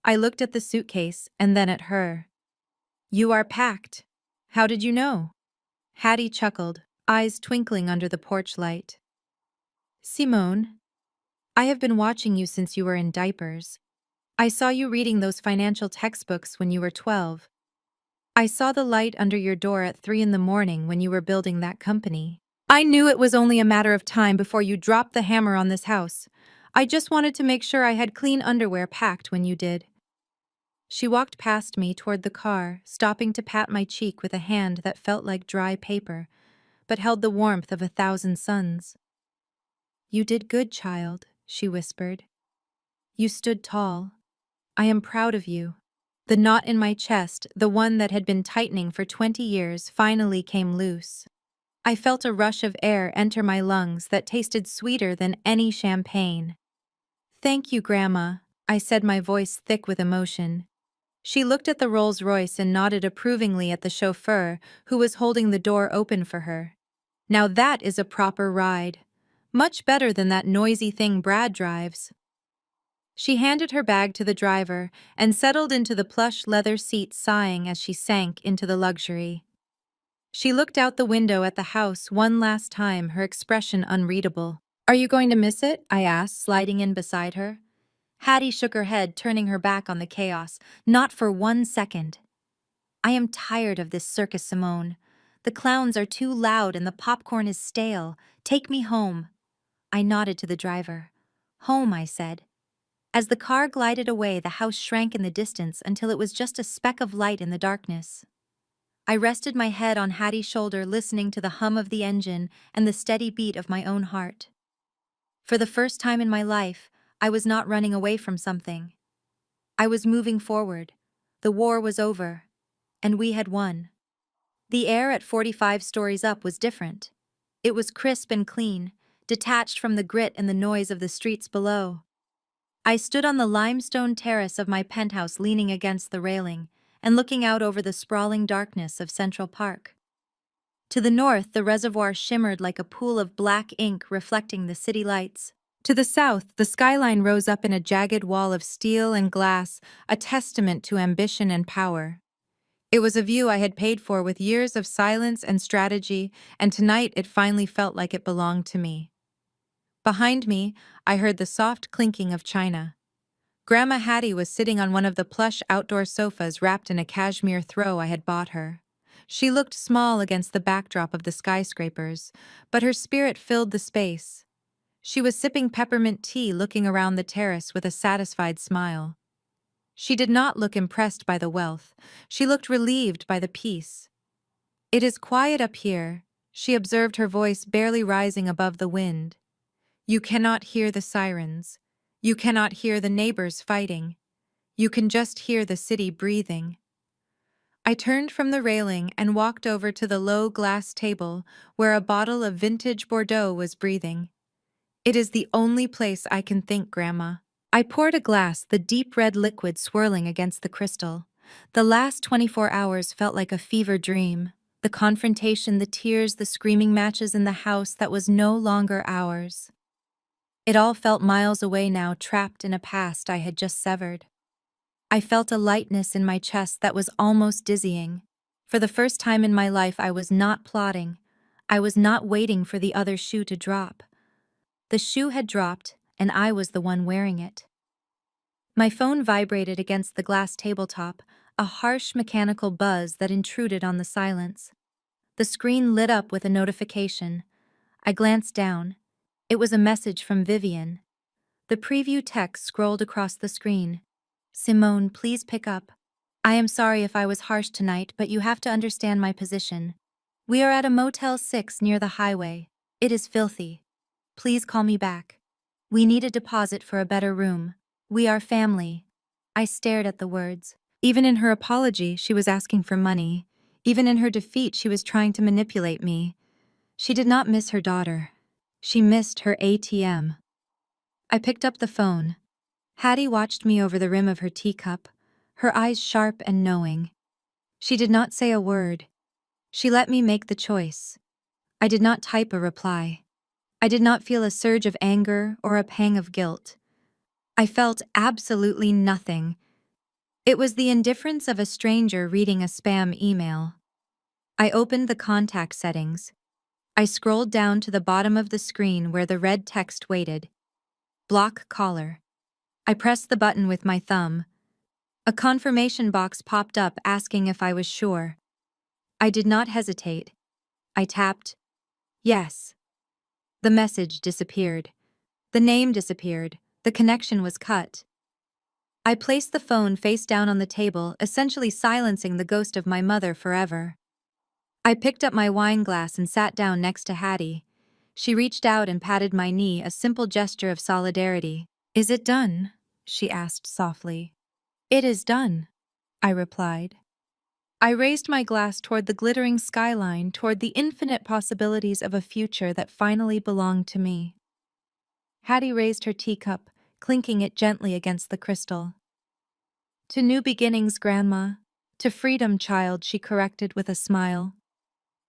I looked at the suitcase and then at her. "You are packed. How did you know?" Hattie chuckled, eyes twinkling under the porch light. "Simone, I have been watching you since you were in diapers. I saw you reading those financial textbooks when you were 12. I saw the light under your door at 3 in the morning when you were building that company. I knew it was only a matter of time before you dropped the hammer on this house. I just wanted to make sure I had clean underwear packed when you did." She walked past me toward the car, stopping to pat my cheek with a hand that felt like dry paper, but held the warmth of 1,000 suns. "You did good, child," she whispered. "You stood tall. I am proud of you." The knot in my chest, the one that had been tightening for 20 years, finally came loose. I felt a rush of air enter my lungs that tasted sweeter than any champagne. "Thank you, Grandma," I said, my voice thick with emotion. She looked at the Rolls-Royce and nodded approvingly at the chauffeur, who was holding the door open for her. "Now that is a proper ride. Much better than that noisy thing Brad drives." She handed her bag to the driver and settled into the plush leather seat, sighing as she sank into the luxury. She looked out the window at the house one last time, her expression unreadable. "Are you going to miss it?" I asked, sliding in beside her. Hattie shook her head, turning her back on the chaos. "Not for 1 second. I am tired of this circus, Simone. The clowns are too loud and the popcorn is stale. Take me home." I nodded to the driver. "Home," I said. As the car glided away, the house shrank in the distance until it was just a speck of light in the darkness. I rested my head on Hattie's shoulder, listening to the hum of the engine and the steady beat of my own heart. For the first time in my life, I was not running away from something. I was moving forward. The war was over, and we had won. The air at 45 stories up was different. It was crisp and clean, detached from the grit and the noise of the streets below. I stood on the limestone terrace of my penthouse, leaning against the railing and looking out over the sprawling darkness of Central Park. To the north, the reservoir shimmered like a pool of black ink reflecting the city lights. To the south, the skyline rose up in a jagged wall of steel and glass, a testament to ambition and power. It was a view I had paid for with years of silence and strategy, and tonight it finally felt like it belonged to me. Behind me, I heard the soft clinking of china. Grandma Hattie was sitting on one of the plush outdoor sofas wrapped in a cashmere throw I had bought her. She looked small against the backdrop of the skyscrapers, but her spirit filled the space. She was sipping peppermint tea, looking around the terrace with a satisfied smile. She did not look impressed by the wealth. She looked relieved by the peace. "It is quiet up here," she observed, her voice barely rising above the wind. "You cannot hear the sirens. You cannot hear the neighbors fighting. You can just hear the city breathing." I turned from the railing and walked over to the low glass table where a bottle of vintage Bordeaux was breathing. "It is the only place I can think, Grandma." I poured a glass, the deep red liquid swirling against the crystal. The last 24 hours felt like a fever dream. The confrontation, the tears, the screaming matches in the house that was no longer ours. It all felt miles away now, trapped in a past I had just severed. I felt a lightness in my chest that was almost dizzying. For the first time in my life, I was not plotting. I was not waiting for the other shoe to drop. The shoe had dropped, and I was the one wearing it. My phone vibrated against the glass tabletop, a harsh mechanical buzz that intruded on the silence. The screen lit up with a notification. I glanced down. It was a message from Vivian. The preview text scrolled across the screen. "Simone, please pick up. I am sorry if I was harsh tonight, but you have to understand my position. We are at a Motel 6 near the highway. It is filthy. Please call me back. We need a deposit for a better room. We are family." I stared at the words. Even in her apology, she was asking for money. Even in her defeat, she was trying to manipulate me. She did not miss her daughter. She missed her ATM. I picked up the phone. Hattie watched me over the rim of her teacup, her eyes sharp and knowing. She did not say a word. She let me make the choice. I did not type a reply. I did not feel a surge of anger or a pang of guilt. I felt absolutely nothing. It was the indifference of a stranger reading a spam email. I opened the contact settings. I scrolled down to the bottom of the screen where the red text waited. Block caller. I pressed the button with my thumb. A confirmation box popped up asking if I was sure. I did not hesitate. I tapped yes. The message disappeared. The name disappeared. The connection was cut. I placed the phone face down on the table, essentially silencing the ghost of my mother forever. I picked up my wine glass and sat down next to Hattie. She reached out and patted my knee, a simple gesture of solidarity. "Is it done?" she asked softly. "It is done," I replied. I raised my glass toward the glittering skyline, toward the infinite possibilities of a future that finally belonged to me. Hattie raised her teacup, clinking it gently against the crystal. "To new beginnings, Grandma. To freedom, child," she corrected with a smile.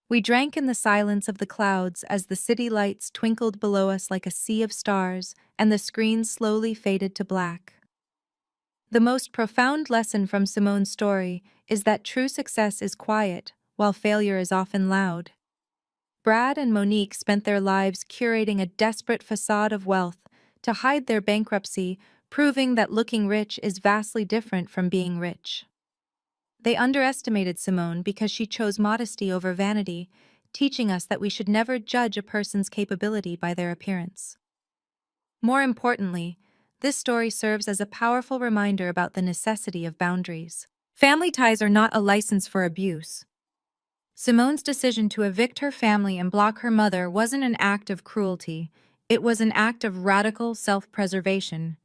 We drank in the silence of the clouds as the city lights twinkled below us like a sea of stars, and the screen slowly faded to black. The most profound lesson from Simone's story is that true success is quiet, while failure is often loud. Brad and Monique spent their lives curating a desperate facade of wealth to hide their bankruptcy, proving that looking rich is vastly different from being rich. They underestimated Simone because she chose modesty over vanity, teaching us that we should never judge a person's capability by their appearance. More importantly, this story serves as a powerful reminder about the necessity of boundaries. Family ties are not a license for abuse. Simone's decision to evict her family and block her mother wasn't an act of cruelty. It was an act of radical self-preservation.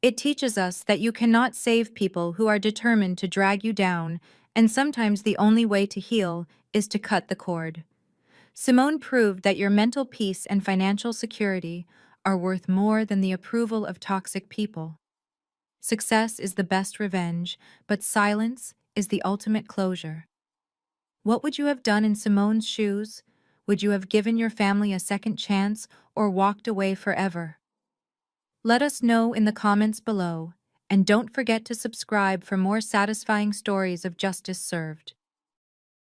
It teaches us that you cannot save people who are determined to drag you down, and sometimes the only way to heal is to cut the cord. Simone proved that your mental peace and financial security are worth more than the approval of toxic people. Success is the best revenge, but silence is the ultimate closure. What would you have done in Simone's shoes? Would you have given your family a second chance or walked away forever? Let us know in the comments below, and don't forget to subscribe for more satisfying stories of justice served.